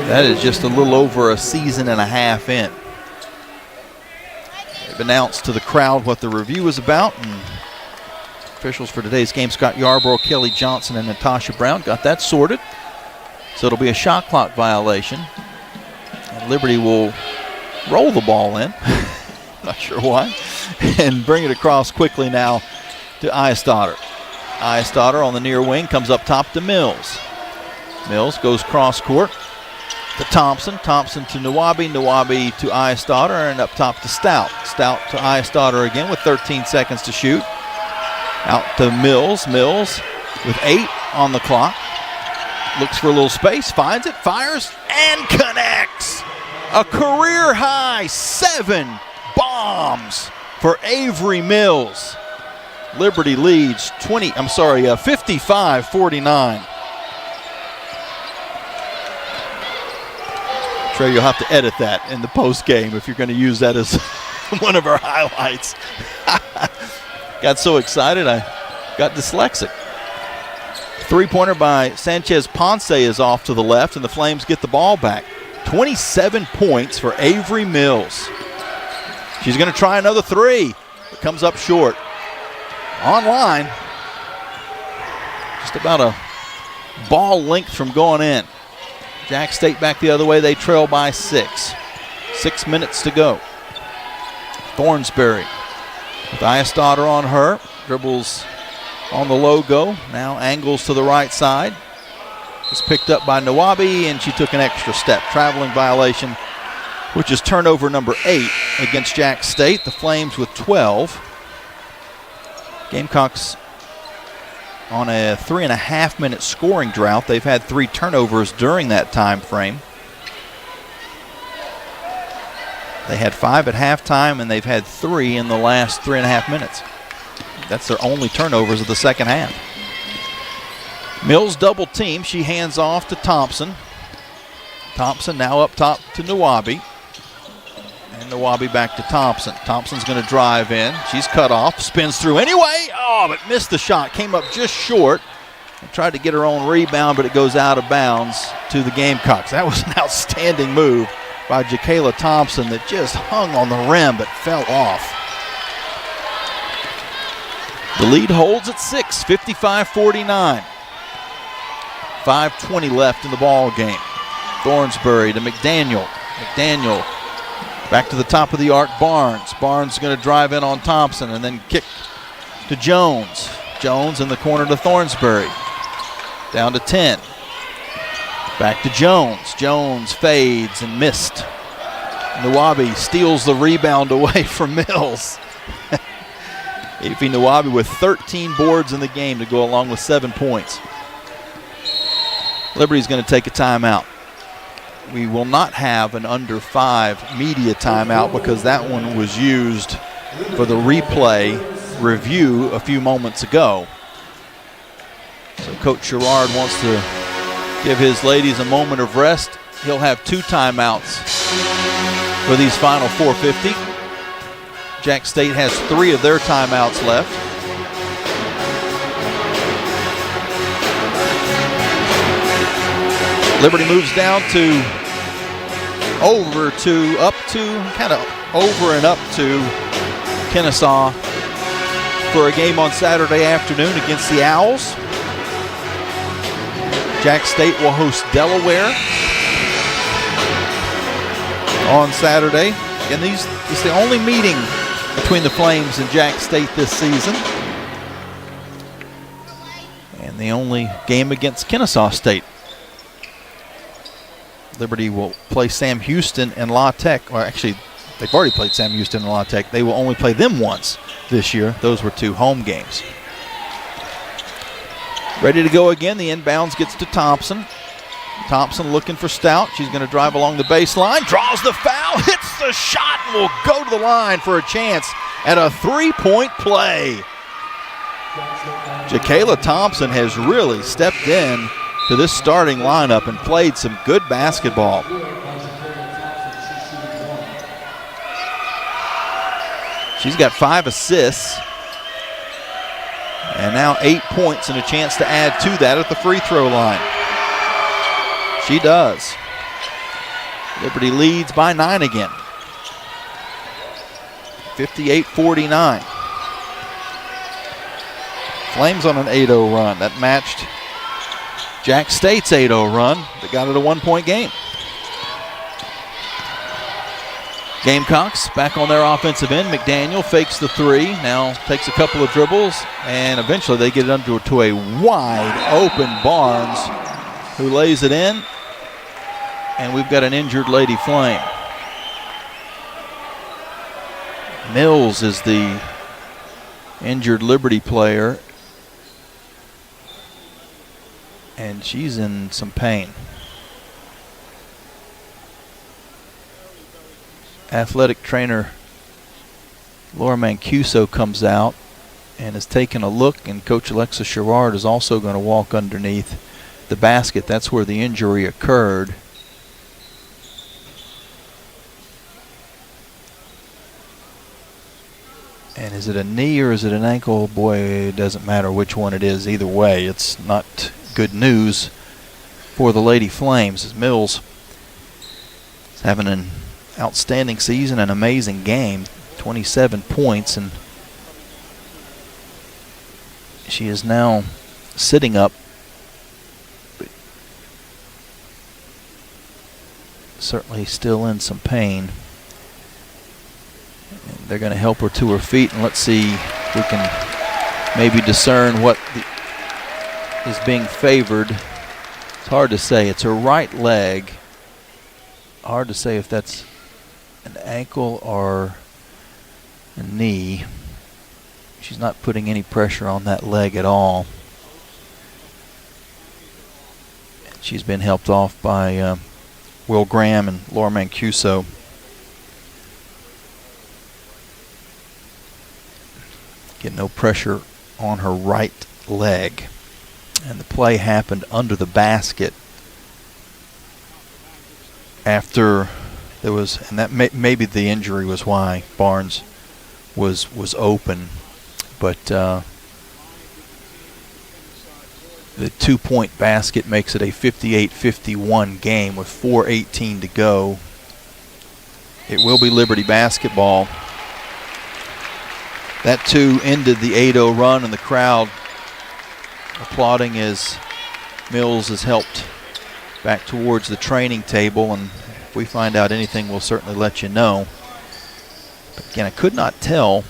that is just a little over a season and a half in. They've announced to the crowd what the review is about, and officials for today's game, Scott Yarborough, Kelly Johnson, and Natasha Brown, got that sorted. So it'll be a shot clock violation. And Liberty will roll the ball in, not sure why, and bring it across quickly now to Eistadter. Eistadter on the near wing, comes up top to Mills. Mills goes cross court, to Thompson. Thompson to Nawabi. Nawabi to Eyestader, and up top to Stout. Stout to Eyestader again with 13 seconds to shoot. Out to Mills. Mills with 8 on the clock. Looks for a little space, finds it, fires, and connects. A career high 7 bombs for Avery Mills. Liberty leads 55-49. Trey, you'll have to edit that in the post game if you're going to use that as one of our highlights. Got so excited I got dyslexic. Three-pointer by Sanchez Ponce is off to the left, and the Flames get the ball back. 27 points for Avery Mills. She's going to try another three. It comes up short. Online. Just about a ball length from going in. Jax State back the other way. They trail by 6. 6 minutes to go. Thornsberry with Eyestader on her. Dribbles on the logo. Now angles to the right side. It's picked up by Nawabi, and she took an extra step. Traveling violation, which is turnover number 8 against Jax State. The Flames with 12. Gamecocks on a 3.5-minute scoring drought. They've had 3 turnovers during that time frame. They had 5 at halftime, and they've had 3 in the last 3.5 minutes. That's their only turnovers of the second half. Mills double team. She hands off to Thompson. Thompson now up top to Nawabi. And Nawabi back to Thompson. Thompson's going to drive in. She's cut off. Spins through anyway. Oh, but missed the shot. Came up just short. And tried to get her own rebound, but it goes out of bounds to the Gamecocks. That was an outstanding move by Jakayla Thompson that just hung on the rim but fell off. The lead holds at 6, 55-49. 5:20 left in the ball game. Thornsberry to McDaniel. McDaniel back to the top of the arc. Barnes. Barnes going to drive in on Thompson and then kick to Jones. Jones in the corner to Thornsberry. Down to 10. Back to Jones. Jones fades and missed. Nawabi steals the rebound away from Mills. Ify Nawabi with 13 boards in the game to go along with 7 points. Liberty's going to take a timeout. We will not have an under 5 media timeout because that one was used for the replay review a few moments ago. So Coach Sherrard wants to give his ladies a moment of rest. He'll have 2 timeouts for these final 4:50. Jax State has 3 of their timeouts left. Liberty moves down to kind of over and up to Kennesaw for a game on Saturday afternoon against the Owls. Jax State will host Delaware on Saturday. And it's the only meeting between the Flames and Jax State this season. And the only game against Kennesaw State. Liberty will play Sam Houston and La Tech. Or actually, they've already played Sam Houston and La Tech. They will only play them once this year. Those were 2 home games. Ready to go again. The inbounds gets to Thompson. Thompson looking for Stout. She's going to drive along the baseline. Draws the foul. Hits the shot and will go to the line for a chance at a 3-point play. Jakayla Thompson has really stepped in to this starting lineup and played some good basketball. She's got 5 assists and now 8 points and a chance to add to that at the free throw line. She does. Liberty leads by 9 again. 58-49. Flames on an 8-0 run. That matched Jax State's 8-0 run that got it a 1-point game. Gamecocks back on their offensive end. McDaniel fakes the 3, now takes a couple of dribbles, and eventually they get it under to a wide open Barnes, who lays it in. and we've got an injured Lady Flame. Mills is the injured Liberty player, and she's in some pain. Athletic trainer Laura Mancuso comes out and is taking a look, and Coach Alexa Sherrard is also going to walk underneath the basket. That's where the injury occurred. And is it a knee or is it an ankle? Boy, it doesn't matter which one it is. Either way, it's not good news for the Lady Flames, as Mills is having an outstanding season, an amazing game, 27 points, and she is now sitting up. Certainly still in some pain. And they're going to help her to her feet, and let's see if we can maybe discern what is being favored. It's hard to say. It's her right leg. Hard to say if that's an ankle or a knee. She's not putting any pressure on that leg at all. She's been helped off by Will Graham and Laura Mancuso. Get no pressure on her right leg. And the play happened under the basket after there was, and that maybe the injury was why Barnes was open. But the 2-point basket makes it a 58-51 game with 4:18 to go. It will be Liberty basketball. That too ended the 8-0 run, and the crowd applauding as Mills is helped back towards the training table. And if we find out anything, we'll certainly let you know. But again, I could not tell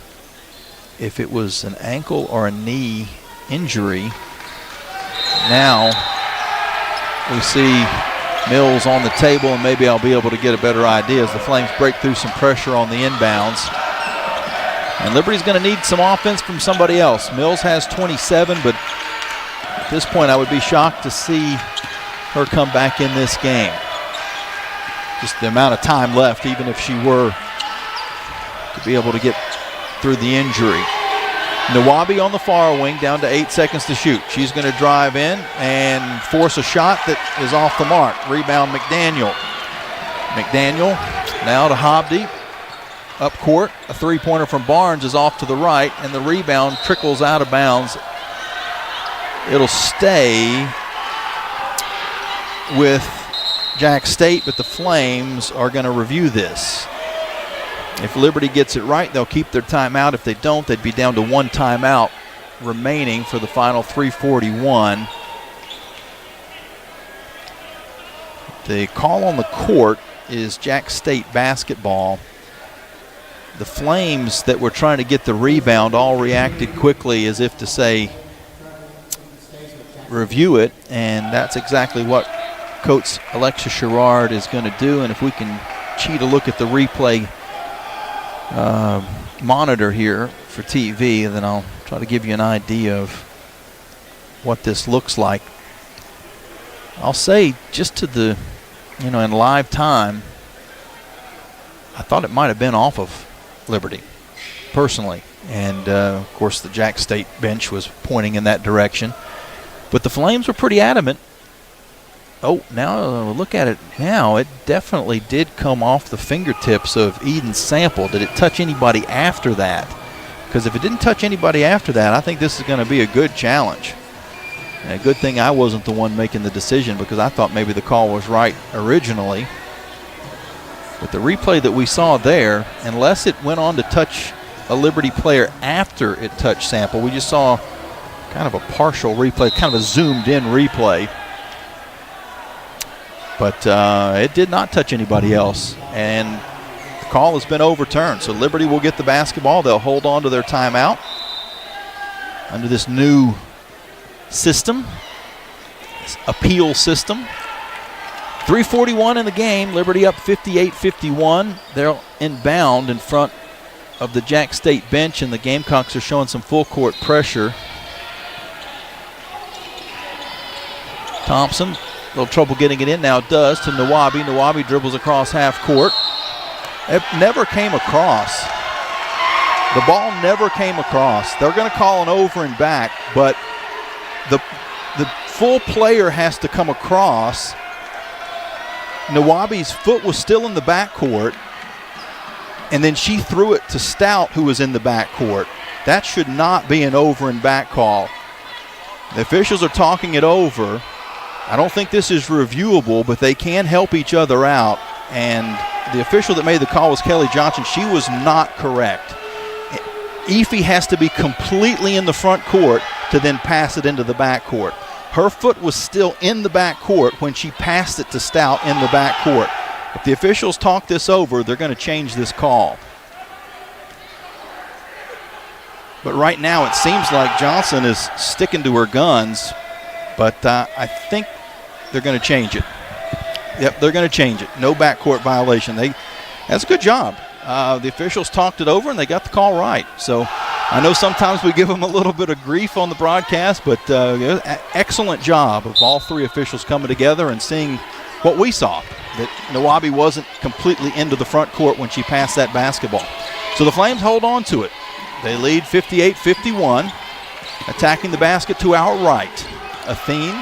if it was an ankle or a knee injury. Now we see Mills on the table, and maybe I'll be able to get a better idea as the Flames break through some pressure on the inbounds. And Liberty's going to need some offense from somebody else. Mills has 27, but at this point I would be shocked to see her come back in this game. Just the amount of time left, even if she were to be able to get through the injury. Nawabi on the far wing, down to 8 seconds to shoot. She's going to drive in and force a shot that is off the mark. Rebound McDaniel. McDaniel now to Hobdy. Up court, a three-pointer from Barnes is off to the right, and the rebound trickles out of bounds. It'll stay with Jax State, but the Flames are going to review this. If Liberty gets it right, they'll keep their timeout. If they don't, they'd be down to one timeout remaining for the final 3:41. The call on the court is Jax State basketball. The Flames that were trying to get the rebound all reacted quickly as if to say, review it, and that's exactly what Coach Alexa Sherrard is going to do. And if we can cheat a look at the replay monitor here for TV, then I'll try to give you an idea of what this looks like. I'll say just to the, in live time, I thought it might have been off of Liberty, personally. And, of course, the Jax State bench was pointing in that direction. But the Flames were pretty adamant. Oh, now look at it now. It definitely did come off the fingertips of Eden Sample. Did it touch anybody after that? Because if it didn't touch anybody after that, I think this is going to be a good challenge. And a good thing I wasn't the one making the decision, because I thought maybe the call was right originally. But the replay that we saw there, unless it went on to touch a Liberty player after it touched Sample, we just saw kind of a partial replay, kind of a zoomed-in replay. But it did not touch anybody else, and the call has been overturned. So Liberty will get the basketball. They'll hold on to their timeout under this new system, this appeal system. 3:41 in the game. Liberty up 58-51. They're inbound in front of the Jax State bench, and the Gamecocks are showing some full court pressure. Thompson, a little trouble getting it in now, does to Nawabi. Nawabi dribbles across half court. It never came across. The ball never came across. They're going to call an over and back, but the full player has to come across. Nawabi's foot was still in the backcourt, and then she threw it to Stout, who was in the backcourt. That should not be an over and back call. The officials are talking it over. I don't think this is reviewable, but they can help each other out. And the official that made the call was Kelly Johnson. She was not correct. Efi has to be completely in the front court to then pass it into the back court. Her foot was still in the back court when she passed it to Stout in the back court. If the officials talk this over, they're going to change this call. But right now it seems like Johnson is sticking to her guns, but I think they're going to change it. Yep, they're going to change it. No backcourt violation. That's a good job. The officials talked it over, and they got the call right. So I know sometimes we give them a little bit of grief on the broadcast, but excellent job of all three officials coming together and seeing what we saw, that Nawabi wasn't completely into the front court when she passed that basketball. So the Flames hold on to it. They lead 58-51, attacking the basket to our right. Athene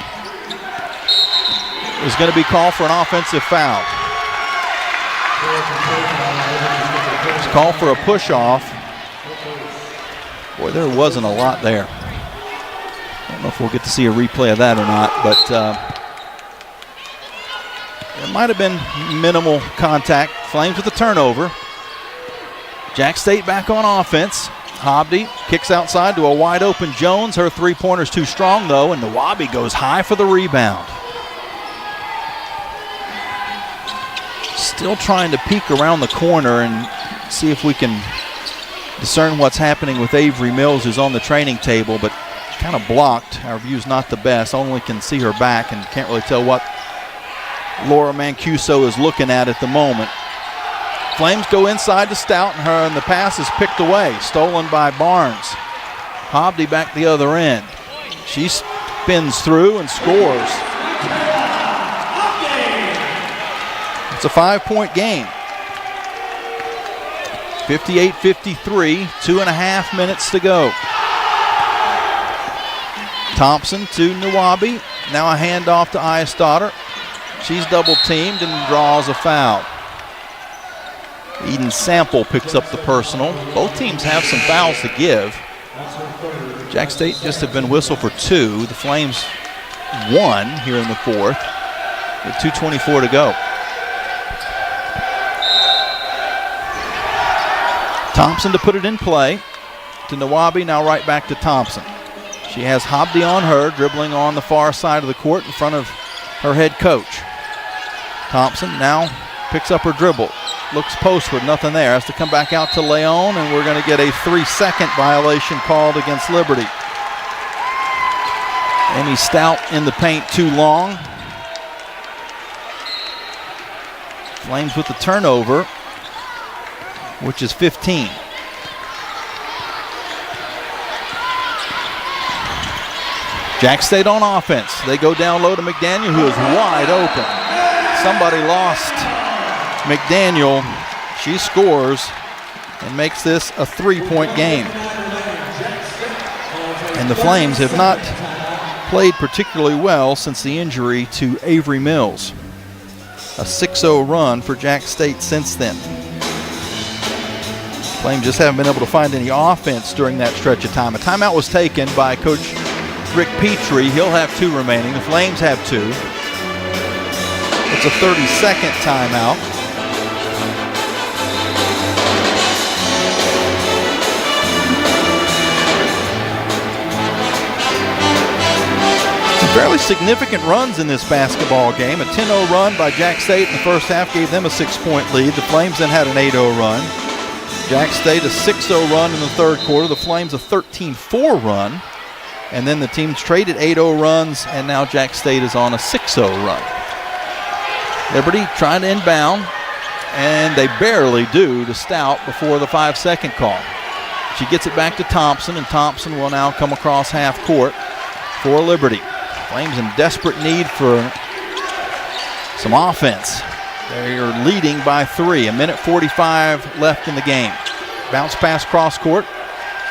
is going to be called for an offensive foul. It's called for a push-off. Boy, there wasn't a lot there. I don't know if we'll get to see a replay of that or not, but it might have been minimal contact. Flames with a turnover. Jax State back on offense. Hobdy kicks outside to a wide-open Jones. Her three-pointer's too strong, though, and Nawabi goes high for the rebound. Still trying to peek around the corner and see if we can discern what's happening with Avery Mills, who's on the training table, but kind of blocked. Our view's not the best. Only can see her back and can't really tell what Laura Mancuso is looking at the moment. Flames go inside to Stout, and the pass is picked away, stolen by Barnes. Hobdy back the other end. She spins through and scores. It's a 5-point game. 58-53, 2.5 minutes to go. Thompson to Nawabi. Now a handoff to Iastadter. She's double teamed and draws a foul. Eden Sample picks up the personal. Both teams have some fouls to give. Jax State just have been whistled for 2. The Flames 1 here in the fourth with 2:24 to go. Thompson to put it in play to Nawabi, now right back to Thompson. She has Hobdy on her, dribbling on the far side of the court in front of her head coach. Thompson now picks up her dribble, looks postward, nothing there. Has to come back out to Leon, and we're going to get a 3-second violation called against Liberty. Amy Stout in the paint too long. Flames with the turnover, which is 15. Jax State on offense. They go down low to McDaniel, who is wide open. Somebody lost McDaniel. She scores and makes this a 3-point game. And the Flames have not played particularly well since the injury to Avery Mills. A 6-0 run for Jax State since then. Flames just haven't been able to find any offense during that stretch of time. A timeout was taken by Coach Rick Petrie. He'll have 2 remaining. The Flames have 2. It's a 30-second timeout. Some fairly significant runs in this basketball game. A 10-0 run by Jax State in the first half gave them a 6-point lead. The Flames then had an 8-0 run. Jax State a 6-0 run in the third quarter. The Flames a 13-4 run. And then the teams traded 8-0 runs, and now Jax State is on a 6-0 run. Liberty trying to inbound, and they barely do to Stout before the 5-second call. She gets it back to Thompson, and Thompson will now come across half court for Liberty. Flames in desperate need for some offense. They are leading by 3. 1:45 left in the game. Bounce pass cross court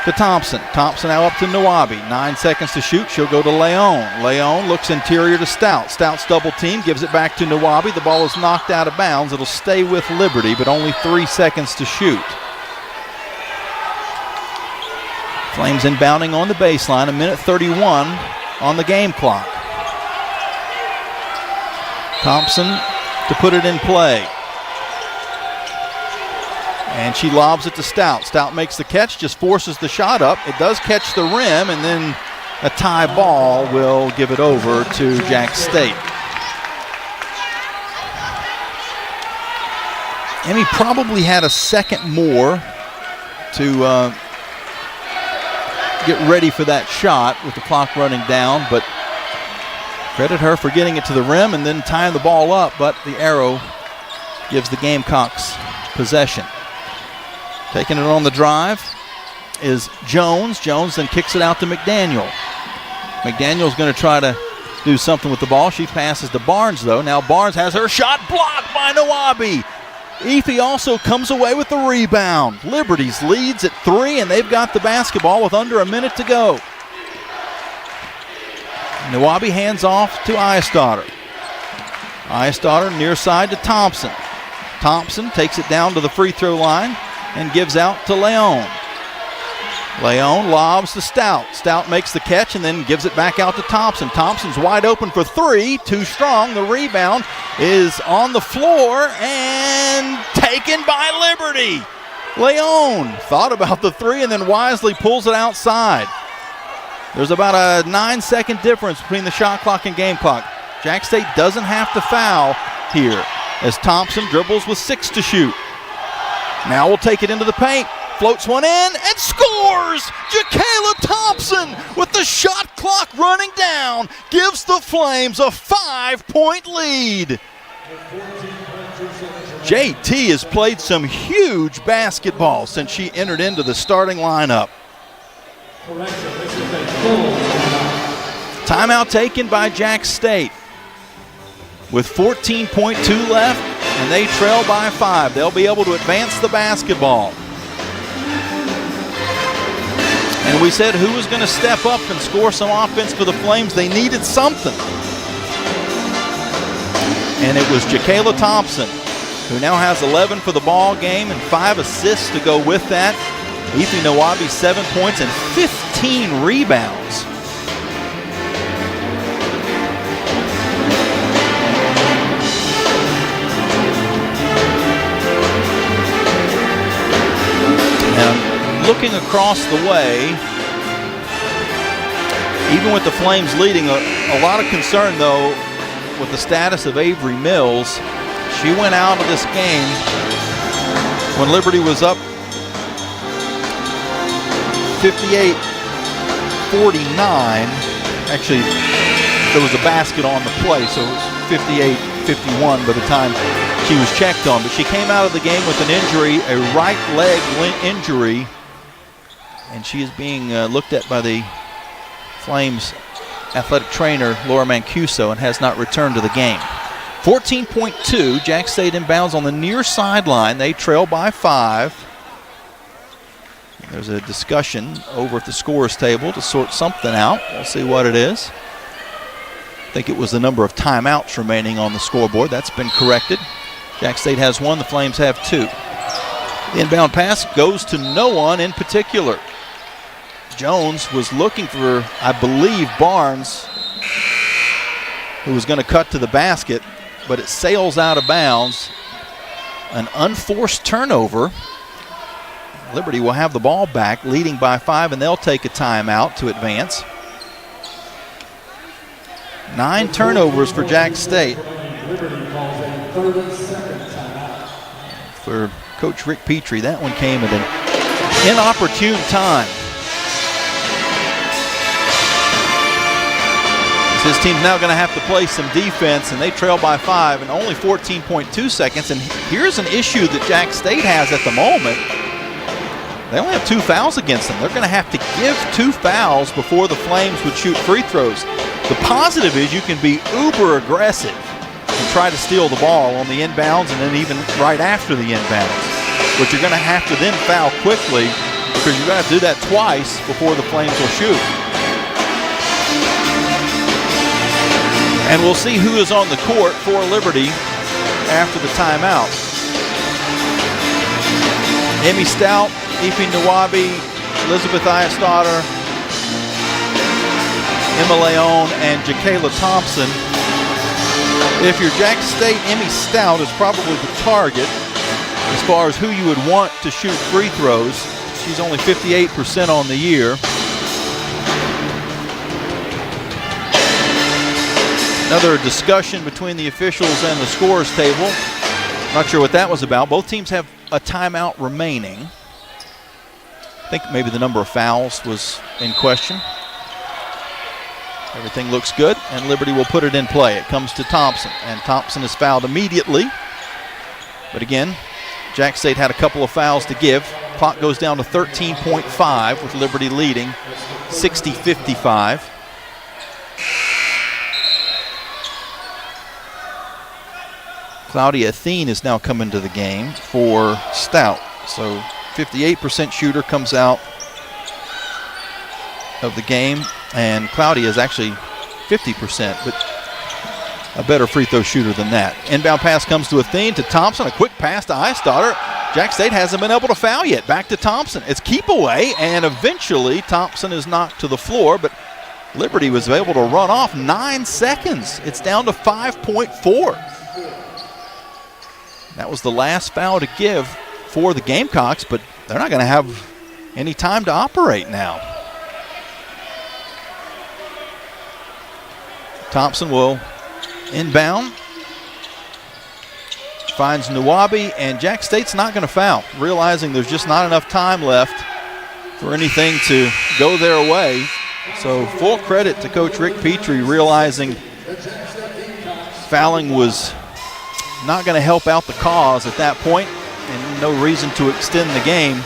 to Thompson. Thompson now up to Nawabi. 9 seconds to shoot. She'll go to Leon. Leon looks interior to Stout. Stout's double team, gives it back to Nawabi. The ball is knocked out of bounds. It'll stay with Liberty, but only 3 seconds to shoot. Flames inbounding on the baseline. 1:31 on the game clock. Thompson to put it in play. And she lobs it to Stout. Stout makes the catch, just forces the shot up. It does catch the rim, and then a tie ball will give it over to Jax State. Emmy probably had a second more to get ready for that shot with the clock running down, but credit her for getting it to the rim and then tying the ball up, but the arrow gives the Gamecocks possession. Taking it on the drive is Jones. Jones then kicks it out to McDaniel. McDaniel's going to try to do something with the ball. She passes to Barnes, though. Now Barnes has her shot blocked by Nawabi. Efi also comes away with the rebound. Liberty's leads at 3, and they've got the basketball with under a minute to go. Nawabi hands off to Eisdotter. Eisdotter near side to Thompson. Thompson takes it down to the free throw line and gives out to Leon. Leon lobs to Stout. Stout makes the catch and then gives it back out to Thompson. Thompson's wide open for 3, too strong. The rebound is on the floor and taken by Liberty. Leon thought about the 3 and then wisely pulls it outside. There's about a 9-second difference between the shot clock and game clock. Jax State doesn't have to foul here as Thompson dribbles with 6 to shoot. Now we'll take it into the paint. Floats one in and scores! Jakayla Thompson with the shot clock running down gives the Flames a 5-point lead. JT has played some huge basketball since she entered into the starting lineup. Timeout taken by Jax State with 14.2 left, and they trail by 5. They'll be able to advance the basketball. And we said who was going to step up and score some offense for the Flames. They needed something. And it was Jakayla Thompson, who now has 11 for the ball game and 5 assists to go with that. Efi Nawabi 7 points and 15 rebounds. And looking across the way, even with the Flames leading, a lot of concern though with the status of Avery Mills. She went out of this game when Liberty was up 58-49. Actually, there was a basket on the play, so it was 58-51 by the time she was checked on. But she came out of the game with an injury, a right leg injury, and she is being looked at by the Flames athletic trainer, Laura Mancuso, and has not returned to the game. 14.2, Jax State inbounds on the near sideline. They trail by 5. There's a discussion over at the scorer's table to sort something out. We'll see what it is. I think it was the number of timeouts remaining on the scoreboard. That's been corrected. Jax State has 1, the Flames have 2. The inbound pass goes to no one in particular. Jones was looking for, I believe, Barnes, who was going to cut to the basket, but it sails out of bounds. An unforced turnover. Liberty will have the ball back, leading by 5, and they'll take a timeout to advance. 9 turnovers for Jax State. For Coach Rick Petrie, that one came at an inopportune time. This team's now going to have to play some defense, and they trail by 5 in only 14.2 seconds. And here's an issue that Jax State has at the moment. They only have 2 fouls against them. They're going to have to give 2 fouls before the Flames would shoot free throws. The positive is you can be uber aggressive and try to steal the ball on the inbounds and then even right after the inbounds. But you're going to have to then foul quickly because you're going to have to do that twice before the Flames will shoot. And we'll see who is on the court for Liberty after the timeout. Emmy Stout, Ife Nwabi, Elizabeth Ayestadter, Emma Leon, and Jakayla Thompson. If you're Jax State, Emmy Stout is probably the target as far as who you would want to shoot free throws. She's only 58% on the year. Another discussion between the officials and the scorers table. Not sure what that was about. Both teams have a timeout remaining. I think maybe the number of fouls was in question. Everything looks good, and Liberty will put it in play. It comes to Thompson, and Thompson is fouled immediately. But again, Jax State had a couple of fouls to give. Clock goes down to 13.5 with Liberty leading 60-55. Claudia Athene is now coming to the game for Stout. So 58% shooter comes out of the game, and Claudia is actually 50%, but a better free throw shooter than that. Inbound pass comes to Athene, to Thompson, a quick pass to Ayestadter. Jax State hasn't been able to foul yet. Back to Thompson. It's keep away, and eventually Thompson is knocked to the floor, but Liberty was able to run off 9 seconds. It's down to 5.4. That was the last foul to give for the Gamecocks, but they're not going to have any time to operate now. Thompson will inbound. Finds Nwabi, and Jax State's not going to foul, realizing there's just not enough time left for anything to go their way. So full credit to Coach Rick Petrie, realizing fouling was not going to help out the cause at that point, and no reason to extend the game.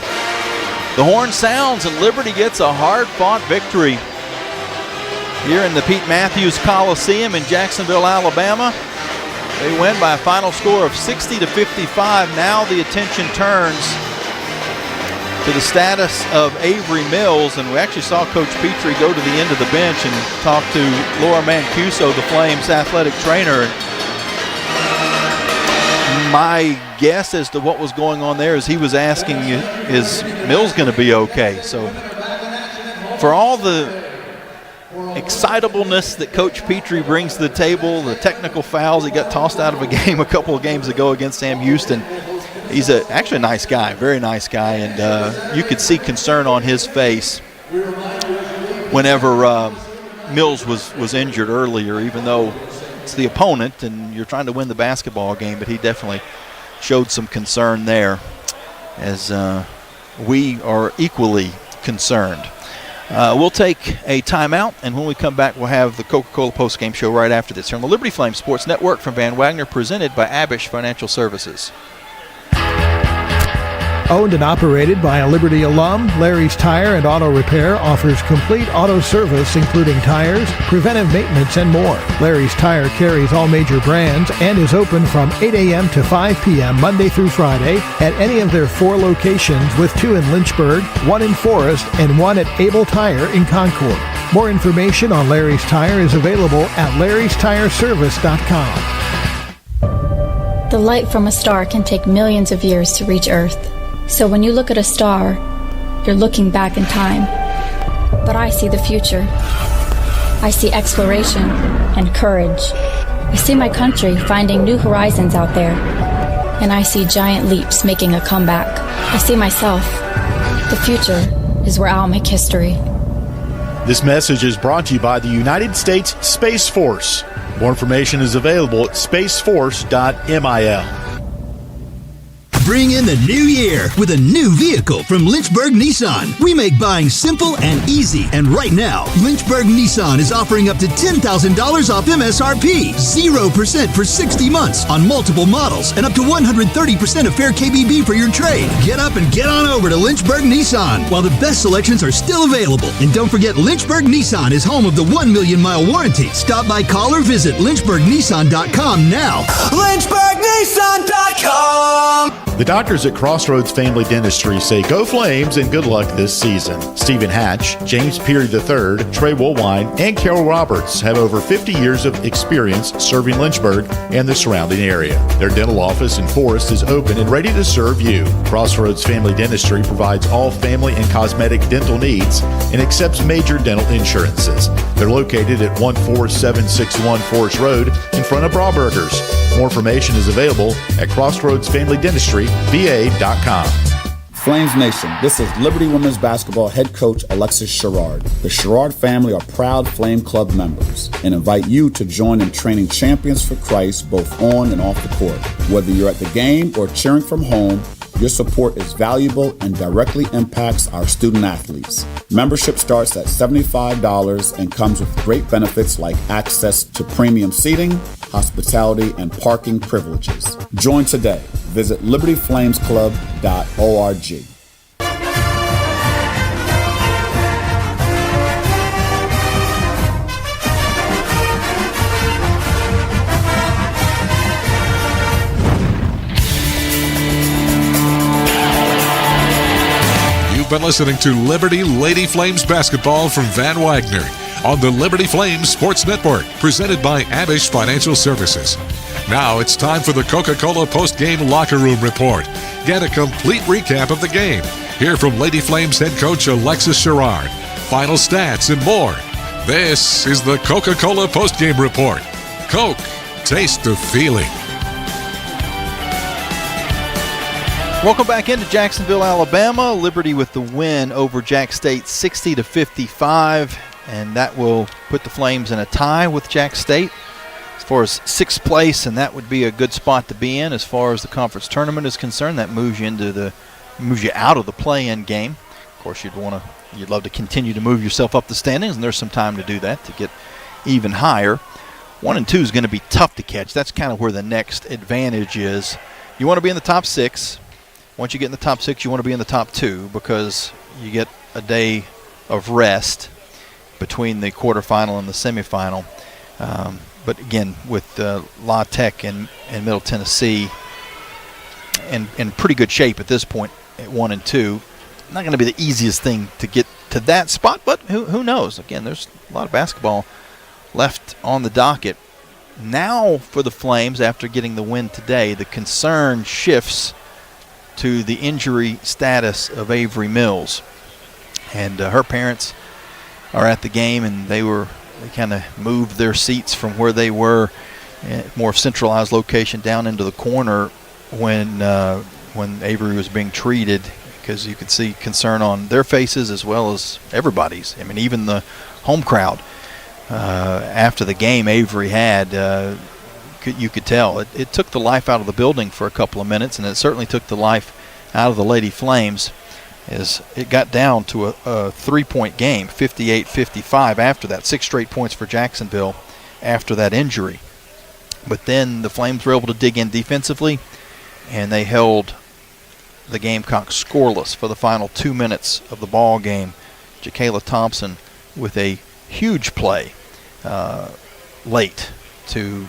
The horn sounds, and Liberty gets a hard-fought victory here in the Pete Matthews Coliseum in Jacksonville, Alabama. They win by a final score of 60-55. Now the attention turns to the status of Avery Mills, and we actually saw Coach Petrie go to the end of the bench and talk to Laura Mancuso, the Flames athletic trainer. My guess as to what was going on there is he was asking, is Mills going to be okay? So for all the excitableness that Coach Petrie brings to the table, the technical fouls, he got tossed out of a game a couple of games ago against Sam Houston. He's actually a nice guy, very nice guy, and you could see concern on his face whenever Mills was injured earlier, even though it's the opponent and you're trying to win the basketball game, but he definitely showed some concern there, as we are equally concerned. We'll take a timeout, and when we come back, we'll have the Coca-Cola postgame show right after this here on the Liberty Flames Sports Network from Van Wagner, presented by Abish Financial Services. Owned and operated by a Liberty alum, Larry's Tire and Auto Repair offers complete auto service including tires, preventive maintenance, and more. Larry's Tire carries all major brands and is open from 8 a.m. to 5 p.m. Monday through Friday at any of their 4 locations, with 2 in Lynchburg, 1 in Forest, and 1 at Able Tire in Concord. More information on Larry's Tire is available at larrystireservice.com. The light from a star can take millions of years to reach Earth. So when you look at a star, you're looking back in time. But I see the future. I see exploration and courage. I see my country finding new horizons out there. And I see giant leaps making a comeback. I see myself. The future is where I'll make history. This message is brought to you by the United States Space Force. More information is available at spaceforce.mil. Bring in the new year with a new vehicle from Lynchburg Nissan. We make buying simple and easy. And right now, Lynchburg Nissan is offering up to $10,000 off MSRP, 0% for 60 months on multiple models, and up to 130% of fair KBB for your trade. Get up and get on over to Lynchburg Nissan while the best selections are still available. And don't forget, Lynchburg Nissan is home of the 1 million mile warranty. Stop by, call, or visit LynchburgNissan.com now. LynchburgNissan.com. The doctors at Crossroads Family Dentistry say go Flames and good luck this season. Stephen Hatch, James Peary III, Trey Woolwine, and Carol Roberts have over 50 years of experience serving Lynchburg and the surrounding area. Their dental office in Forest is open and ready to serve you. Crossroads Family Dentistry provides all family and cosmetic dental needs and accepts major dental insurances. They're located at 14761 Forest Road in front of Brawburgers. More information is available at CrossroadsFamilyDentistryBA.com. Flames Nation, this is Liberty Women's Basketball head coach Alexis Sherrard. The Sherrard family are proud Flame Club members and invite you to join in training champions for Christ both on and off the court. Whether you're at the game or cheering from home, your support is valuable and directly impacts our student athletes. Membership starts at $75 and comes with great benefits like access to premium seating, hospitality, and parking privileges. Join today. Visit libertyflamesclub.org. Been listening to Liberty Lady Flames basketball from Van Wagner on the Liberty Flames Sports Network, presented by Abish Financial Services. Now it's time for the Coca-Cola post-game locker room report. Get a complete recap of the game. Hear from Lady Flames head coach Alexis Sherrard, final stats, and more. This is the Coca-Cola post-game report. Coke, taste the feeling. Welcome back into Jacksonville, Alabama. Liberty with the win over Jax State 60-55, and that will put the Flames in a tie with Jax State as far as sixth place, and that would be a good spot to be in as far as the conference tournament is concerned. That moves you out of the play-in game. Of course, you'd love to continue to move yourself up the standings, and there's some time to do that to get even higher. 1 and 2 is going to be tough to catch. That's kind of where the next advantage is. You want to be in the top 6. Once you get in the top 6, you want to be in the top 2 because you get a day of rest between the quarterfinal and the semifinal. But again, with La Tech and Middle Tennessee in pretty good shape at this point at 1 and 2, not going to be the easiest thing to get to that spot, but who knows? Again, there's a lot of basketball left on the docket. Now for the Flames, after getting the win today, the concern shifts to the injury status of Avery Mills. And her parents are at the game, and they kind of moved their seats from where they were, more centralized location, down into the corner when Avery was being treated, because you could see concern on their faces as well as everybody's. I mean, even the home crowd after the game Avery had, you could tell. It took the life out of the building for a couple of minutes, and it certainly took the life out of the Lady Flames as it got down to a 3-point game, 58-55 after that. 6 straight points for Jacksonville after that injury. But then the Flames were able to dig in defensively, and they held the Gamecocks scoreless for the final 2 minutes of the ball game. Jakayla Thompson with a huge play late to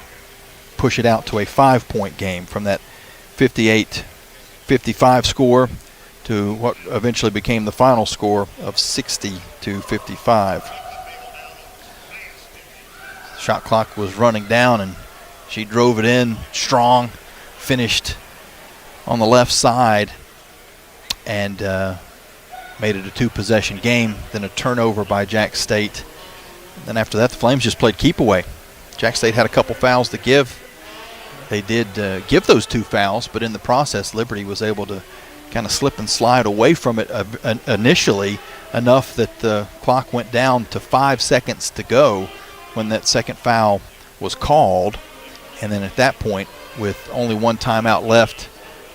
push it out to a 5-point game from that 58-55 score to what eventually became the final score of 60-55. Shot clock was running down, and she drove it in strong, finished on the left side, and made it a 2-possession game, then a turnover by Jax State. And then after that, the Flames just played keep away. Jax State had a couple fouls to give. They did give those 2 fouls, but in the process, Liberty was able to kind of slip and slide away from it initially, enough that the clock went down to 5 seconds to go when that second foul was called. And then at that point, with only 1 timeout left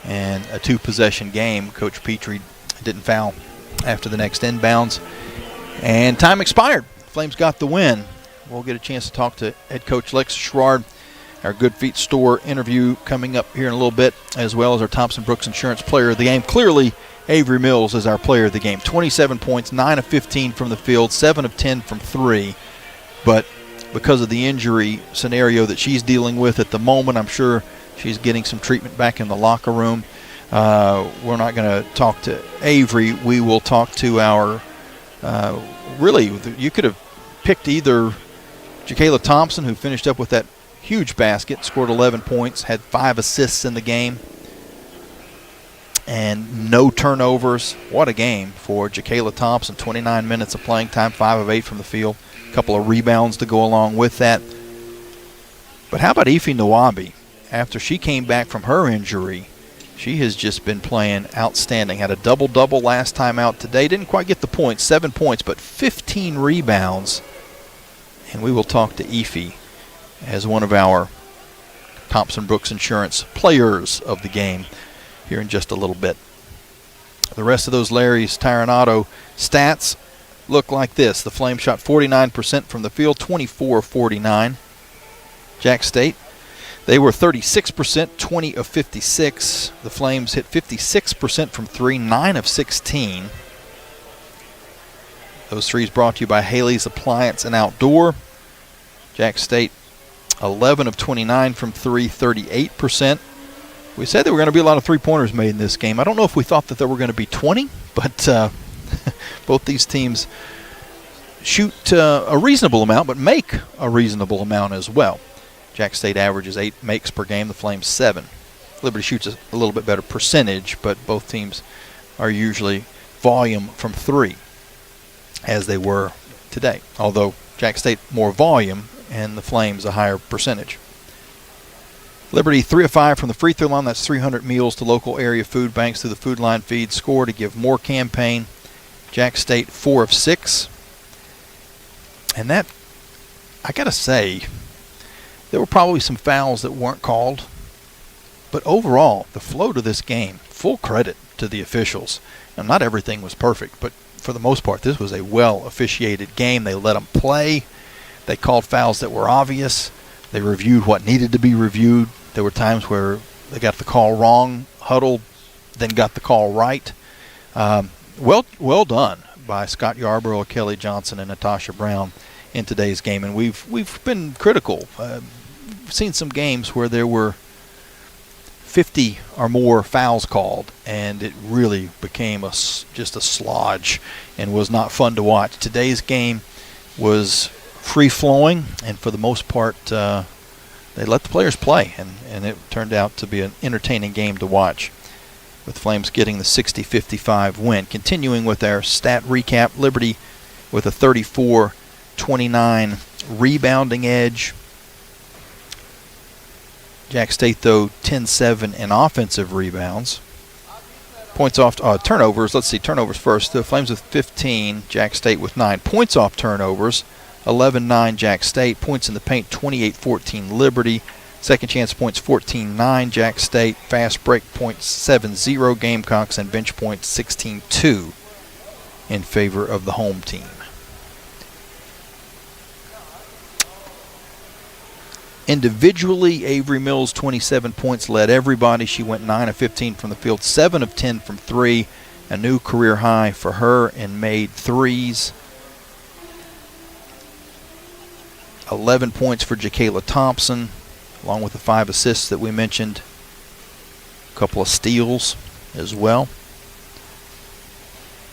and a 2-possession game. Coach Petrie didn't foul after the next inbounds, and time expired. Flames got the win. We'll get a chance to talk to head coach Lex Sherrard. Our Good Feet Store interview coming up here in a little bit, as well as our Thompson Brooks Insurance Player of the Game. Clearly, Avery Mills is our player of the game. 27 points, 9 of 15 from the field, 7 of 10 from 3. But because of the injury scenario that she's dealing with at the moment, I'm sure she's getting some treatment back in the locker room. We're not going to talk to Avery. We will talk to our, really, you could have picked either Jacayla Thompson, who finished up with that huge basket, scored 11 points, had 5 assists in the game, and no turnovers. What a game for Jacayla Thompson. 29 minutes of playing time, 5 of 8 from the field, a couple of rebounds to go along with that. But how about Ife Nwabi? After she came back from her injury, she has just been playing outstanding. Had a double-double last time out today. Didn't quite get the points, 7 points, but 15 rebounds. And we will talk to Ife as one of our Thompson Brooks Insurance players of the game here in just a little bit. The rest of those Larry's Tire and Auto stats look like this. The Flames shot 49% from the field, 24-49. Jax State, they were 36%, 20 of 56. The Flames hit 56% from 3, 9 of 16. Those threes brought to you by Haley's Appliance and Outdoor. Jax State, 11 of 29 from 3, 38%. We said there were going to be a lot of three-pointers made in this game. I don't know if we thought that there were going to be 20, but both these teams shoot a reasonable amount, but make a reasonable amount as well. Jax State averages 8 makes per game, the Flames 7. Liberty shoots a little bit better percentage, but both teams are usually volume from 3, as they were today. Although Jax State more volume, and the Flames a higher percentage. Liberty 3 of 5 from the free throw line. That's 300 meals to local area food banks through the Food Line Feed Score to Give More campaign. Jax State 4 of 6. And that, I got to say, there were probably some fouls that weren't called. But overall, the flow to this game, full credit to the officials. Now, not everything was perfect, but for the most part, this was a well-officiated game. They let them play. They called fouls that were obvious. They reviewed what needed to be reviewed. There were times where they got the call wrong, huddled, then got the call right. Well done by Scott Yarborough, Kelly Johnson, and Natasha Brown in today's game. And we've been critical. We've seen some games where there were 50 or more fouls called, and it really became just a slodge and was not fun to watch. Today's game was free-flowing, and for the most part, they let the players play, and it turned out to be an entertaining game to watch, with Flames getting the 60-55 win. Continuing with our stat recap, Liberty with a 34-29 rebounding edge. Jax State, though, 10-7 in offensive rebounds. Points off turnovers. Let's see, turnovers first. The Flames with 15, Jax State with 9. Points off turnovers, 11-9 Jax State. Points in the paint, 28-14 Liberty. Second chance points, 14-9 Jax State. Fast break points, 7-0 Gamecocks. And bench points, 16-2 in favor of the home team. Individually, Avery Mills, 27 points, led everybody. She went 9 of 15 from the field, 7 of 10 from 3. A new career high for her in made threes. 11 points for Jacayla Thompson, along with the 5 assists that we mentioned. A couple of steals as well.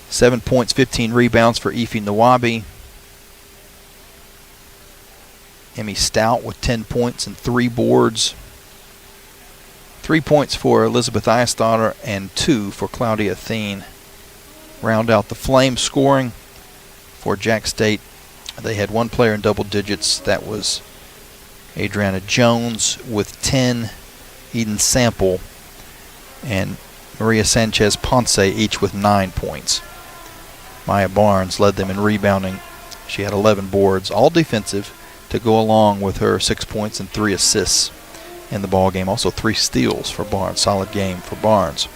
7 points, 15 rebounds for Ife Nwabi. Emmy Stout with 10 points and 3 boards. 3 points for Elizabeth Eisdottir and 2 for Claudia Thien. Round out the Flames scoring for Jax State. They had one player in double digits. That was Adriana Jones with 10, Eden Sample, and Maria Sanchez Ponce each with 9 points. Maya Barnes led them in rebounding. She had 11 boards, all defensive, to go along with her 6 points and 3 assists in the ball game. Also 3 steals for Barnes. Solid game for Barnes.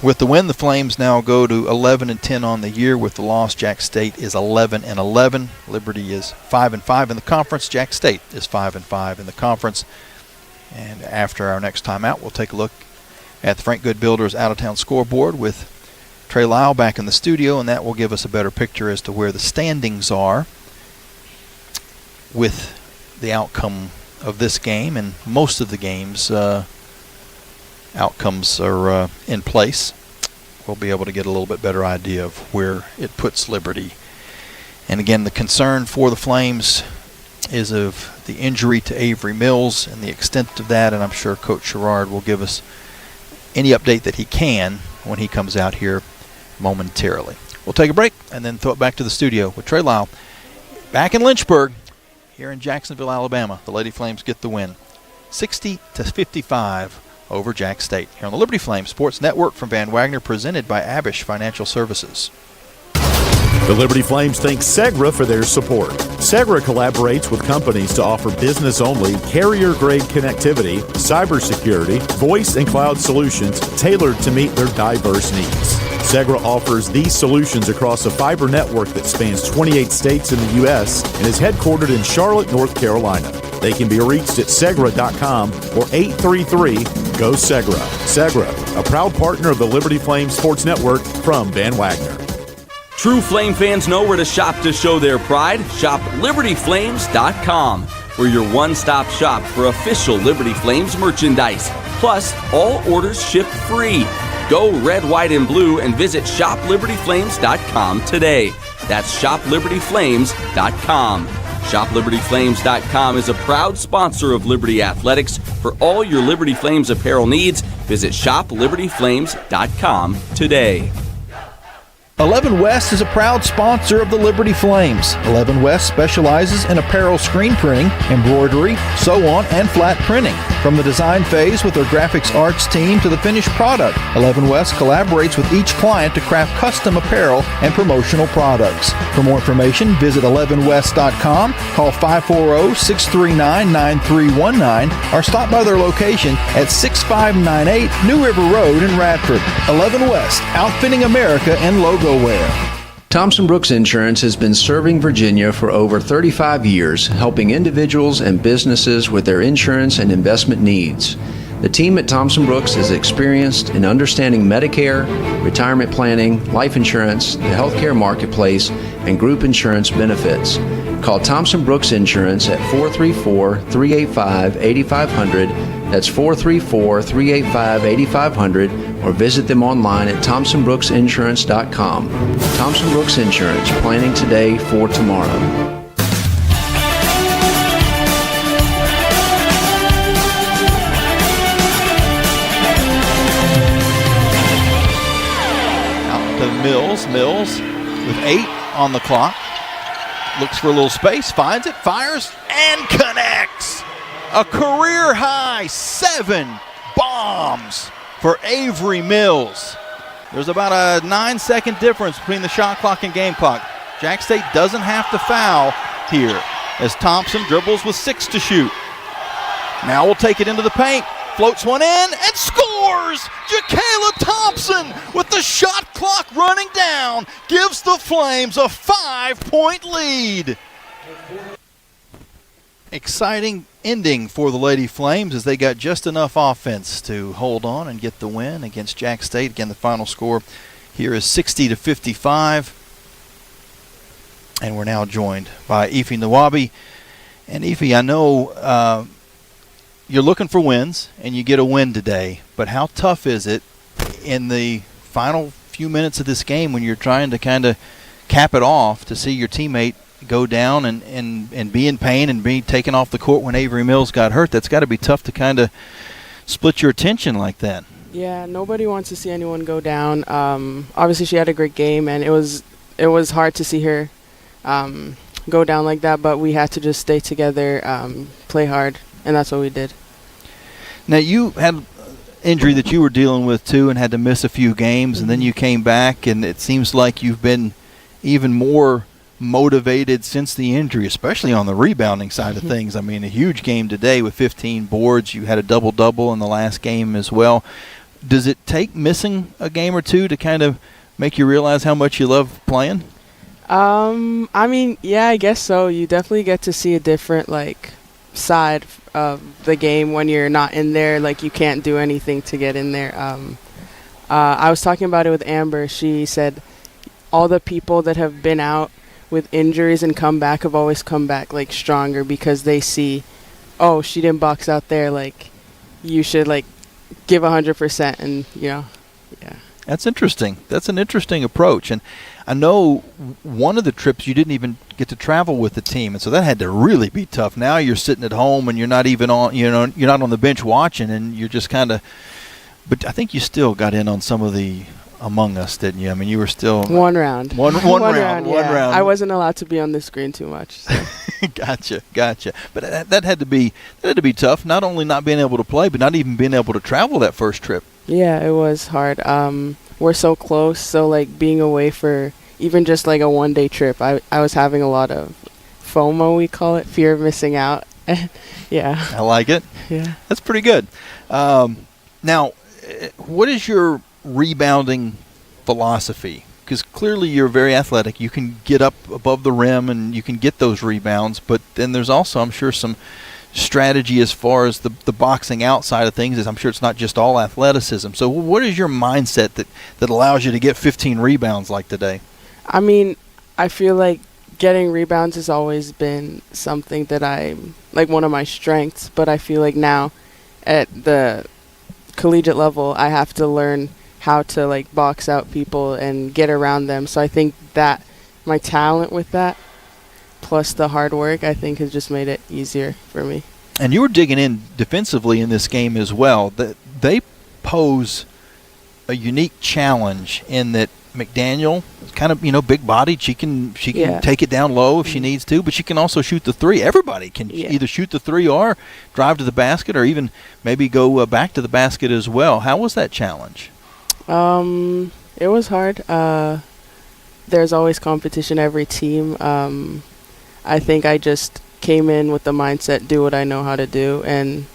With the win, the Flames now go to 11-10 on the year. With the loss, Jax State is 11-11. Liberty is 5-5 in the conference. Jax State is 5-5 in the conference. And after our next time out, we'll take a look at the Frank Good Builders out-of-town scoreboard with Trey Lyle back in the studio, and that will give us a better picture as to where the standings are with the outcome of this game. And most of the games, outcomes are in place. We'll be able to get a little bit better idea of where it puts Liberty. And again, the concern for the Flames is of the injury to Avery Mills and the extent of that, and I'm sure Coach Sherrard will give us any update that he can when he comes out here momentarily. We'll take a break and then throw it back to the studio with Trey Lyle back in Lynchburg here in Jacksonville, Alabama. The Lady Flames get the win, 60-55 over Jax State. Here on the Liberty Flames Sports Network from Van Wagner, presented by Abish Financial Services. The Liberty Flames thank Segra for their support. Segra collaborates with companies to offer business-only, carrier-grade connectivity, cybersecurity, voice and cloud solutions tailored to meet their diverse needs. Segra offers these solutions across a fiber network that spans 28 states in the U.S. and is headquartered in Charlotte, North Carolina. They can be reached at Segra.com or 833-GO-SEGRA. Segra, a proud partner of the Liberty Flames Sports Network from Van Wagner. True Flame fans know where to shop to show their pride. Shop LibertyFlames.com. We're your one-stop shop for official Liberty Flames merchandise. Plus, all orders ship free. Go red, white, and blue and visit ShopLibertyFlames.com today. That's ShopLibertyFlames.com. ShopLibertyFlames.com is a proud sponsor of Liberty Athletics. For all your Liberty Flames apparel needs, visit ShopLibertyFlames.com today. 11 West is a proud sponsor of the Liberty Flames. 11 West specializes in apparel screen printing, embroidery, sew-on, and flat printing. From the design phase with their graphics arts team to the finished product, 11 West collaborates with each client to craft custom apparel and promotional products. For more information, visit 11west.com, call 540-639-9319, or stop by their location at 6598 New River Road in Radford. 11 West, outfitting America and logo wear. Thompson Brooks Insurance has been serving Virginia for over 35 years, helping individuals and businesses with their insurance and investment needs. The team at Thompson Brooks is experienced in understanding Medicare, retirement planning, life insurance, the healthcare marketplace, and group insurance benefits. Call Thompson Brooks Insurance at 434-385-8500. That's 434-385-8500, or visit them online at ThompsonBrooksInsurance.com. Thompson Brooks Insurance, planning today for tomorrow. Out to Mills with 8 on the clock. Looks for a little space, finds it, fires, and connects. A career-high 7 bombs for Avery Mills. There's about a 9-second difference between the shot clock and game clock. Jax State doesn't have to foul here as Thompson dribbles with 6 to shoot. Now we'll take it into the paint. Floats one in and scores! Jacayla Thompson with the shot clock running down gives the Flames a 5-point lead. Exciting ending for the Lady Flames as they got just enough offense to hold on and get the win against Jax State. Again, the final score here is 60-55. And we're now joined by Ife Nwabi. And Ife, I know you're looking for wins, and you get a win today. But how tough is it in the final few minutes of this game when you're trying to kind of cap it off to see your teammate go down and be in pain and be taken off the court when Avery Mills got hurt? That's got to be tough to kind of split your attention like that. Yeah, nobody wants to see anyone go down. Obviously, she had a great game, and it was hard to see her go down like that, but we had to just stay together, play hard, and that's what we did. Now, you had injury that you were dealing with, too, and had to miss a few games, and then you came back, and it seems like you've been even more motivated since the injury, especially on the rebounding side of things. I mean, a huge game today with 15 boards. You had a double-double in the last game as well. Does it take missing a game or two to kind of make you realize how much you love playing? I mean, yeah, I guess so. You definitely get to see a different, like, side of the game when you're not in there. Like, you can't do anything to get in there. I was talking about it with Amber. She said all the people that have been out with injuries and come back have always come back, like, stronger because they see, oh, she didn't box out there. Like, you should, like, give 100%, and, you know, yeah. That's interesting. That's an interesting approach. And I know one of the trips you didn't even get to travel with the team, and so that had to really be tough. Now you're sitting at home and you're not even on, you're not on the bench watching, and you're just kind of. But I think you still got in on some of the Among Us, didn't you? I mean, you were still one round. One round. I wasn't allowed to be on the screen too much. So. Gotcha. But that had to be tough. Not only not being able to play, but not even being able to travel that first trip. Yeah, it was hard. We're so close, so like being away for even just like a one-day trip, I was having a lot of FOMO, we call it, fear of missing out. Yeah. I like it. Yeah. That's pretty good. Now, what is your rebounding philosophy? Because clearly you're very athletic. You can get up above the rim and you can get those rebounds, but then there's also, I'm sure, some strategy as far as the boxing outside of things. Is I'm sure it's not just all athleticism. So what is your mindset that allows you to get 15 rebounds like today? I mean, I feel like getting rebounds has always been something that I'm like one of my strengths, but I feel like now at the collegiate level I have to learn how to like box out people and get around them. So I think that my talent with that plus the hard work, I think, has just made it easier for me. And you were digging in defensively in this game as well. They pose a unique challenge in that McDaniel is kind of, big-bodied. She can take it down low if she needs to, but she can also shoot the three. Everybody can either shoot the three or drive to the basket or even maybe go back to the basket as well. How was that challenge? It was hard. There's always competition every team. I think I just came in with the mindset, do what I know how to do, and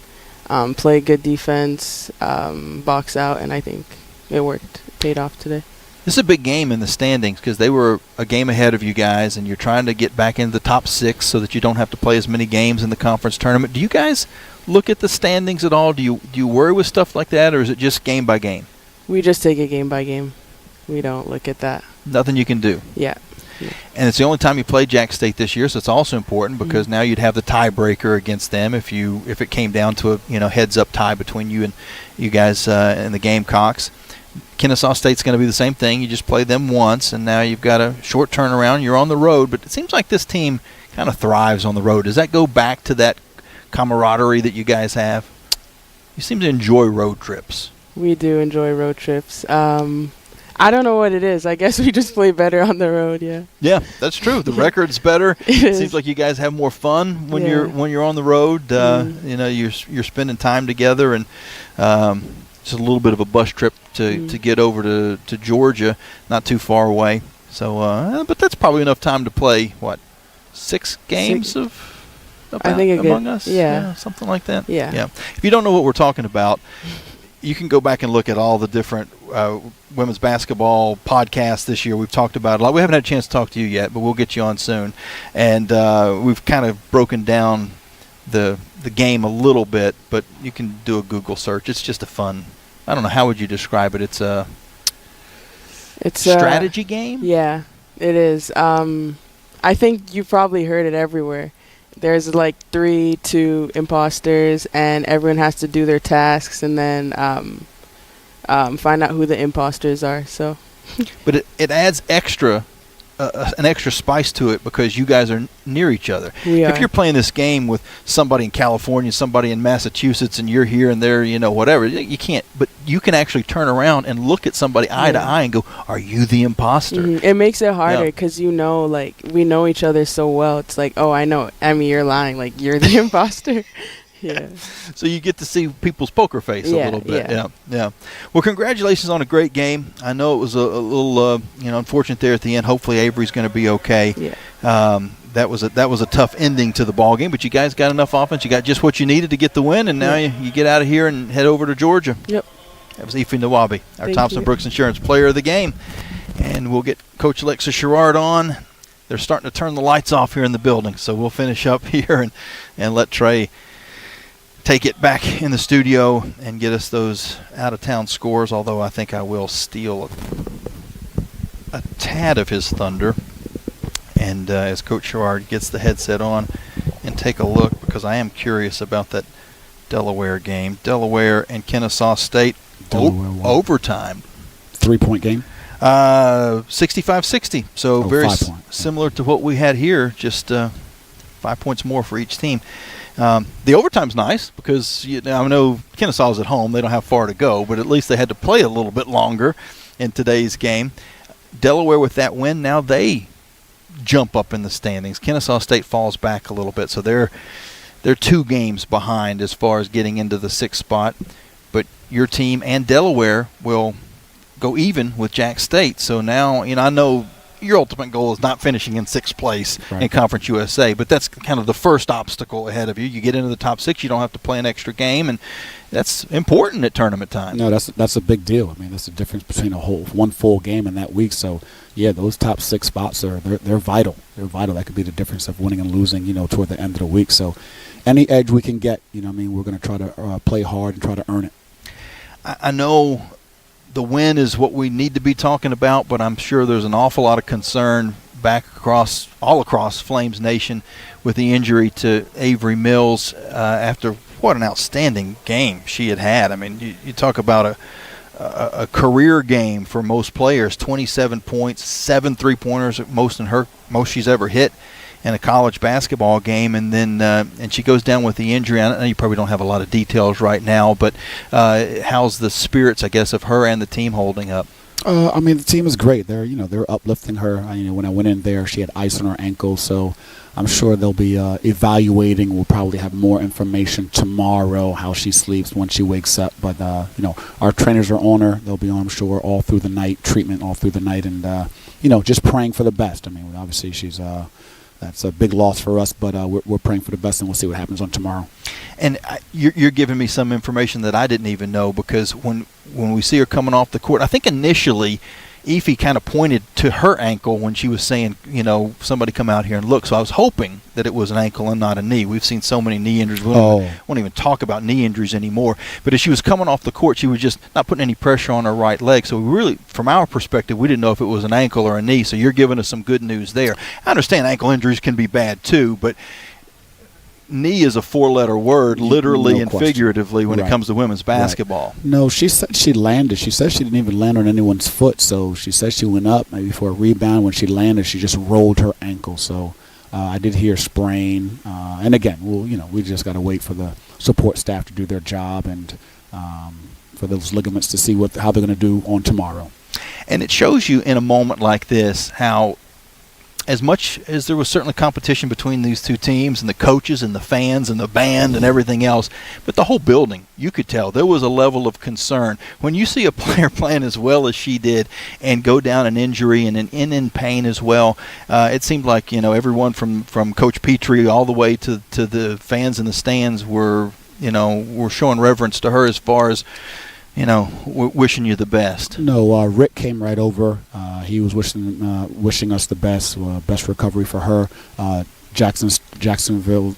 play good defense, box out, and I think it worked. It paid off today. This is a big game in the standings because they were a game ahead of you guys, and you're trying to get back into the top 6 so that you don't have to play as many games in the conference tournament. Do you guys look at the standings at all? Do you worry with stuff like that, or is it just game by game? We just take it game by game. We don't look at that. Nothing you can do. Yeah. And it's the only time you play Jax State this year, so it's also important because now you'd have the tiebreaker against them if it came down to a heads-up tie between you and you guys and the Gamecocks. Kennesaw State's going to be the same thing. You just play them once, and now you've got a short turnaround. You're on the road, but it seems like this team kind of thrives on the road. Does that go back to that camaraderie that you guys have? You seem to enjoy road trips. We do enjoy road trips. I don't know what it is. I guess we just play better on the road, yeah. Yeah, that's true. The record's better. It seems like you guys have more fun when you're on the road. You're spending time together, and just a little bit of a bus trip to get over to Georgia, not too far away. So, but that's probably enough time to play 6 games I think Among Us? Yeah, something like that. Yeah. If you don't know what we're talking about, you can go back and look at all the different women's basketball podcasts this year. We've talked about a lot. We haven't had a chance to talk to you yet, but we'll get you on soon. And we've kind of broken down the game a little bit, but you can do a Google search. It's just a fun, I don't know, how would you describe it? It's a strategy game? Yeah, it is. I think you probably heard it everywhere. There's like 2 imposters, and everyone has to do their tasks and then find out who the imposters are. So, but it adds an extra spice to it because you guys are near each other. If you're playing this game with somebody in California, somebody in Massachusetts, and you're here and there, whatever, you can't. But you can actually turn around and look at somebody eye to eye and go, "Are you the imposter?" It makes it harder because we know each other so well. It's like, oh, I know, Emmy, you're lying. Like, you're the imposter. Yeah. So you get to see people's poker face a little bit. Yeah. Well, congratulations on a great game. I know it was a little unfortunate there at the end. Hopefully Avery's going to be okay. Yeah. That was a tough ending to the ball game, but you guys got enough offense. You got just what you needed to get the win, and now you get out of here and head over to Georgia. Yep. That was Ify Nawabi, our Thank Thompson you. Brooks Insurance Player of the Game. And we'll get Coach Alexa Sherrard on. They're starting to turn the lights off here in the building, so we'll finish up here and let Trey take it back in the studio and get us those out-of-town scores, although I think I will steal a tad of his thunder. And as Coach Sherrard gets the headset on and take a look, because I am curious about that Delaware game. Delaware and Kennesaw State overtime. 3-point game? 65-60. So very similar to what we had here, just 5 points more for each team. The overtime's nice because I know Kennesaw's at home. They don't have far to go, but at least they had to play a little bit longer in today's game. Delaware with that win, now they jump up in the standings. Kennesaw State falls back a little bit, so they're 2 games behind as far as getting into the 6th spot. But your team and Delaware will go even with JAX State. So now, I know your ultimate goal is not finishing in 6th place in Conference USA, but that's kind of the first obstacle ahead of you. You get into the top 6, you don't have to play an extra game, and that's important at tournament time. No, that's a big deal. I mean, that's the difference between one full game in that week. So, yeah, those top 6 spots they're vital. They're vital. That could be the difference of winning and losing, toward the end of the week. So, any edge we can get, we're going to try to play hard and try to earn it. I know the win is what we need to be talking about, but I'm sure there's an awful lot of concern all across Flames Nation with the injury to Avery Mills after what an outstanding game she had. I mean, you talk about a career game for most players, 27 points, 7 3-pointers, most she's ever hit in a college basketball game, and then and she goes down with the injury. I know you probably don't have a lot of details right now, but how's the spirits, I guess, of her and the team holding up? The team is great. They're uplifting her. When I went in there, she had ice on her ankle, so I'm sure they'll be evaluating. We'll probably have more information tomorrow how she sleeps when she wakes up. But our trainers are on her. They'll be on, I'm sure, all through the night, treatment all through the night, and just praying for the best. Obviously she's. That's a big loss for us, but we're praying for the best, and we'll see what happens on tomorrow. And you're giving me some information that I didn't even know, because when we see her coming off the court, I think initially Ify kind of pointed to her ankle when she was saying, somebody come out here and look. So I was hoping that it was an ankle and not a knee. We've seen so many knee injuries. We won't even talk about knee injuries anymore. But as she was coming off the court, she was just not putting any pressure on her right leg. So we really, from our perspective, we didn't know if it was an ankle or a knee. So you're giving us some good news there. I understand ankle injuries can be bad too, but knee is a 4-letter word, literally and figuratively, when it comes to women's basketball. No, she said she landed. She said she didn't even land on anyone's foot. So she said she went up maybe for a rebound. When she landed, she just rolled her ankle. So I did hear sprain. And again, we just got to wait for the support staff to do their job and for those ligaments to see how they're going to do on tomorrow. And it shows you in a moment like this how, as much as there was certainly competition between these two teams and the coaches and the fans and the band and everything else, but the whole building, you could tell there was a level of concern. When you see a player playing as well as she did and go down an injury and in pain as well, it seemed like everyone from Coach Petrie all the way to the fans in the stands were showing reverence to her as far as wishing you the best. No, Rick came right over. He was wishing us the best recovery for her. Jacksonville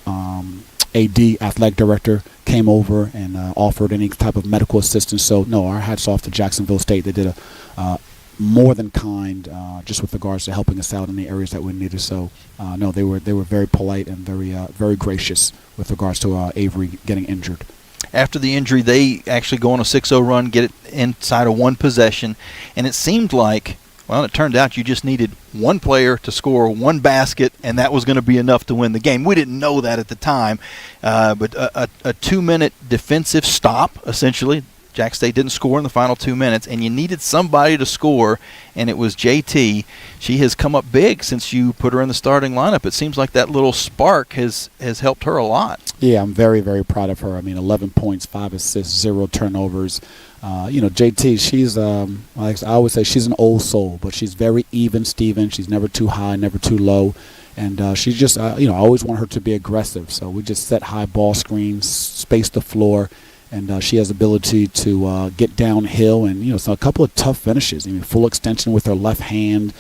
AD, athletic director, came over and offered any type of medical assistance. So, no, our hats off to Jacksonville State. They did a more than kind, just with regards to helping us out in the areas that we needed. So, no, they were very polite and very gracious with regards to Avery getting injured. After the injury, they actually go on a 6-0 run, get it inside of one possession, and it seemed like, well, it turned out you just needed one player to score one basket, and that was going to be enough to win the game. We didn't know that at the time, but a 2-minute defensive stop, essentially, Jax State didn't score in the final 2 minutes, and you needed somebody to score, and it was JT. She has come up big since you put her in the starting lineup. It seems like that little spark has helped her a lot. Yeah, I'm very, very proud of her. I mean, 11 points, 5 assists, 0 turnovers. JT, she's, like I always say, she's an old soul, but she's very even, Steven. She's never too high, never too low. And she's just, I always want her to be aggressive. So we just set high ball screens, space the floor, and she has the ability to get downhill. And, so a couple of tough finishes. I mean, full extension with her left hand,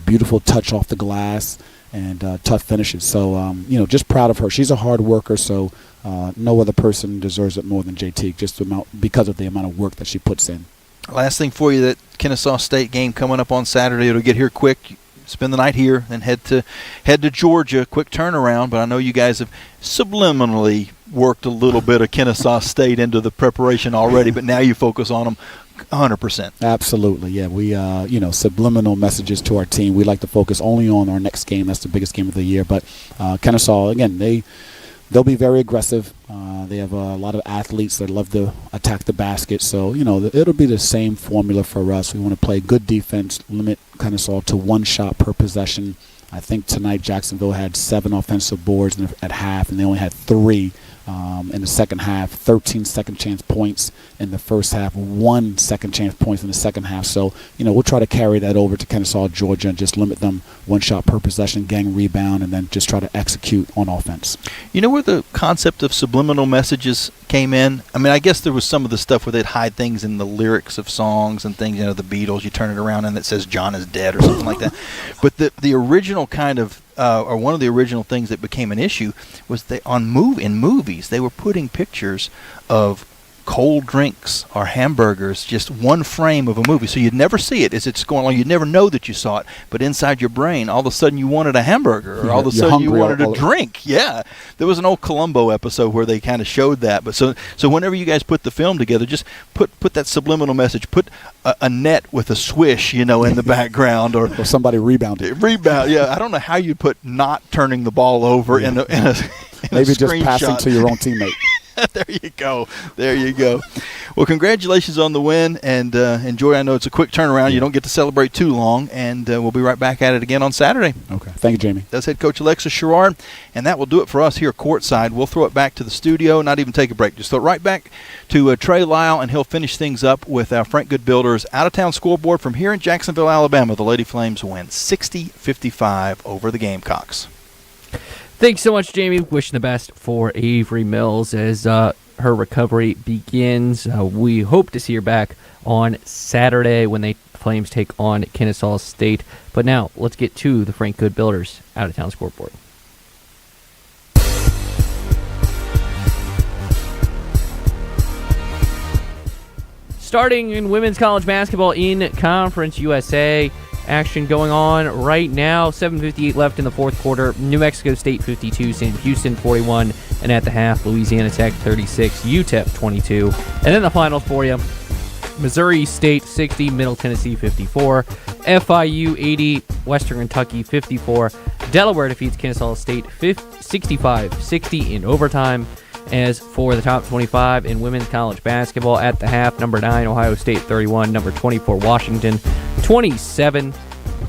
beautiful touch off the glass, and tough finishes. So, just proud of her. She's a hard worker, so no other person deserves it more than JT, just because of the amount of work that she puts in. Last thing for you, that Kennesaw State game coming up on Saturday. It'll get here quick. Spend the night here, then head to Georgia. Quick turnaround, but I know you guys have subliminally worked a little bit of Kennesaw State into the preparation already, but now you focus on them 100%. Absolutely, yeah. We, subliminal messages to our team. We like to focus only on our next game. That's the biggest game of the year. But Kennesaw, again, they'll be very aggressive. They have a lot of athletes that love to attack the basket. So, it'll be the same formula for us. We want to play good defense, limit Kennesaw to 1 shot per possession. I think tonight Jacksonville had 7 offensive boards at half, and they only had 3 in the second half. 13 second chance points in the first half, 1 second chance points in the second half. So, we'll try to carry that over to Kennesaw, Georgia, and just limit them 1 shot per possession, gang rebound, and then just try to execute on offense. You know where the concept of subliminal messages came in? I mean, I guess there was some of the stuff where they'd hide things in the lyrics of songs and things, the Beatles, you turn it around and it says John is dead or something like that. But the original kind of, or one of the original things that became an issue was in movies, they were putting pictures of cold drinks or hamburgers, just one frame of a movie. So you'd never see it as it's going along. You'd never know that you saw it. But inside your brain, all of a sudden you wanted a hamburger, or all of a sudden you wanted a drink. Yeah. There was an old Columbo episode where they kind of showed that. But so whenever you guys put the film together, just put that subliminal message. Put a net with a swish, in the background, or somebody rebounded. Yeah. I don't know how you put not turning the ball over in a maybe just passing to your own teammate. There you go. Well, congratulations on the win, and enjoy. I know it's a quick turnaround. You don't get to celebrate too long, and we'll be right back at it again on Saturday. Okay. Thank you, Jamie. That's head coach Alexis Sherrard, and that will do it for us here courtside. We'll throw it back to the studio, not even take a break. Just throw it right back to Trey Lyle, and he'll finish things up with our Frank Good Builders out-of-town scoreboard from here in Jacksonville, Alabama. The Lady Flames win 60-55 over the Gamecocks. Thanks so much, Jamie. Wishing the best for Avery Mills as her recovery begins. We hope to see her back on Saturday when the Flames take on Kennesaw State. But now, let's get to the Frank Good Builders out-of-town scoreboard. Starting in women's college basketball in Conference USA. Action going on right now. 7:58 left in the fourth quarter. New Mexico State 52, Sam Houston 41, and at the half, Louisiana Tech 36, UTEP 22. And then the finals for you. Missouri State 60, Middle Tennessee 54, FIU 80, Western Kentucky 54. Delaware defeats Kennesaw State 65-60 in overtime. As for the top 25 in women's college basketball at the half, number 9, Ohio State 31, number 24, Washington 27.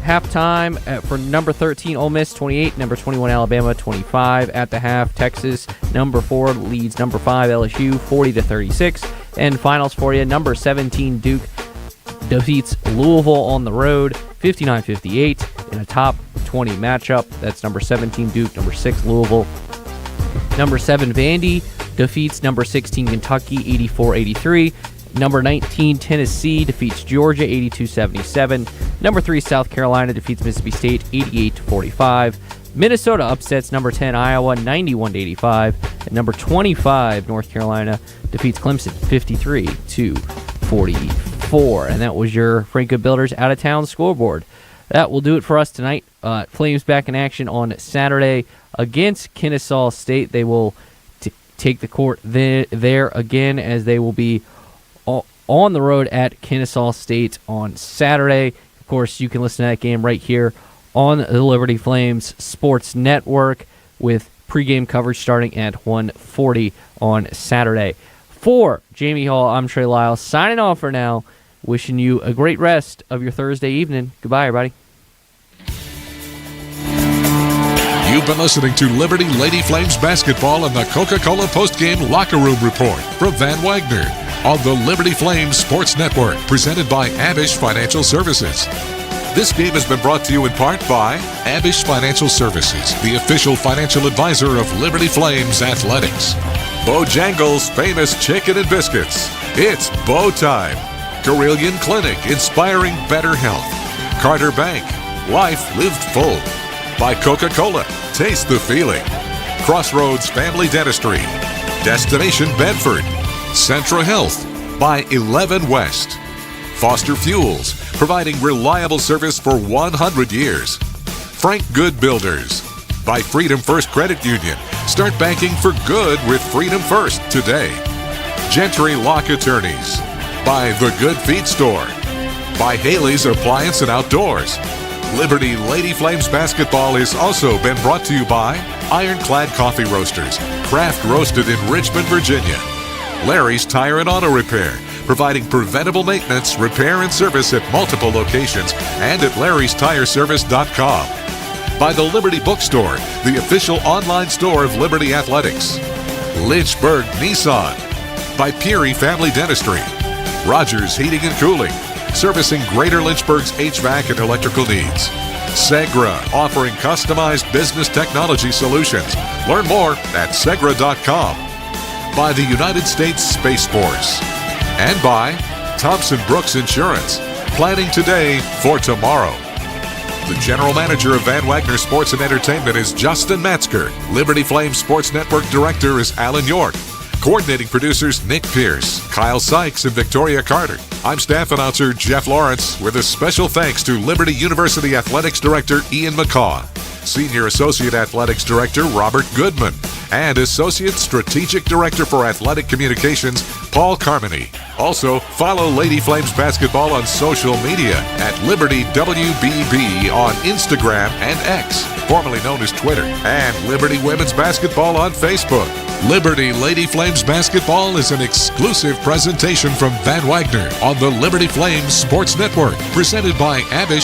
Halftime for number 13, Ole Miss 28, number 21, Alabama 25. At the half, Texas, number 4, leads number 5, LSU 40-36. And finals for you, number 17, Duke defeats Louisville on the road 59-58 in a top 20 matchup. That's number 17, Duke, number 6, Louisville. Number 7, Vandy defeats number 16, Kentucky, 84-83. Number 19, Tennessee defeats Georgia, 82-77. Number 3, South Carolina defeats Mississippi State, 88-45. Minnesota upsets number 10, Iowa, 91-85. And number 25, North Carolina defeats Clemson, 53-44. And that was your Frank Good Builders out-of-town scoreboard. That will do it for us tonight. Flames back in action on Saturday against Kennesaw State. They will take the court there again, as they will be on the road at Kennesaw State on Saturday. Of course, you can listen to that game right here on the Liberty Flames Sports Network with pregame coverage starting at 1:40 on Saturday. For Jamie Hall, I'm Trey Lyle, signing off for now, wishing you a great rest of your Thursday evening. Goodbye, everybody. You've been listening to Liberty Lady Flames basketball and the Coca-Cola postgame locker room report from Van Wagner on the Liberty Flames Sports Network, presented by Abish Financial Services. This game has been brought to you in part by Abish Financial Services, the official financial advisor of Liberty Flames Athletics. Bojangles' famous chicken and biscuits. It's Bow Time. Carillion Clinic, inspiring better health. Carter Bank, life lived full. By Coca-Cola, taste the feeling. Crossroads Family Dentistry. Destination Bedford. Central Health. By 11 West. Foster Fuels, providing reliable service for 100 years. Frank Good Builders. By Freedom First Credit Union. Start banking for good with Freedom First today. Gentry Lock Attorneys. By The Good Feet Store. By Haley's Appliance and Outdoors. Liberty Lady Flames basketball has also been brought to you by Ironclad Coffee Roasters, craft roasted in Richmond, Virginia. Larry's Tire and Auto Repair, providing preventable maintenance, repair, and service at multiple locations and at larrystireservice.com. By the Liberty Bookstore, the official online store of Liberty Athletics. Lynchburg Nissan. By Peary Family Dentistry. Rogers Heating and Cooling, servicing Greater Lynchburg's HVAC and electrical needs. Segra, offering customized business technology solutions. Learn more at segra.com. By the United States Space Force. And by Thompson Brooks Insurance, planning today for tomorrow. The general manager of Van Wagner Sports and Entertainment is Justin Metzger. Liberty Flames Sports Network director is Alan York. Coordinating producers Nick Pierce, Kyle Sykes, and Victoria Carter. I'm staff announcer Jeff Lawrence, with a special thanks to Liberty University Athletics Director Ian McCaw, Senior Associate Athletics Director Robert Goodman, and Associate Strategic Director for Athletic Communications Paul Carmody. Also, follow Lady Flames basketball on social media at Liberty WBB on Instagram and X, formerly known as Twitter, and Liberty Women's Basketball on Facebook. Liberty Lady Flames basketball is an exclusive presentation from Van Wagner on the Liberty Flames Sports Network, presented by Abish